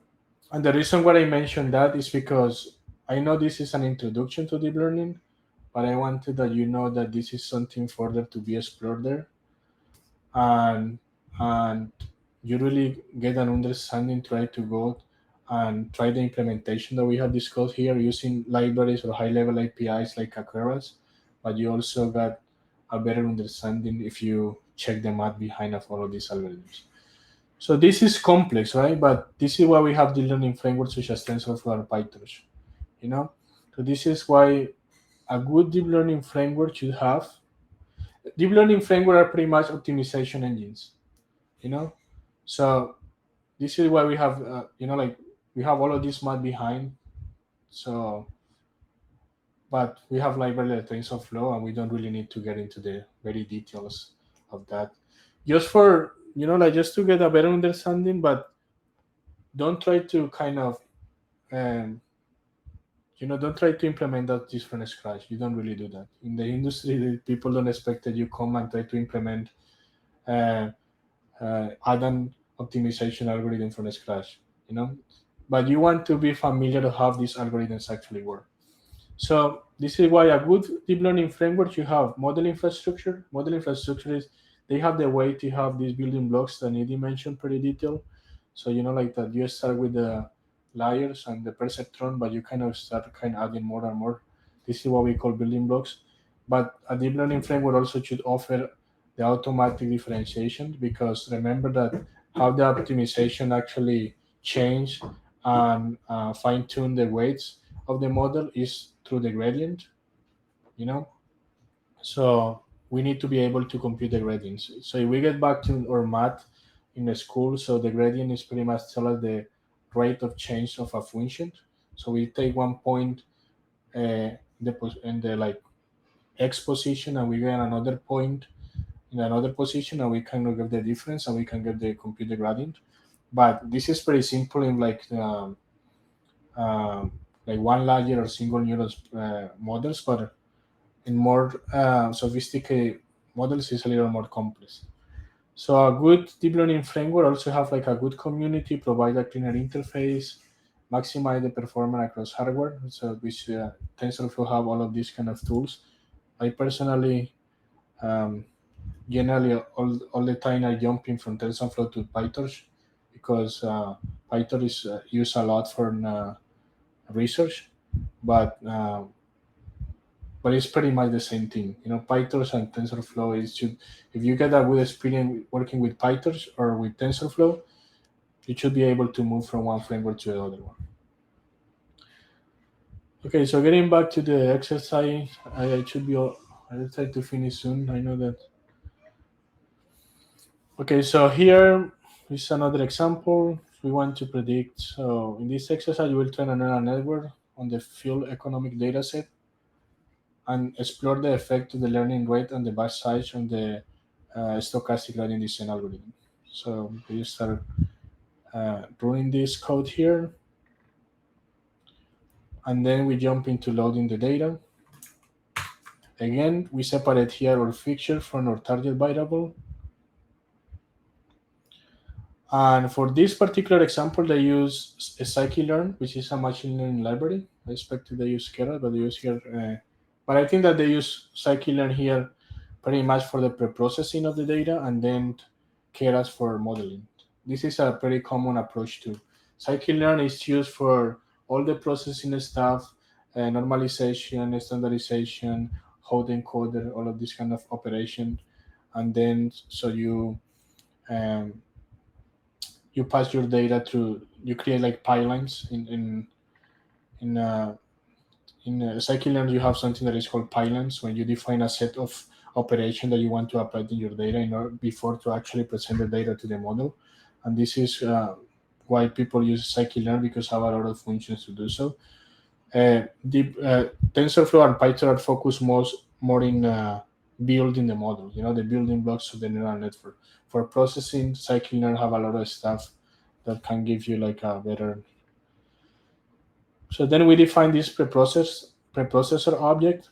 and the reason why I mentioned that is because I know this is an introduction to deep learning, but I wanted that you know that this is something further to be explored there, and and you really get an understanding, try to go and try the implementation that we have discussed here using libraries or high level APIs like Keras, but you also got a better understanding if you check the math behind of all of these algorithms. So this is complex, right? But this is why we have the learning frameworks such as TensorFlow and PyTorch, you know? So this is why a good deep learning framework should have. Deep learning framework are pretty much optimization engines, you know? So this is why we have, like we have all of this math behind. So, but we have library like TensorFlow, and we don't really need to get into the very details of that. Just for, like just to get a better understanding, but don't try to kind of um, don't try to implement that just from scratch. You don't really do that in the industry. The people don't expect that you come and try to implement uh, add-on optimization algorithm from scratch, but you want to be familiar to how these algorithms actually work. So this is why a good deep learning framework, you have model infrastructure. Model infrastructure is, they have the way to have these building blocks that Nidhi mentioned pretty detailed. So like that you start with the layers and the perceptron, but you kind of start adding more and more. This is what we call building blocks. But a deep learning framework also should offer the automatic differentiation, because remember that how the optimization actually change and fine tune the weights of the model is through the gradient, you know. So we need to be able to compute the gradients. So if we get back to our math in the school, so the gradient is pretty much tell us the rate of change of a function. So we take one point in the like x position, and we get another point in another position, and we kind of get the difference, and we can get the compute the gradient. But this is pretty simple in like one layer or single neural models, but in more sophisticated models is a little more complex. So a good deep learning framework also have like a good community, provide a cleaner interface, maximize the performance across hardware. So which TensorFlow have all of these kind of tools. I personally um, generally all the time I jumping from TensorFlow to PyTorch, because PyTorch is used a lot for research, but it's pretty much the same thing. PyTorch and TensorFlow is should, if you get a good experience working with PyTorch or with TensorFlow, you should be able to move from one framework to the other one. Okay, so getting back to the exercise, I should be. I'll try to finish soon. I know that. Okay, so here is another example. We want to predict. So in this exercise, you will train a neural network on the fuel economic dataset and explore the effect of the learning rate and the batch size on the stochastic gradient descent algorithm. So we start running this code here, and then we jump into loading the data. Again, we separate here our fixture from our target variable. And for this particular example, they use a scikit-learn, which is a machine learning library. I expect they use Keras, but they use here. But I think that they use scikit-learn here pretty much for the pre-processing of the data, and then Keras for modeling. This is a pretty common approach too. Scikit-learn is used for all the processing stuff, normalization, standardization, how to encoder, all of this kind of operation. And then so you pass your data through, you create like pipelines in scikit-learn. You have something that is called pipelines, when you define a set of operation that you want to apply to your data in order before to actually present the data to the model. And this is why people use scikit-learn, because have a lot of functions to do so. TensorFlow and Python are focused more in building the model, the building blocks of the neural network. For processing, scikit-learn have a lot of stuff that can give you like a better. So then we define this preprocessor object,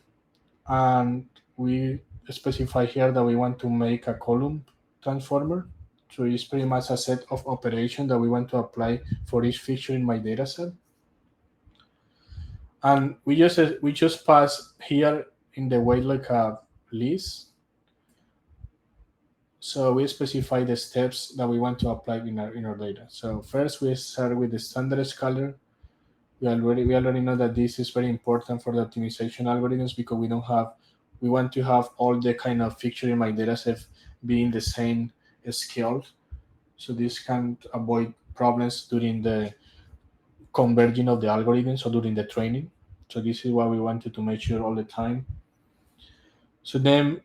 and we specify here that we want to make a column transformer So it's pretty much a set of operations that we want to apply for each feature in my dataset. And we just pass here in the way like a list. So we specify the steps that we want to apply in our data. So first we start with the standard scalar. We already know that this is very important for the optimization algorithms because we want to have all the kind of feature in my dataset being the same scale. So this can avoid problems during the converging of the algorithms or during the training. So this is what we wanted to make sure all the time. So then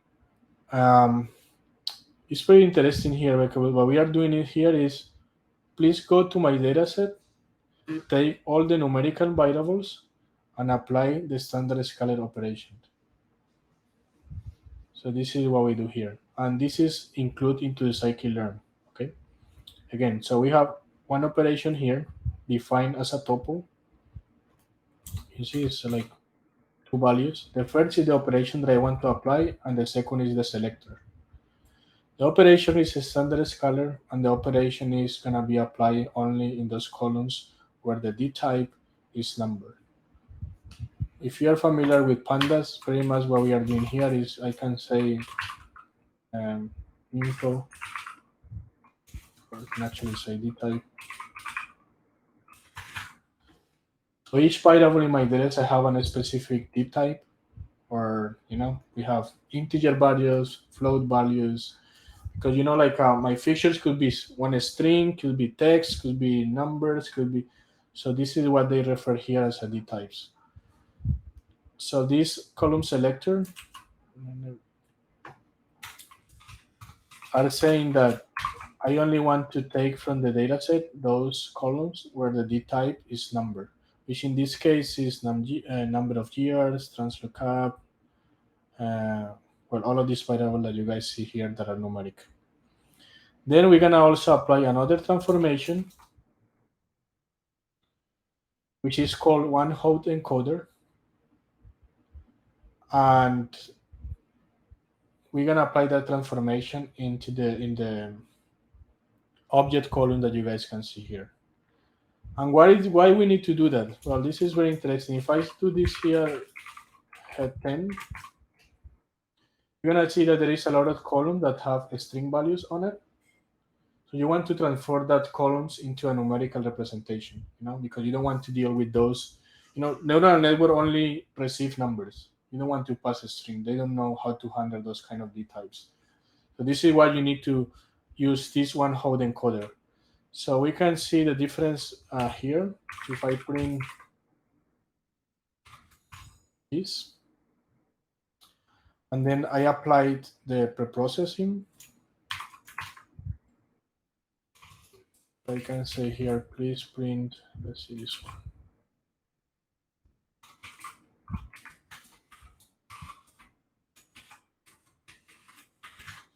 it's very interesting here because what we are doing here is please go to my dataset, take all the numerical variables and apply the standard scalar operation. So this is what we do here. And this is included into the scikit-learn. Okay. Again, so we have one operation here defined as a tuple. You see it's like two values. The first is the operation that I want to apply, and the second is the selector. The operation is a standard scalar, and the operation is going to be applied only in those columns where the D type is number. If you are familiar with pandas, pretty much what we are doing here is I can say info, or I can actually say D type. So each variable in my data I have a specific D type, or we have integer values, float values, because like my features could be one string, could be text, could be numbers, could be. So this is what they refer here as a D types. So this column selector are saying that I only want to take from the dataset those columns where the D type is number, which in this case is number of years, translocap, well, all of these variables that you guys see here that are numeric. Then we're going to also apply another transformation, which is called one-hot encoder. And we're going to apply that transformation in the object column that you guys can see here. And why we need to do that? Well, this is very interesting. If I do this here at 10, you're going to see that there is a lot of columns that have string values on it. So you want to transform that columns into a numerical representation, because you don't want to deal with those. Neural network only receive numbers. You don't want to pass a string. They don't know how to handle those kind of D types. So this is why you need to use this one-hot encoder. So we can see the difference here. If I print this, and then I applied the preprocessing, I can say here, please print, let's see this one.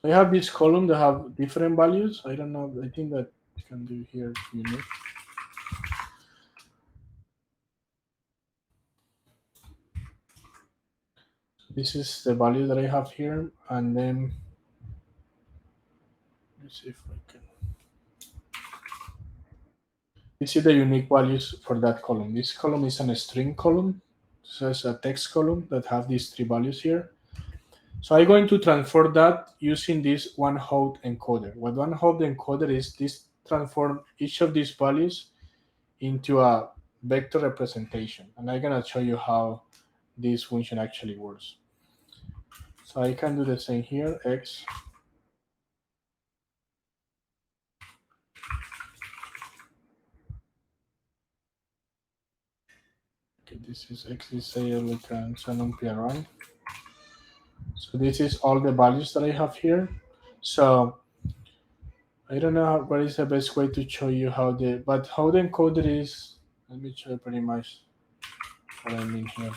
I have this column that have different values. I don't know, I think that you can do here unique. This is the value that I have here, and then let's see if I can. This is the unique values for that column. This column is a string column, so it's a text column that have these three values here. So I'm going to transform that using this one-hot encoder. What one-hot encoder is, this transform each of these values into a vector representation, and I'm gonna show you how this function actually works. So I can do the same here, x. Okay, this is x is say like an PRI. So this is all the values that I have here. So I don't know what is the best way to show you how the encoder is. Let me show you pretty much what I mean here.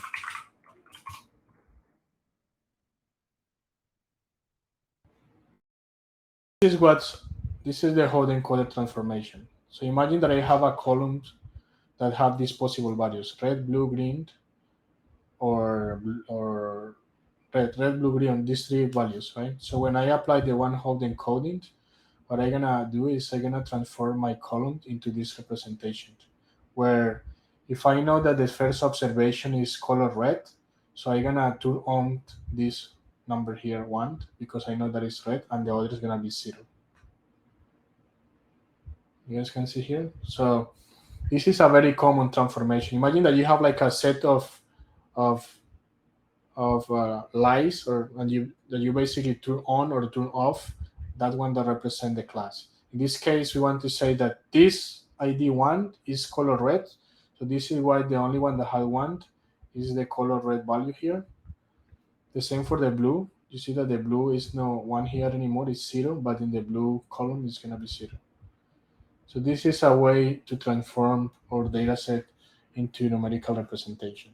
This is the hot encoder transformation. So imagine that I have a column that have these possible values: red, blue, green, or red, blue, green, these three values, right? So when I apply the one-hot encoding, what I'm gonna do is I'm gonna transform my column into this representation, where if I know that the first observation is color red, so I'm gonna turn on this number here 1 because I know that it's red, and the other is gonna be 0. You guys can see here. So this is a very common transformation. Imagine that you have like a set of lights, or and you basically turn on or turn off that one that represent the class. In this case, we want to say that this ID1 is color red. So this is why the only one that has 1 is the color red value here. The same for the blue. You see that the blue is no 1 here anymore, it's 0, but in the blue column it's gonna be 0. So this is a way to transform our data set into numerical representation.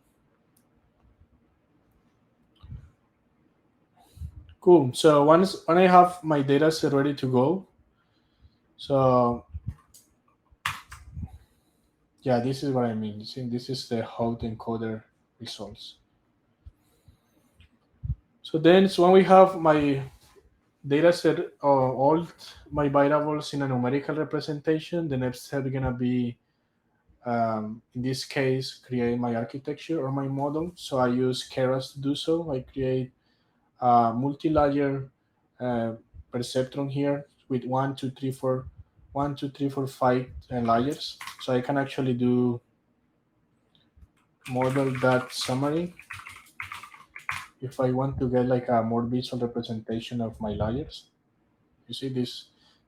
Cool. So when I have my data set ready to go, so yeah, this is what I mean. See, this is the hot encoder results. So then, when we have my data set, all my variables in a numerical representation, the next step is gonna be, in this case, create my architecture or my model. So I use Keras to do so. I create a multi-layer perceptron here with 1, 2, 3, 4, 1, 2, 3, 4, 5 layers. So I can actually do model.summary if I want to get like a more visual representation of my layers. You see this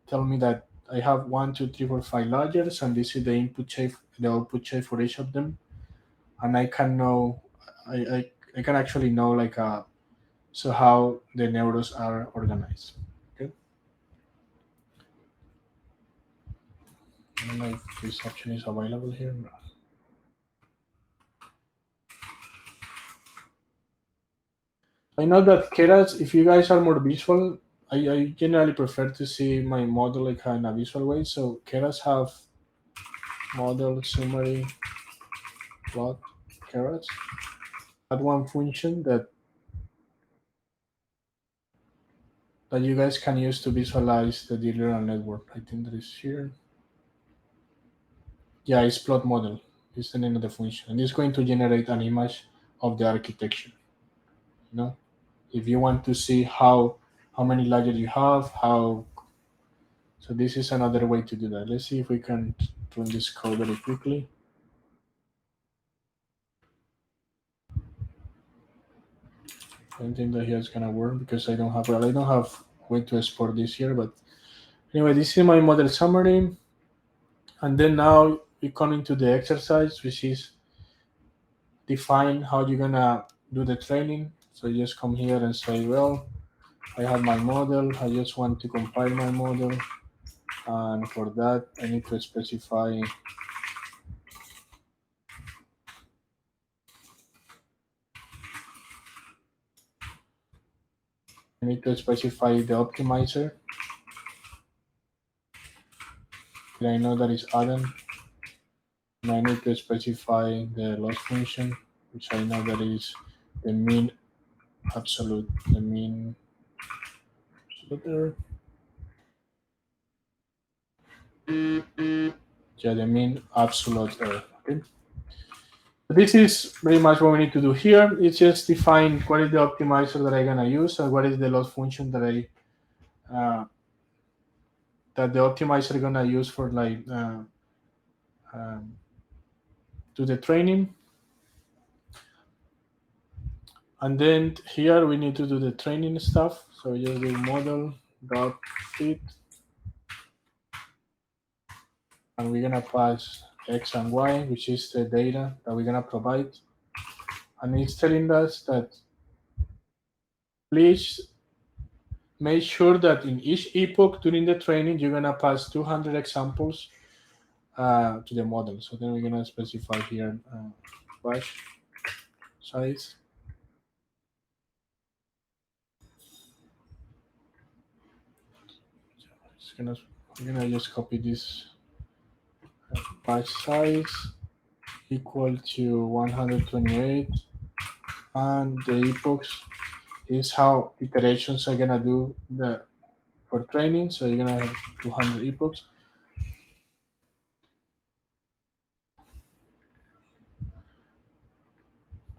tell me that I have 1, 2, 3, 4, 5 layers, and this is the input shape, the output shape for each of them. And I can know, I can actually know like so how the neurons are organized. Okay. I don't know if this option is available here. I know that Keras, if you guys are more visual, I generally prefer to see my model like in a visual way. So Keras have model summary plot Keras. That one function that you guys can use to visualize the deep neural network. I think that is here. Yeah, it's plot model. It's the name of the function, and it's going to generate an image of the architecture. You know, if you want to see how many layers you have, how. So this is another way to do that. Let's see if we can run this code very quickly. I don't think that here is gonna work because I don't have way to export this here. But anyway, this is my model summary, and then now we come into the exercise, which is define how you're gonna do the training. So you just come here and say, well, I have my model. I just want to compile my model, and for that I need to specify the optimizer. And I know that is Adam. And I need to specify the loss function, which I know that is the mean absolute, the mean absolute error. Yeah, the mean absolute error. Okay. This is pretty much what we need to do here. It's just define what is the optimizer that I'm gonna use and what is the loss function that that the optimizer gonna use for like do the training. And then here we need to do the training stuff. So we just do model.fit, and we're gonna pass X and Y, which is the data that we're gonna provide. And it's telling us that please make sure that in each epoch during the training, you're gonna pass 200 examples to the model. So then we're gonna specify here batch size. We're gonna just copy this batch size equal to 128, and the epochs is how iterations are gonna do for training. So you're gonna have 200 epochs.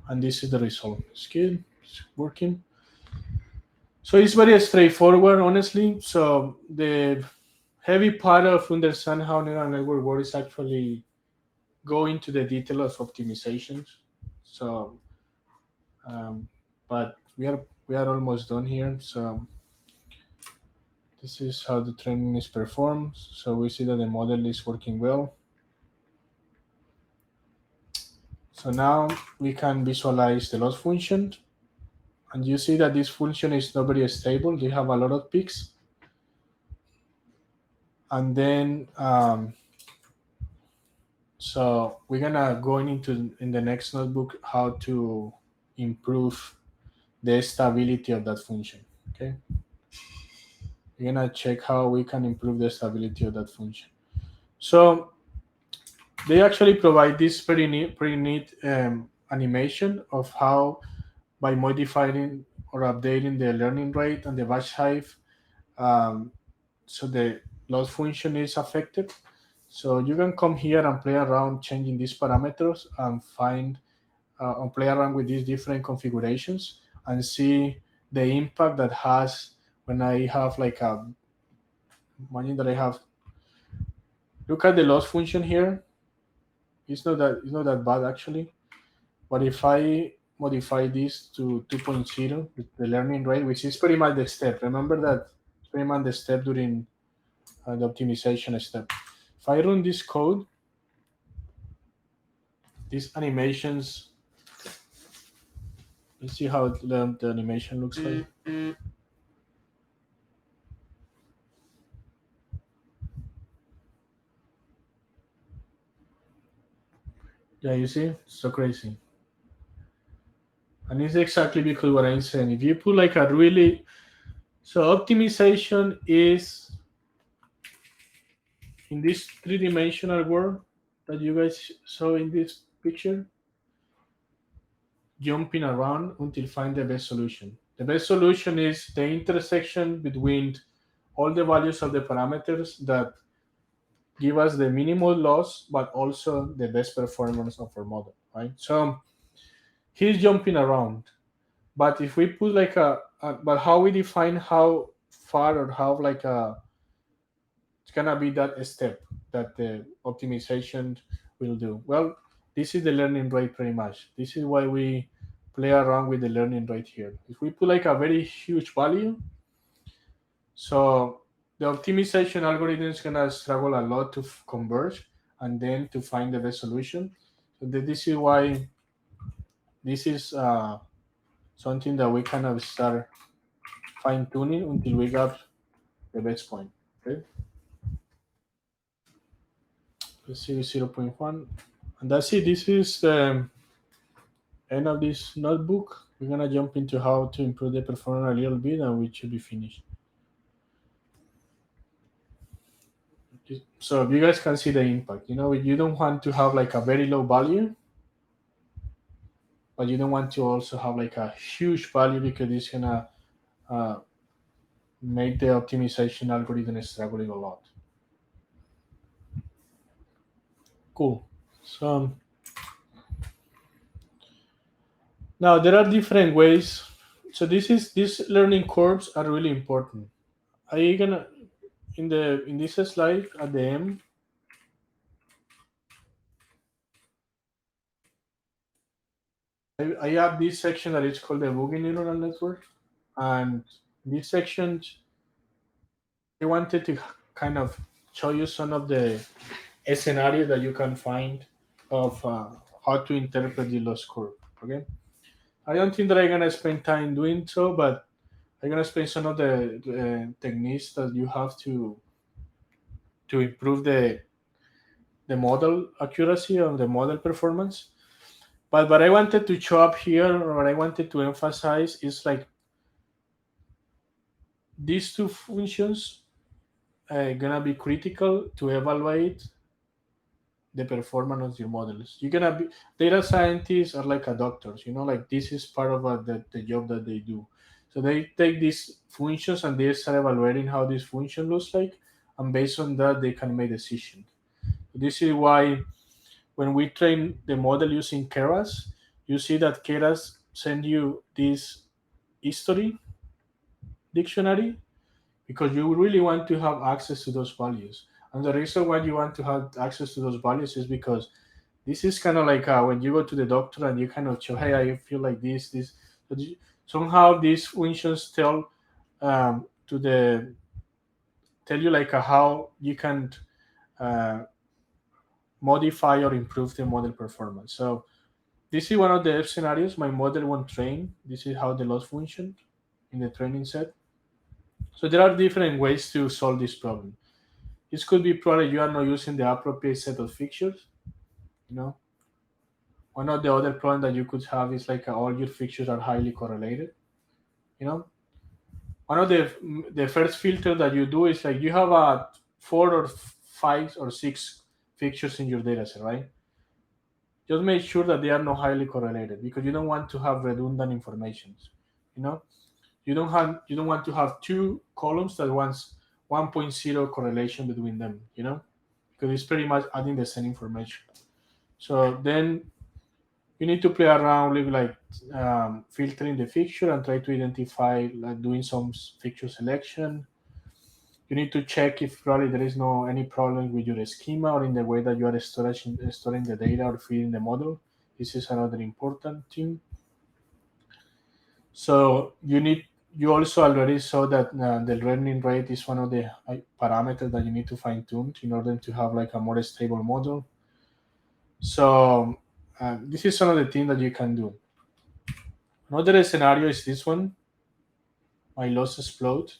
And this is the result. It's good. It's working. So it's very straightforward, honestly. So the heavy part of understand how neural network works is actually go into the detail of optimizations. So, but we are almost done here. So this is how the training is performed. So we see that the model is working well. So now we can visualize the loss function, and you see that this function is not very stable. They have a lot of peaks, and then so we're gonna go into in the next notebook how to improve the stability of that function. Okay, we're gonna check how we can improve the stability of that function. So they actually provide this pretty neat animation of how by modifying or updating the learning rate and the batch size, so the loss function is affected. So you can come here and play around changing these parameters and find and play around with these different configurations and see the impact that has when I have like a imagine that I have look at the loss function here. It's not that bad actually. But if I modify this to 2.0, the learning rate, which is pretty much the step. Remember that it's pretty much the step during the optimization step. If I run this code, these animations, let's see how the animation looks like. Yeah, you see, so crazy. And it's exactly because what I'm saying. If you put like a really, so optimization is in this three-dimensional world that you guys saw in this picture, jumping around until find the best solution. The best solution is the intersection between all the values of the parameters that give us the minimal loss, but also the best performance of our model, right? So he's jumping around. But if we put like but how we define how far or how like it's gonna be that step that the optimization will do. Well, this is the learning rate pretty much. This is why we play around with the learning rate here. If we put like a very huge value, so the optimization algorithm is gonna struggle a lot to converge and then to find the best solution. So this is why this is something that we kind of start fine tuning until we got the best point. Okay. Let's see 0.1, and that's it. This is the end of this notebook. We're gonna jump into how to improve the performance a little bit, and we should be finished. So you guys can see the impact. You don't want to have like a very low value, but you don't want to also have like a huge value because it's gonna uh, make the optimization algorithm struggling a lot. Cool. So now there are different ways. So these learning curves are really important. Are you gonna in this slide at the end? I have this section that is called the boogie neural network, and this section I wanted to kind of show you some of the scenarios that you can find of how to interpret the loss curve. Okay, I don't think that I'm gonna spend time doing so, but I'm gonna spend some of the techniques that you have to improve the model accuracy of the model performance. But what I wanted to show up here, or what I wanted to emphasize, is like these two functions are gonna be critical to evaluate the performance of your models. You're gonna be data scientists are like a doctors, like this is part of the job that they do. So they take these functions and they start evaluating how this function looks like, and based on that, they can make decisions. This is why when we train the model using Keras, you see that Keras send you this history dictionary because you really want to have access to those values. And the reason why you want to have access to those values is because this is kind of like when you go to the doctor and you kind of show, hey, I feel like this. But somehow these functions to the tell you like how you can uh, modify or improve the model performance. So this is one of the scenarios. My model won't train. This is how the loss function in the training set. So there are different ways to solve this problem. This could be probably you are not using the appropriate set of fixtures. You know, one of the other problems that you could have is like all your fixtures are highly correlated. You know, one of the first filter that you do is like you have a 4 or 5 or 6 fixtures in your data set, right? Just make sure that they are not highly correlated because you don't want to have redundant informations. You know, you don't want to have two columns that wants 1.0 correlation between them. You know, because it's pretty much adding the same information. So then you need to play around with like filtering the fixture and try to identify like doing some fixture selection. You need to check if probably there is no any problem with your schema or in the way that you are storing the data or feeding the model. This is another important thing. So you also already saw that the learning rate is one of the parameters that you need to fine tune in order to have like a more stable model. So this is some of the things that you can do. Another scenario is this one. My loss explode.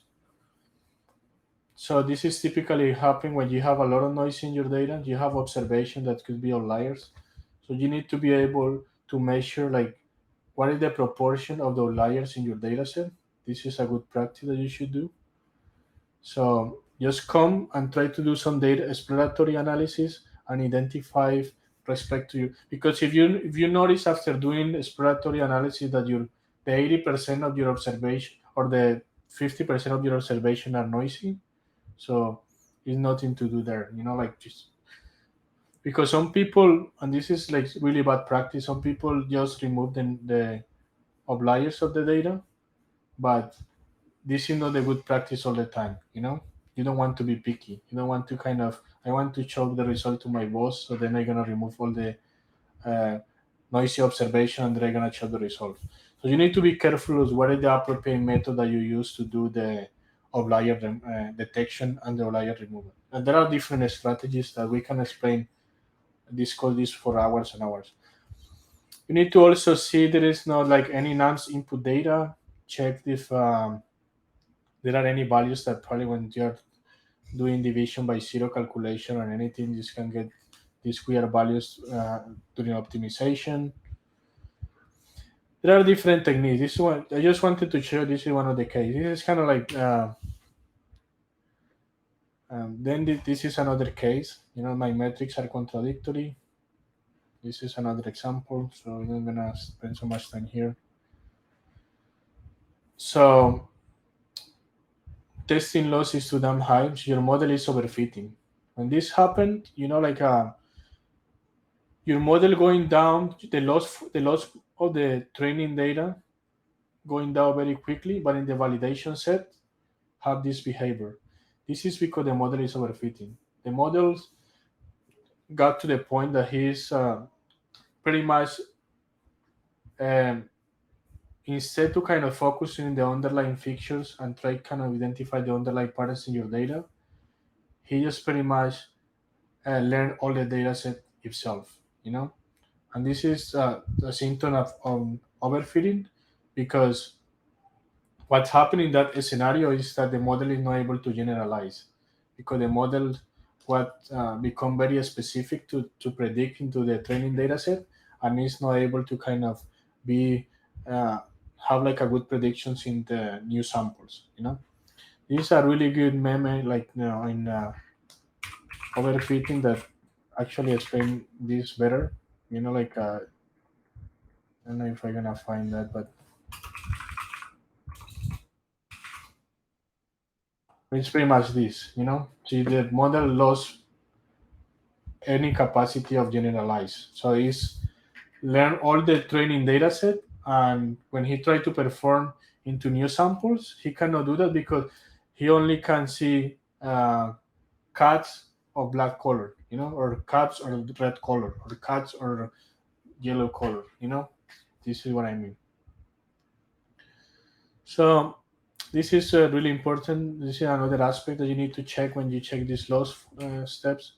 So this is typically happening when you have a lot of noise in your data. You have observation that could be outliers. So you need to be able to measure like what is the proportion of the outliers in your data set. This is a good practice that you should do. So just come and try to do some data exploratory analysis and identify respect to you. Because if you notice after doing exploratory analysis that the 80% of your observation or the 50% of your observation are noisy, so it's nothing to do there. You know, like just because some people, and this is like really bad practice, some people just remove the outliers of the data, but this is not a good practice all the time. You know, you don't want to be picky. You don't want to kind of I want to show the result to my boss, so then I'm gonna remove all the uh, noisy observation and then I'm gonna show the result. So you need to be careful with what is the appropriate method that you use to do the outlier detection and the outlier removal. And there are different strategies that we can explain. Discuss this for hours and hours. You need to also see there is not like any nonce input data. Check if there are any values that probably when you're doing division by zero calculation or anything, you can get these weird values during optimization. There are different techniques. This one I just wanted to show. This is one of the cases. This is kind of like this is another case. You know, my metrics are contradictory. This is another example, so I'm not gonna spend so much time here. So testing loss is too damn high. So your model is overfitting. When this happened, you know, like your model going down, the loss of the training data going down very quickly, but in the validation set have this behavior. This is because the model is overfitting. The model got to the point that he's pretty much um, instead to kind of focus on the underlying features and try kind of identify the underlying patterns in your data, he just pretty much learn all the data set himself, you know. And this is a symptom of overfitting because what's happening in that scenario is that the model is not able to generalize because the model what become very specific to predict into the training data set and is not able to kind of be uh, have like a good predictions in the new samples, you know. This is a really good meme like in overfitting that actually explain this better, you know, like I don't know if I'm gonna find that, but It's pretty much this, See, the model lost any capacity of generalize. So it's learn all the training data set, and when he tried to perform into new samples, he cannot do that because he only can see cats of black color, or cats or red color, or cats or yellow color, This is what I mean. So this is really important. This is another aspect that you need to check when you check these loss steps.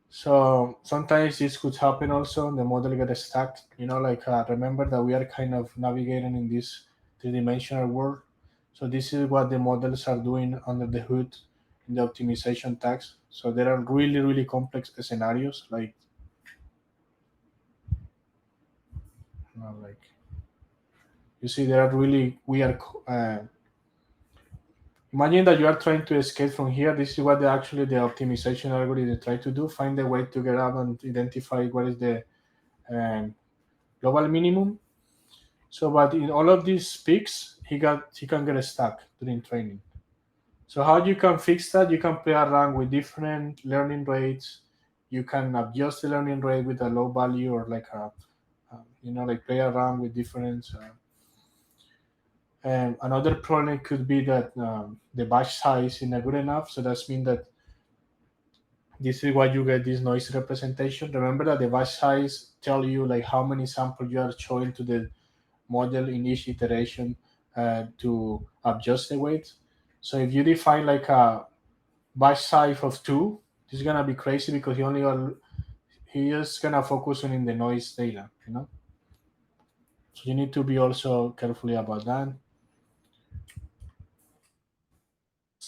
So sometimes this could happen also. The model gets stuck. Remember that we are kind of navigating in this three-dimensional world. So this is what the models are doing under the hood in the optimization tags. So there are really, really complex scenarios. Like you see, there are really weird. Imagine that you are trying to escape from here. This is what actually the optimization algorithm try to do: find a way to get out and identify what is the um, global minimum. So, but in all of these peaks, he can get stuck during training. So, how you can fix that? You can play around with different learning rates. You can adjust the learning rate with a low value, or like play around with different. And another problem could be that the batch size is not good enough. So that's mean that this is why you get this noise representation. Remember that the batch size tell you like how many samples you are showing to the model in each iteration to adjust the weight. So if you define like a batch size of 2, this is gonna be crazy because he is gonna focus on in the noise data. So you need to be also carefully about that.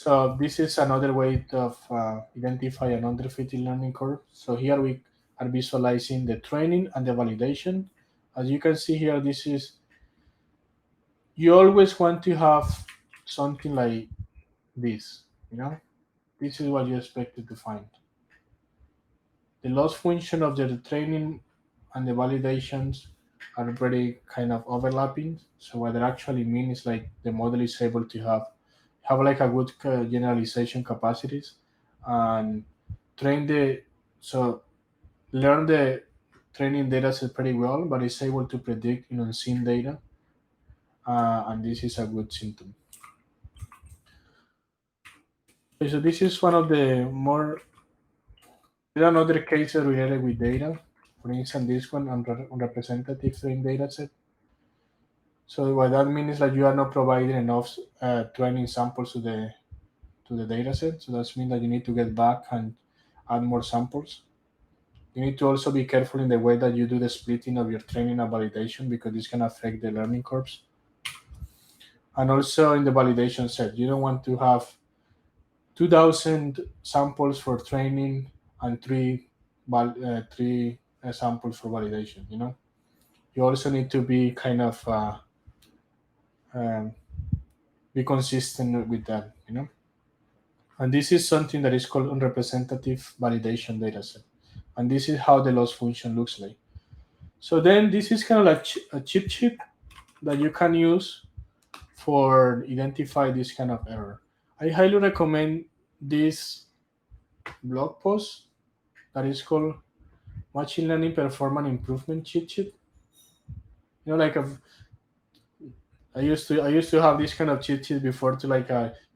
So this is another way of identify an underfitting learning curve. So here we are visualizing the training and the validation. As you can see here, you always want to have something like this. This is what you expected to find. The loss function of the training and the validations are very kind of overlapping. So what it actually means is like the model is able to have like a good generalization capacities and train the so learn the training data set pretty well, but it's able to predict unseen data, and this is a good symptom. Okay, so this is one of the more. There are another cases related with data. For instance, this one on representative training data set. So what that means is that you are not providing enough training samples to the data set. So that means that you need to get back and add more samples. You need to also be careful in the way that you do the splitting of your training and validation because this can affect the learning curves. And also in the validation set, you don't want to have 2,000 samples for training and three samples for validation. You also need to be kind of um, be consistent with that. And this is something that is called unrepresentative validation dataset. And this is how the loss function looks like. So then this is kind of like a cheat sheet that you can use for identify this kind of error. I highly recommend this blog post that is called Machine Learning Performance Improvement Cheat Sheet. Like I used to have this kind of cheat sheet before to like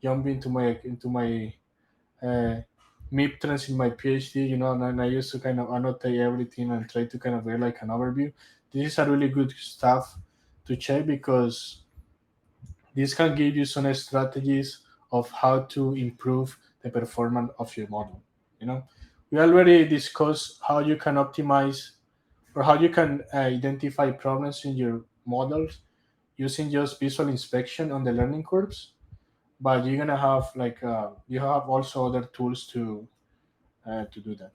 jump into my uh, MIP trends in my PhD, and I used to kind of annotate everything and try to kind of get like an overview. This is a really good stuff to check because this can give you some strategies of how to improve the performance of your model. We already discussed how you can optimize or how you can identify problems in your models using just visual inspection on the learning curves, but you're gonna have like you have also other tools to do that.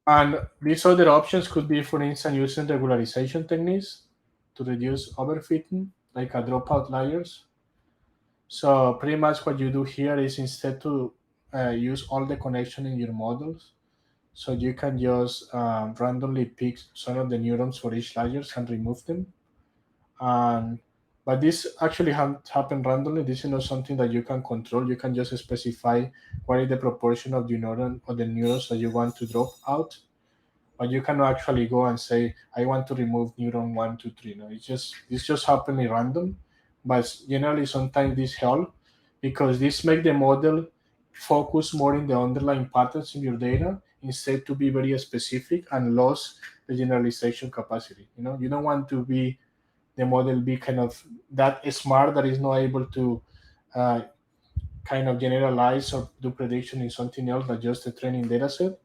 And these other options could be, for instance, using regularization techniques to reduce overfitting, like a dropout layers. So pretty much what you do here is instead to use all the connection in your models, so you can just randomly pick some of the neurons for each layers and remove them. And But this actually happen randomly. This is not something that you can control. You can just specify what is the proportion of the neuron or the neurons that you want to drop out. But you cannot actually go and say, I want to remove neuron 1, 2, 3. No, it's just happening random. But generally, sometimes this help because this make the model focus more in the underlying patterns in your data instead to be very specific and lose the generalization capacity. You don't want to be the model be kind of that smart that is not able to uh, kind of generalize or do prediction in something else than just a training data set.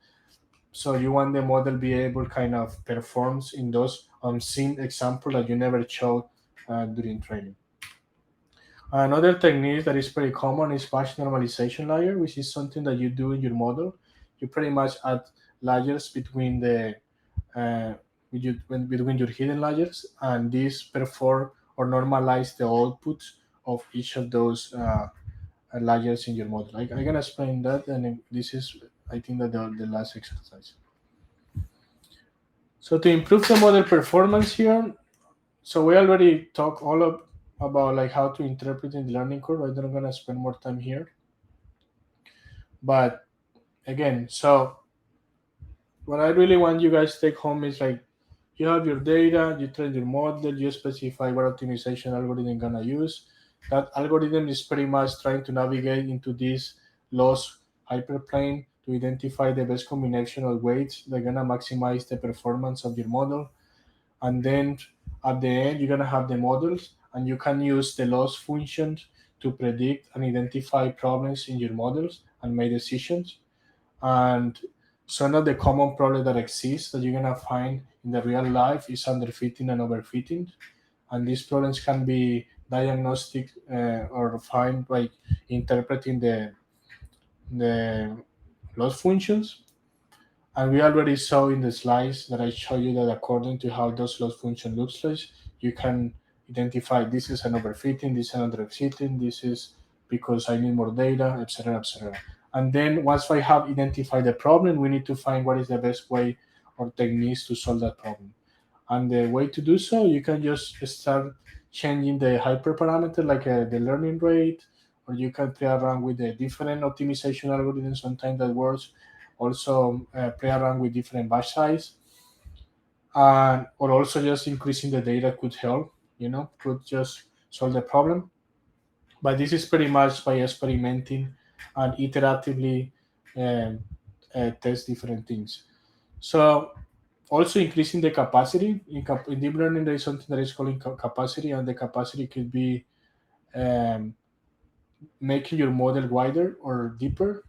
So you want the model be able kind of performs in those unseen example that you never showed during training. Another technique that is pretty common is batch normalization layer, which is something that you do in your model. You pretty much add layers between the between your hidden layers, and this perform or normalize the output of each of those layers in your model. I'm gonna explain that, and then this is, I think, that the last exercise. So to improve the model performance here, so we already talked about like how to interpret in the learning curve. I'm not gonna spend more time here, but again, so what I really want you guys to take home is like you have your data, you train your model, you specify what optimization algorithm you're gonna use. That algorithm is pretty much trying to navigate into this loss hyperplane to identify the best combination of weights that are gonna maximize the performance of your model. And then at the end, you're gonna have the models, and you can use the loss functions to predict and identify problems in your models and make decisions. And some of the common problems that exist that you're gonna find in the real life is underfitting and overfitting, and these problems can be diagnostic or found by interpreting the loss functions. And we already saw in the slides that I showed you that according to how those loss function looks like, you can identify this is an overfitting, this is an underfitting, this is because I need more data, etc., etc. And then once I have identified the problem, we need to find what is the best way or techniques to solve that problem. And the way to do so, you can just start changing the hyperparameter like the learning rate, or you can play around with the different optimization algorithms sometimes that works. Also play around with different batch size, and or also just increasing the data could help, could just solve the problem. But this is pretty much by experimenting and iteratively um, test different things. So also increasing the capacity in deep learning, there is something that is called capacity, and the capacity could be um, making your model wider or deeper.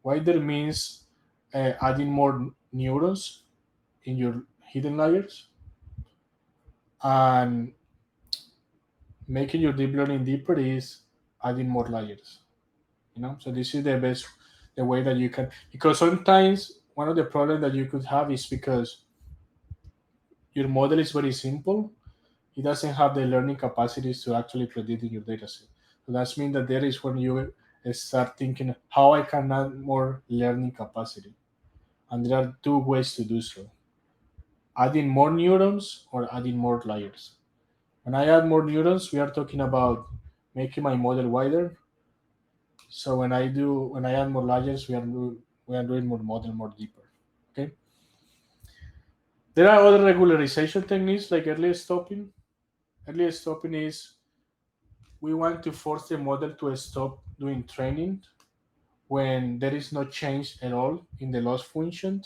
Wider means adding more neurons in your hidden layers, and making your deep learning deeper is adding more layers. So this is the way that you can, because sometimes one of the problems that you could have is because your model is very simple, it doesn't have the learning capacities to actually predict in your dataset. So that means that there is when you start thinking how I can add more learning capacity. And there are two ways to do so: adding more neurons or adding more layers. When I add more neurons, we are talking about making my model wider. So when I add more layers, we are doing more model more deeper. Okay. There are other regularization techniques like early stopping. Early stopping is we want to force the model to stop doing training when there is no change at all in the loss function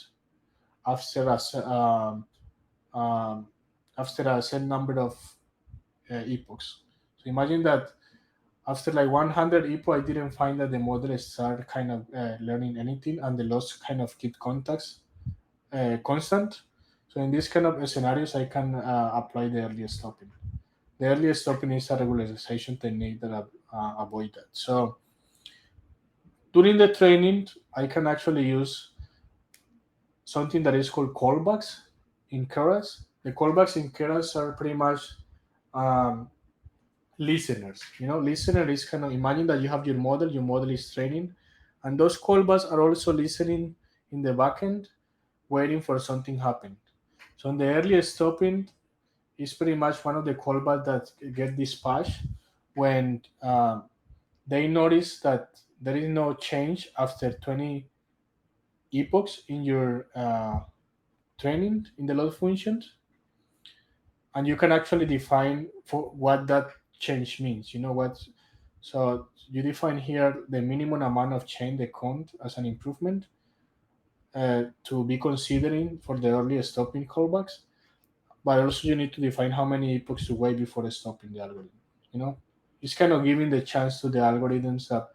after um, after a set number of epochs. So imagine that after like 100 epoch, I didn't find that the model started kind of learning anything, and the loss kind of keep contacts constant. So in this kind of scenarios, I can apply the early stopping. The early stopping is a regularization technique that avoid that. So during the training, I can actually use something that is called callbacks in Keras. The callbacks in Keras are pretty much um, listeners. Listener is kind of, imagine that you have your model is training, and those callbacks are also listening in the backend, waiting for something happen. So in the early stopping, is pretty much one of the callbacks that get dispatched when they notice that there is no change after 20 epochs in your training in the load functions, and you can actually define for what that change means. You know what? So you define here the minimum amount of change they count as an improvement to be considering for the early stopping callbacks, but also you need to define how many epochs to wait before stopping the algorithm. You know, it's kind of giving the chance to the algorithms that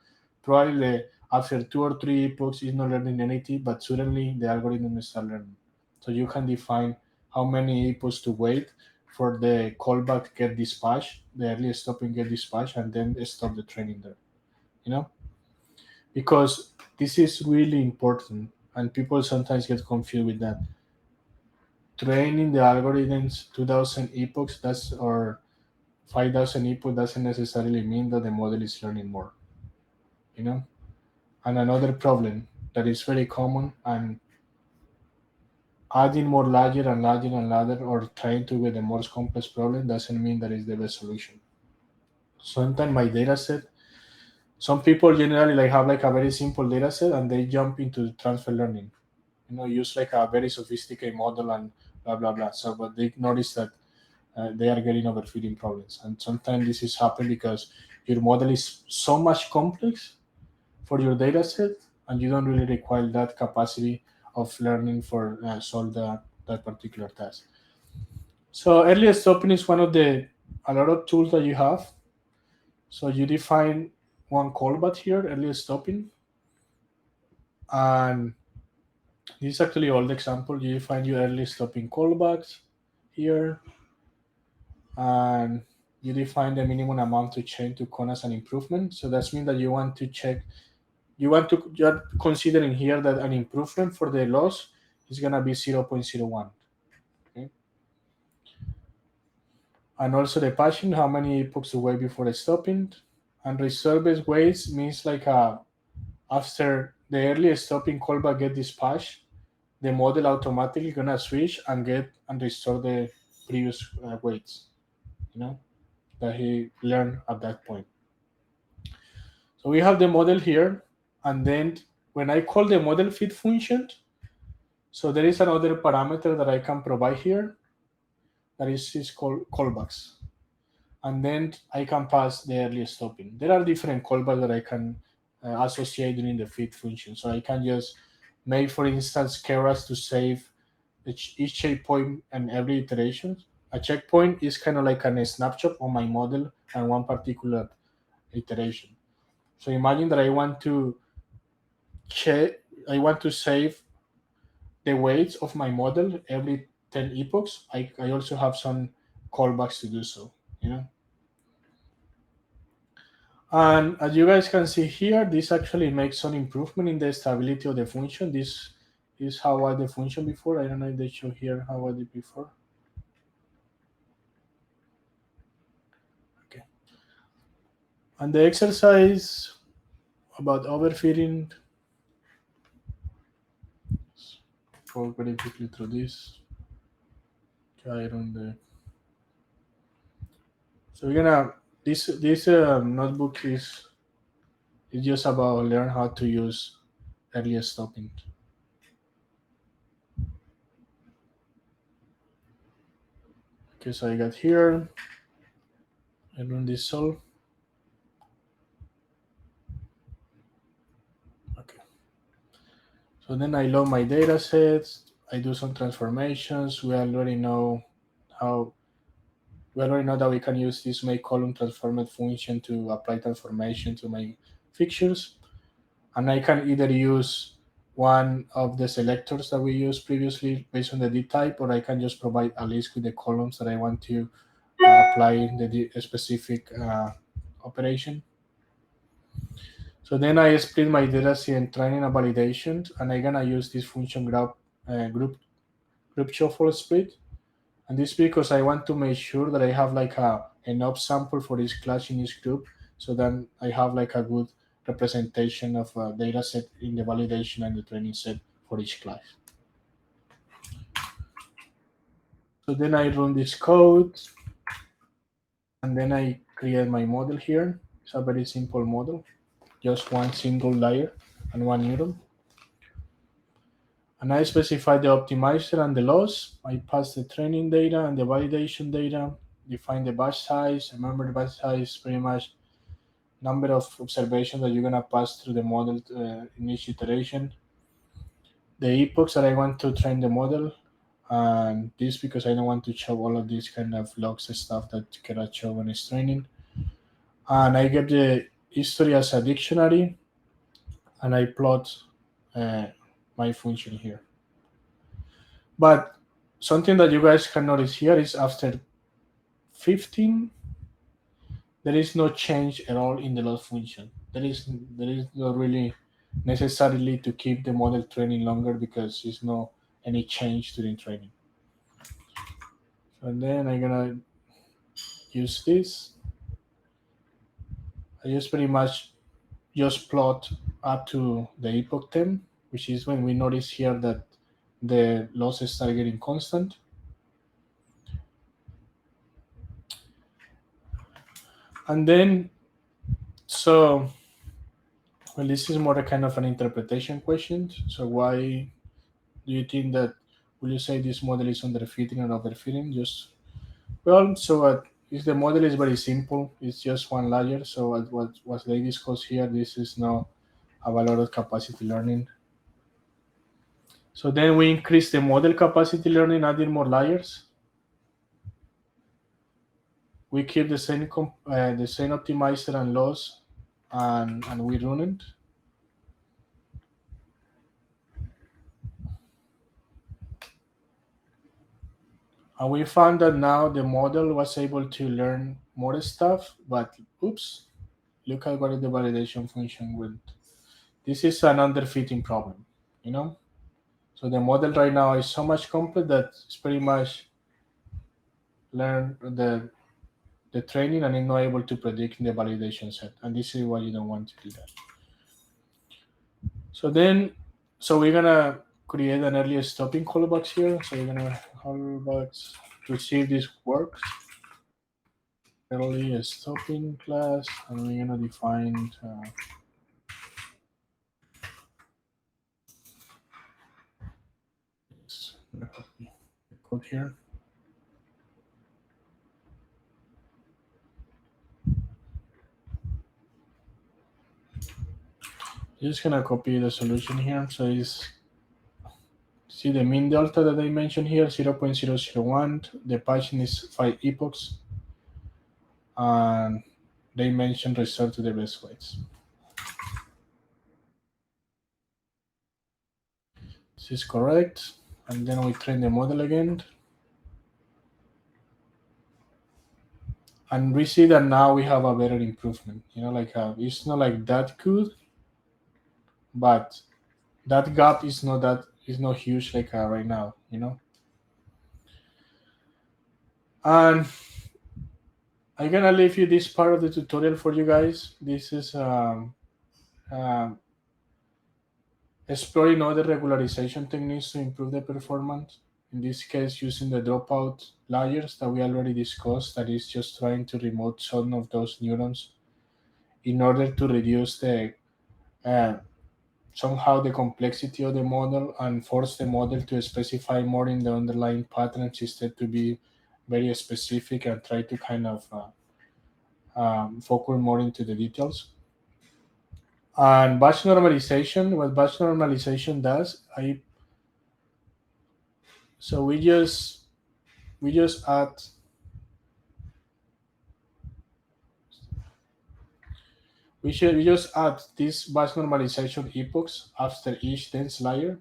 probably after 2 or 3 epochs is not learning anything, but suddenly the algorithm start learning. So you can define how many epochs to wait for the callback get dispatched, the early stopping get dispatched, and then stop the training there. You know, because this is really important, and people sometimes get confused with that. Training the algorithms 2000 epochs, that's or 5000 epochs doesn't necessarily mean that the model is learning more. You know, and another problem that is very common, and adding more larger and larger and larger or trying to get a more complex problem doesn't mean that is the best solution. Sometimes my data set, some people generally like have like a very simple data set and they jump into transfer learning. You know, use like a very sophisticated model and blah blah blah. So, but they notice that they are getting overfitting problems, and sometimes this is happening because your model is so much complex for your data set, and you don't really require that capacity of learning for solve that particular task. So early stopping is one of the a lot of tools that you have. So you define one callback here, early stopping, and this is actually all the example. You define your early stopping callbacks here, and you define the minimum amount to change to count as an improvement. So that means that you want to check, you're considering here that an improvement for the loss is gonna be 0.01. Okay. And also the patching, how many epochs to wait before stopping. And reserved waits means like after the early stopping callback get dispatched, the model automatically gonna switch and get and restore the previous weights, you know, that he learned at that point. So we have the model here, and then when I call the model fit function, so there is another parameter that I can provide here that is called callbacks. And then I can pass the early stopping. There are different callbacks that I can associate during the fit function. So I can just make, for instance, Keras to save each checkpoint and every iteration. A checkpoint is kind of like a snapshot of my model and one particular iteration. So imagine that I want to save the weights of my model every 10 epochs. I also have some callbacks to do so, you know. And as you guys can see here, this actually makes some improvement in the stability of the function. This is how I did the function before. I don't know if they show here how I did before. Okay. And the exercise about overfitting, go very quickly through this. Okay, so we're gonna this notebook is just about learn how to use early stopping. Okay, so I got here. I run this solve. Okay. So then I load my data sets. I do some transformations. We already know that we can use this make column transformed function to apply transformation to my fixtures. And I can either use one of the selectors that we used previously based on the D type, or I can just provide a list with the columns that I want to apply in the specific operation. So then I split my data set in training and validation, and I'm gonna use this function group shuffle split. And this because I want to make sure that I have like enough sample for each class in each group, so then I have like a good representation of a data set in the validation and the training set for each class. So then I run this code, and then I create my model here. It's a very simple model, just one single layer and one neuron. And I specify the optimizer and the loss. I pass the training data and the validation data, define the batch size. Remember, the batch size is pretty much number of observations that you're gonna pass through the model in each iteration. The epochs that I want to train the model, and this because I don't want to show all of this kind of logs and stuff that you cannot show when it's training. And I get the history as a dictionary, and I plot my function here. But something that you guys can notice here is after 15, there is no change at all in the loss function. There is no really necessarily to keep the model training longer because there's no any change during training. And then I'm gonna use this. I just pretty much just plot up to the epoch 10, which is when we notice here that the losses start getting constant. And then, so, well, this is more a kind of an interpretation question. So why do you think that, will you say this model is underfitting or overfitting? Just, well, so if the model is very simple, it's just one layer. So what they discuss here, this is now a valored capacity learning. So then we increase the model capacity learning, adding more layers. We keep the same optimizer and loss, and we run it. And we found that now the model was able to learn more stuff, but oops, look at what the validation function went. This is an underfitting problem, you know? So the model right now is so much complex that it's pretty much learn the training and it's not able to predict in the validation set. And this is why you don't want to do that. So then, we're gonna create an early stopping callbacks here. So we're gonna callbacks to see if this works. Early stopping class, and we're gonna define the code here. Just gonna copy the solution here. So is see the mean delta that I mentioned here, 0.001. The patching is 5 epochs, and they mentioned resort to the best weights. This is correct. And then we train the model again. And we see that now we have a better improvement. You know, like it's not like that good, but that gap is not huge like right now, you know. And I'm gonna leave you this part of the tutorial for you guys. This is exploring other regularization techniques to improve the performance. In this case, using the dropout layers that we already discussed, that is just trying to remove some of those neurons in order to reduce the somehow the complexity of the model and force the model to specify more in the underlying patterns instead to be very specific and try to kind of focus more into the details. And batch normalization, what batch normalization does, so we just add we just add this batch normalization epochs after each dense layer.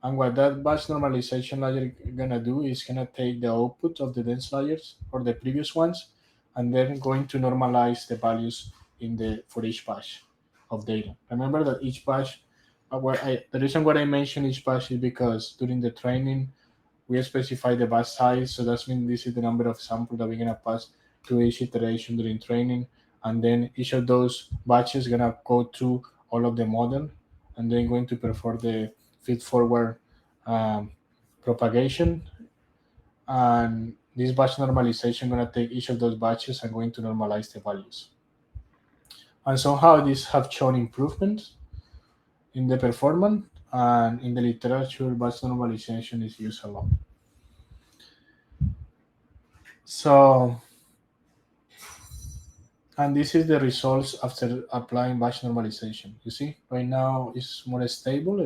And what that batch normalization layer gonna do is gonna take the output of the dense layers or the previous ones, and then going to normalize the values for each batch of data. Remember that each batch, the reason why I mentioned each batch is because during the training we specify the batch size, so that means this is the number of samples that we're gonna pass to each iteration during training, and then each of those batches is gonna go through all of the model, and then going to perform the feed forward propagation, And this batch normalization going to take each of those batches and going to normalize the values. And somehow these have shown improvements in the performance, and in the literature, batch normalization is used a lot. So, and this is the results after applying batch normalization. You see, right now it's more stable.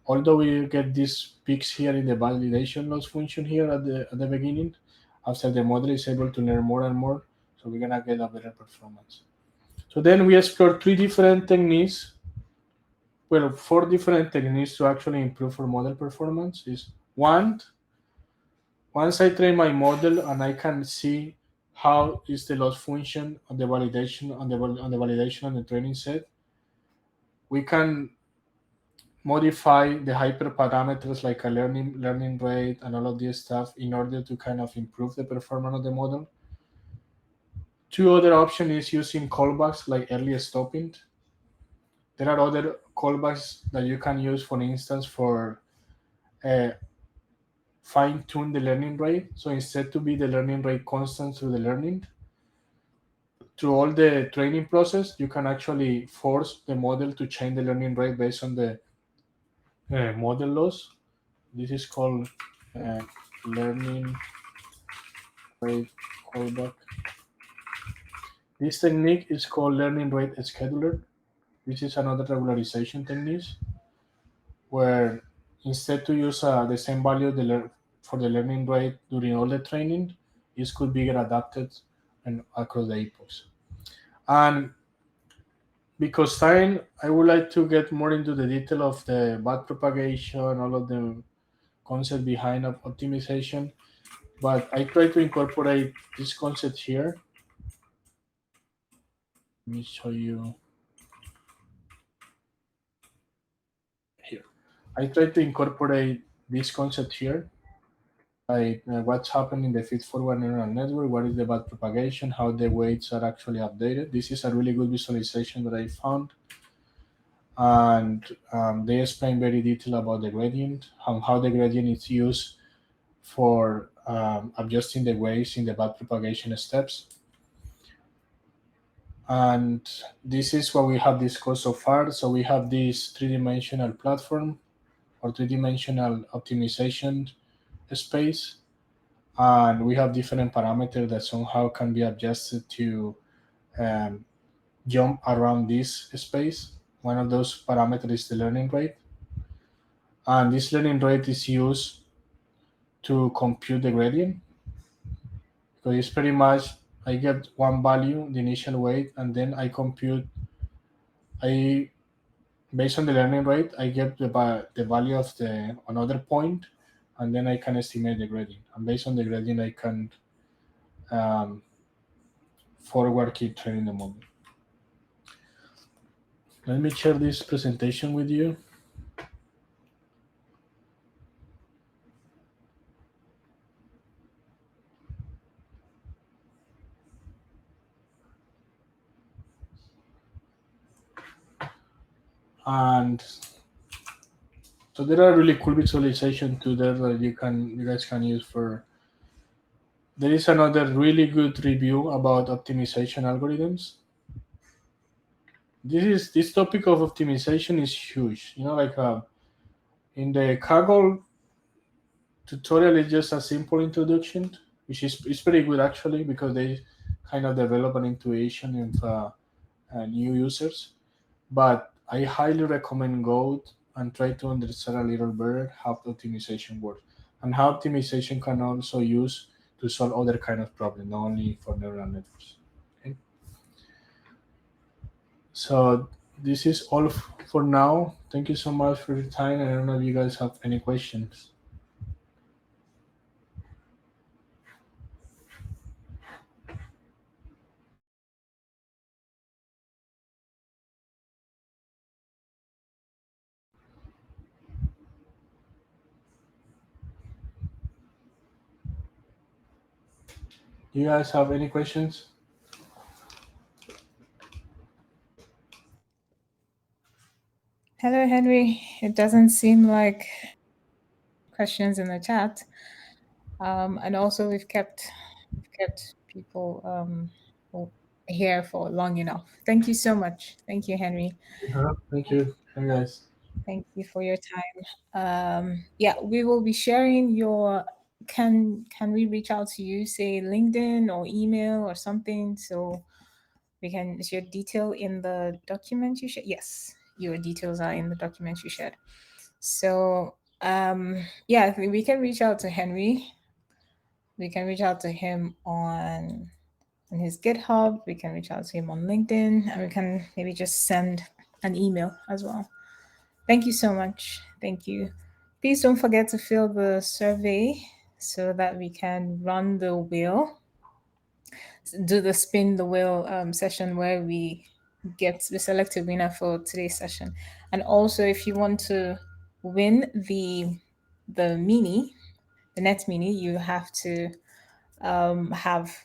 Although we get these peaks here in the validation loss function here at the beginning, after the model is able to learn more and more, so we're gonna get a better performance. So then we explore three different techniques. Well, four different techniques to actually improve our model performance. Is one, once I train my model and I can see how is the loss function on the validation on the validation on the training set, we can modify the hyperparameters like a learning rate and all of this stuff in order to kind of improve the performance of the model. Two other option is using callbacks like early stopping. There are other callbacks that you can use, for instance, for fine-tune the learning rate. So instead to be the learning rate constant through the learning, through all the training process, you can actually force the model to change the learning rate based on the model loss. This is called learning rate callback. This technique is called learning rate scheduler. This is another regularization technique where instead to use the same value for the learning rate during all the training, this could be adapted and across the epochs. And because time, I would like to get more into the detail of the back propagation, all of the concept behind of optimization, but I try to incorporate this concept here. Let me show you here. I try to incorporate this concept here, like what's happening in the feed-forward neural network, what is the back propagation, how the weights are actually updated. This is a really good visualization that I found. And they explain very detail about the gradient, how the gradient is used for adjusting the weights in the back propagation steps. And this is what we have discussed so far. So we have this three-dimensional platform or three-dimensional optimization space, and we have different parameters that somehow can be adjusted to jump around this space. One of those parameters is the learning rate, and this learning rate is used to compute the gradient. So it's pretty much I get one value, the initial weight, and then I compute. Based on the learning rate, I get the value of the another point, and then I can estimate the gradient. And based on the gradient, I can forward keep training the model. Let me share this presentation with you. And so there are really cool visualization too there that you guys can use for. There is another really good review about optimization algorithms. This topic of optimization is huge. Like in the Kaggle tutorial is just a simple introduction, which is pretty good actually because they kind of develop an intuition of new users. But I highly recommend go and try to understand a little better how optimization works and how optimization can also use to solve other kind of problems, not only for neural networks. Okay? So this is all for now. Thank you so much for your time. I don't know if you guys have any questions. Do you guys have any questions? Hello, Henry. It doesn't seem like questions in the chat. And also we've kept people here for long enough. Thank you so much. Thank you, Henry. Thank you. Hi, guys. Thank you for your time. Yeah, we will be sharing your. Can we reach out to you, say LinkedIn or email or something, so we can? Is your detail in the document you shared? Yes, your details are in the document you shared. So yeah, I think we can reach out to Henry. We can reach out to him on his GitHub. We can reach out to him on LinkedIn, and we can maybe just send an email as well. Thank you so much. Thank you. Please don't forget to fill the survey so that we can run the wheel, do the spin the wheel session where we select a winner for today's session. And also, if you want to win the net mini, you have to have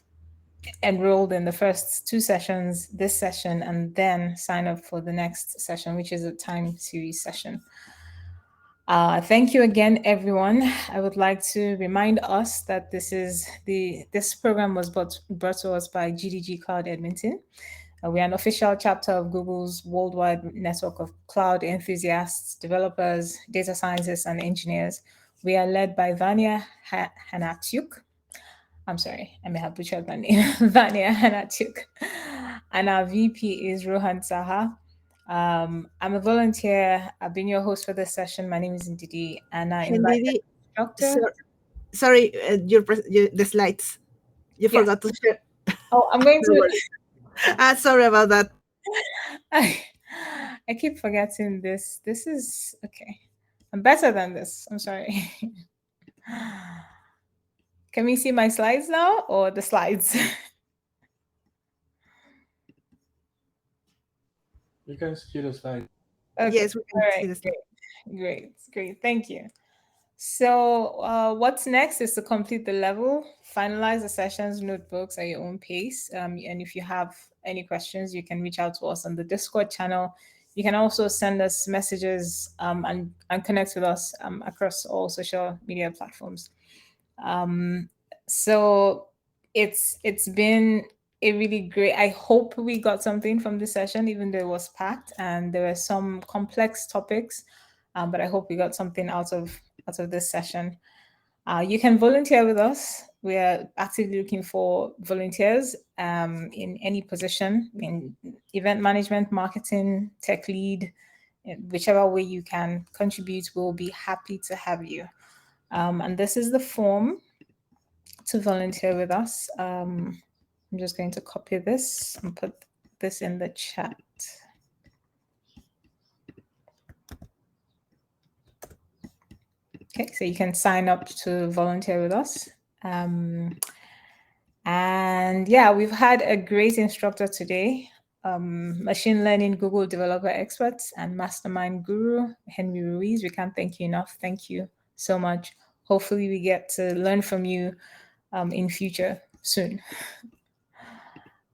enrolled in the first 2 sessions, this session, and then sign up for the next session, which is a time series session. Thank you again, everyone. I would like to remind us that this program was brought to us by GDG Cloud Edmonton. We are an official chapter of Google's worldwide network of cloud enthusiasts, developers, data scientists, and engineers. We are led by Vanya Hanatyuk. I'm sorry, I may have butchered that name. Vanya Hanatyuk. And our VP is Rohan Saha. I'm a volunteer. I've been your host for this session. My name is Ndidi, and I invite the instructor. Sorry, the slides. You forgot to share. Oh, I'm going to. Sorry about that. I keep forgetting this. This is okay. I'm better than this. I'm sorry. Can we see my slides now or the slides? You can see the slide. Okay. Yes, we can see the slide. Great. Thank you. So what's next is to complete the level, finalize the sessions, notebooks at your own pace. And if you have any questions, you can reach out to us on the Discord channel. You can also send us messages and connect with us across all social media platforms. So it's been a really great. I hope we got something from this session, even though it was packed and there were some complex topics. But I hope we got something out of this session. You can volunteer with us. We are actively looking for volunteers in any position in event management, marketing, tech lead, whichever way you can contribute. We'll be happy to have you. And this is the form to volunteer with us. I'm just going to copy this and put this in the chat. Okay, so you can sign up to volunteer with us. And yeah, we've had a great instructor today, machine learning Google developer experts and mastermind guru, Henry Ruiz. We can't thank you enough. Thank you so much. Hopefully we get to learn from you in future soon.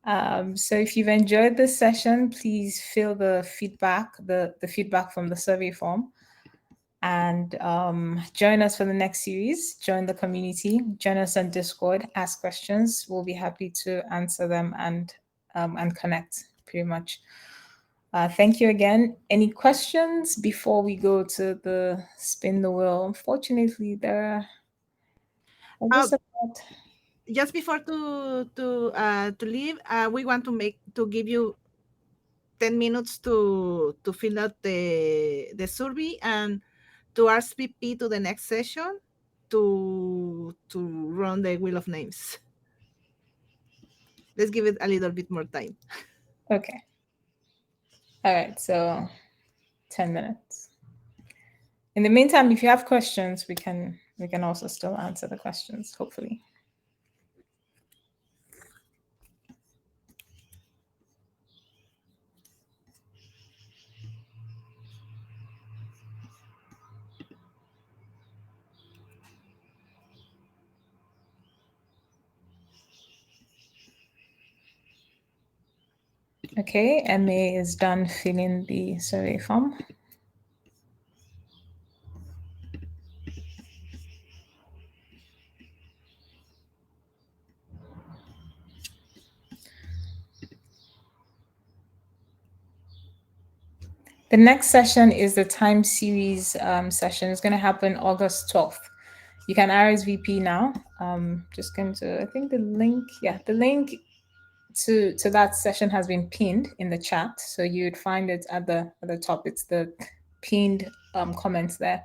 So if you've enjoyed this session, please fill the feedback, the feedback from the survey form. And join us for the next series. Join the community. Join us on Discord. Ask questions. We'll be happy to answer them and connect. Pretty much. Thank you again. Any questions before we go to the spin the wheel? Unfortunately, there are just before to leave, we want to give you 10 minutes to fill out the survey and to RSVP to the next session to run the wheel of names. Let's give it a little bit more time. Okay. All right, so 10 minutes. In the meantime, if you have questions, we can also still answer the questions, hopefully. Okay, MA is done filling the survey form. The next session is the time series session. It's going to happen August 12th. You can RSVP now. Just going to, I think the link to that session has been pinned in the chat. So you'd find it at the top. It's the pinned comments there.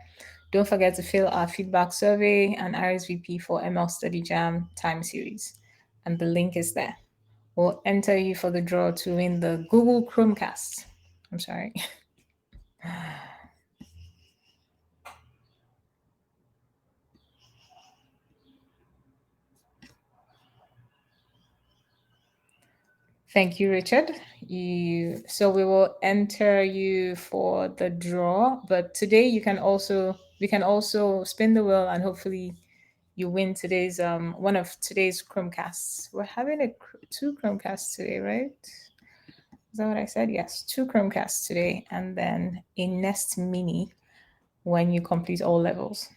Don't forget to fill our feedback survey and RSVP for ML StudyJam time series. And the link is there. We'll enter you for the draw to win the Google Chromecast. I'm sorry. Thank you, Richard. So we will enter you for the draw, but today we can also spin the wheel and hopefully you win today's one of today's Chromecasts. We're having two Chromecasts today, right? Is that what I said? Yes, 2 Chromecasts today, and then a Nest Mini when you complete all levels.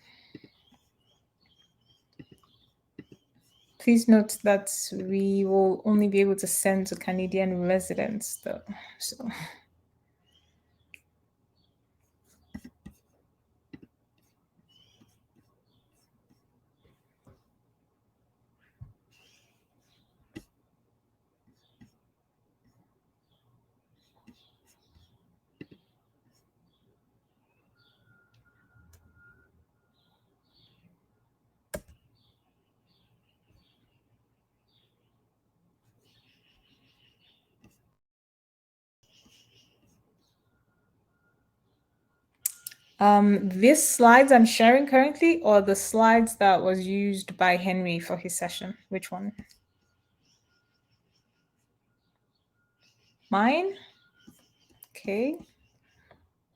Please note that we will only be able to send to Canadian residents, though. So. These slides I'm sharing currently, or the slides that was used by Henry for his session? Which one? Mine? Okay.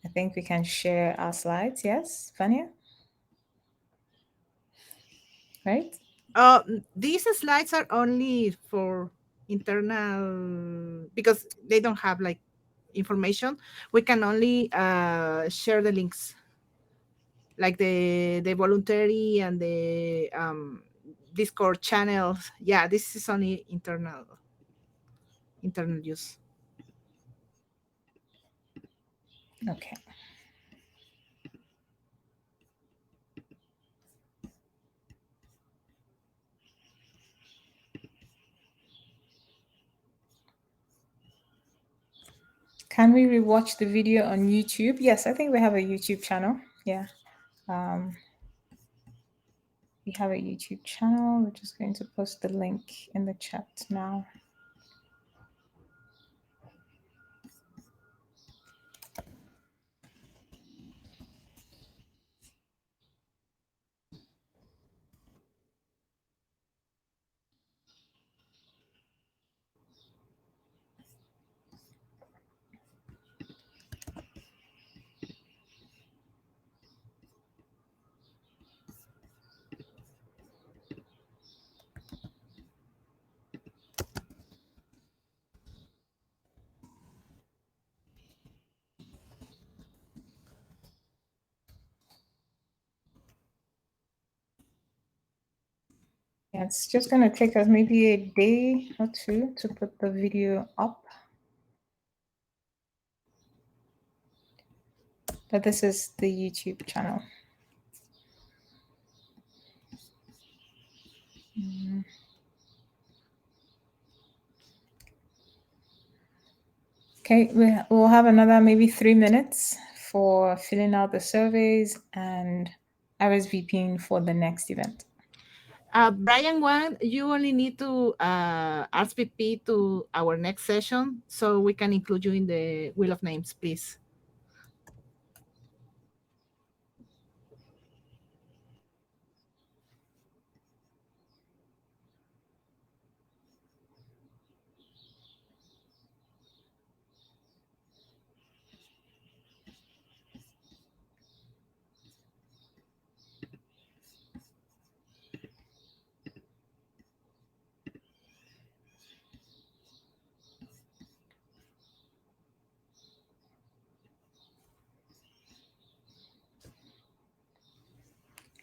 I think we can share our slides. Yes, Vanya? Right? These slides are only for internal, because they don't have like information. We can only share the links, like the voluntary and the Discord channels. Yeah, this is only internal use. Okay. Can we rewatch the video on YouTube? Yes, I think we have a YouTube channel. Yeah. We have a YouTube channel. We're just going to post the link in the chat now. Yeah, it's just going to take us maybe a day or two to put the video up. But this is the YouTube channel. Okay, we'll have another maybe 3 minutes for filling out the surveys and RSVPing for the next event. Brian, you only need to RSVP to our next session so we can include you in the wheel of names, please.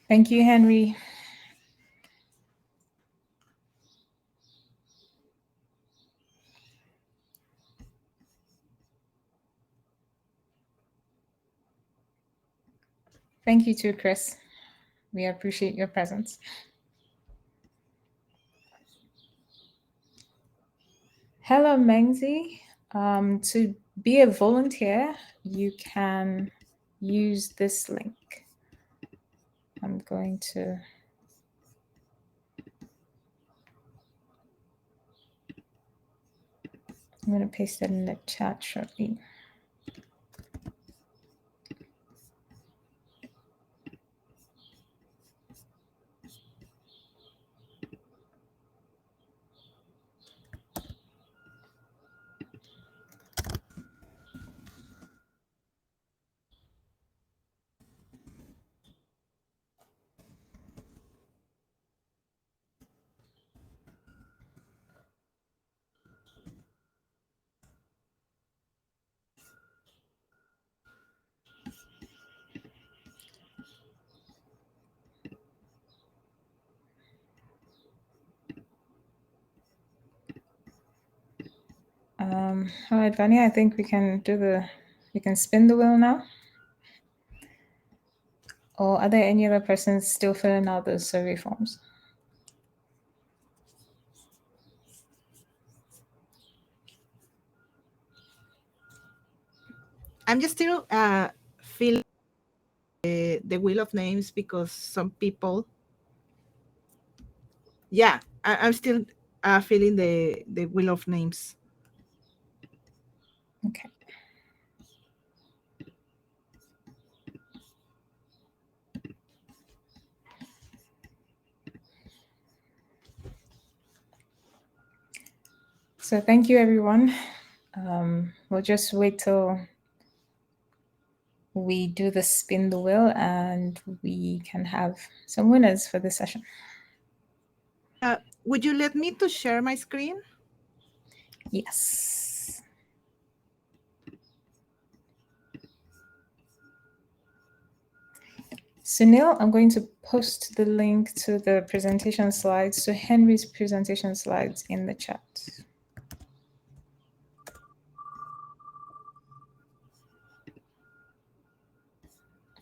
Thank you, Henry. Thank you too, Chris. We appreciate your presence. Hello, Mengzi. To be a volunteer, you can use this link. I'm going to paste it in the chat shortly. All right, Vanya, I think we can spin the wheel now. Or are there any other persons still filling out those survey forms? I'm just still filling the wheel of names because some people. Yeah, I'm still filling the wheel of names. Okay. So thank you, everyone. We'll just wait till we do the spin the wheel and we can have some winners for this session. Would you let me to share my screen? Yes. Sunil, I'm going to post the link to the presentation slides, to Henry's presentation slides in the chat.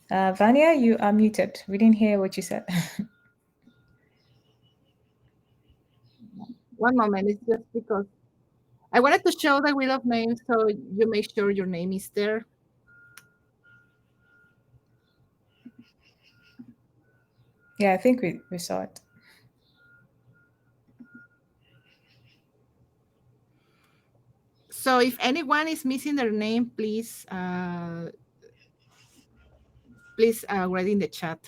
Vanya, you are muted. We didn't hear what you said. One moment, it's just because I wanted to show the wheel of names so you make sure your name is there. Yeah, I think we saw it. So if anyone is missing their name, please write in the chat.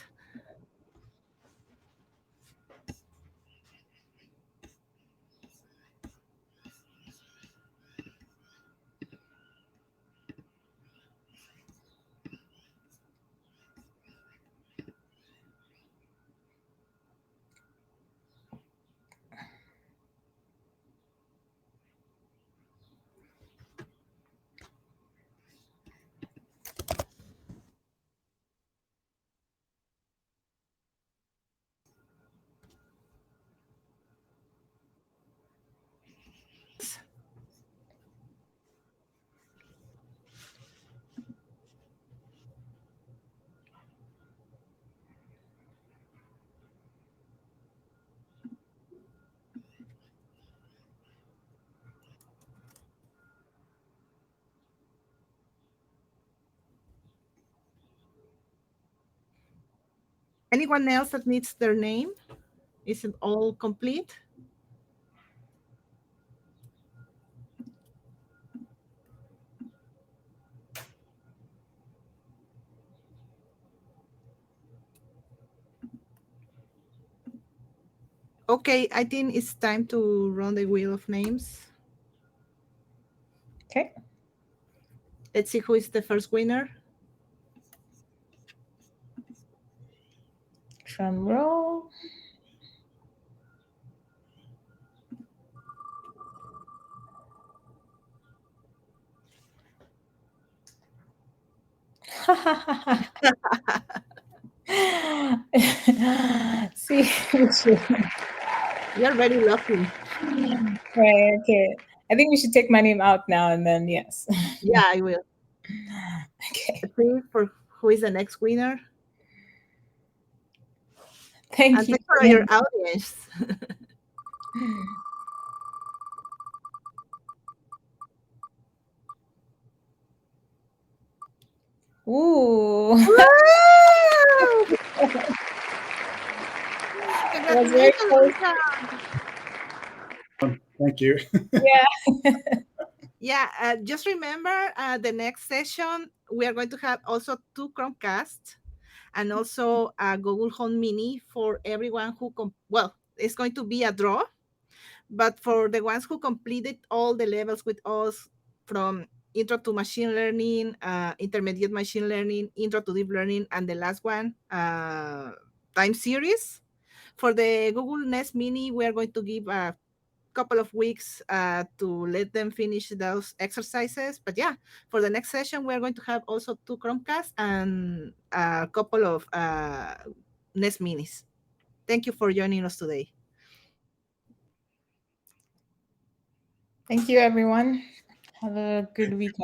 Anyone else that needs their name? Is it all complete? Okay, I think it's time to run the wheel of names. Okay. Let's see who is the first winner. Drum roll. See, you're very lucky. Right, okay. I think we should take my name out now and then, yes. Yeah, I will. Okay. Let's see for who is the next winner. Thank And you. thanks for your audience. Ooh. Congratulations, close. Richard. Thank you. Yeah. Yeah, just remember the next session, we are going to have also 2 Chromecasts and also a Google Home Mini for everyone who, well, it's going to be a draw, but for the ones who completed all the levels with us from intro to machine learning, intermediate machine learning, intro to deep learning, and the last one, time series. For the Google Nest Mini, we are going to give a couple of weeks to let them finish those exercises. But yeah, for the next session, we're going to have also 2 Chromecasts and a couple of Nest Minis. Thank you for joining us today. Thank you, everyone. Have a good weekend.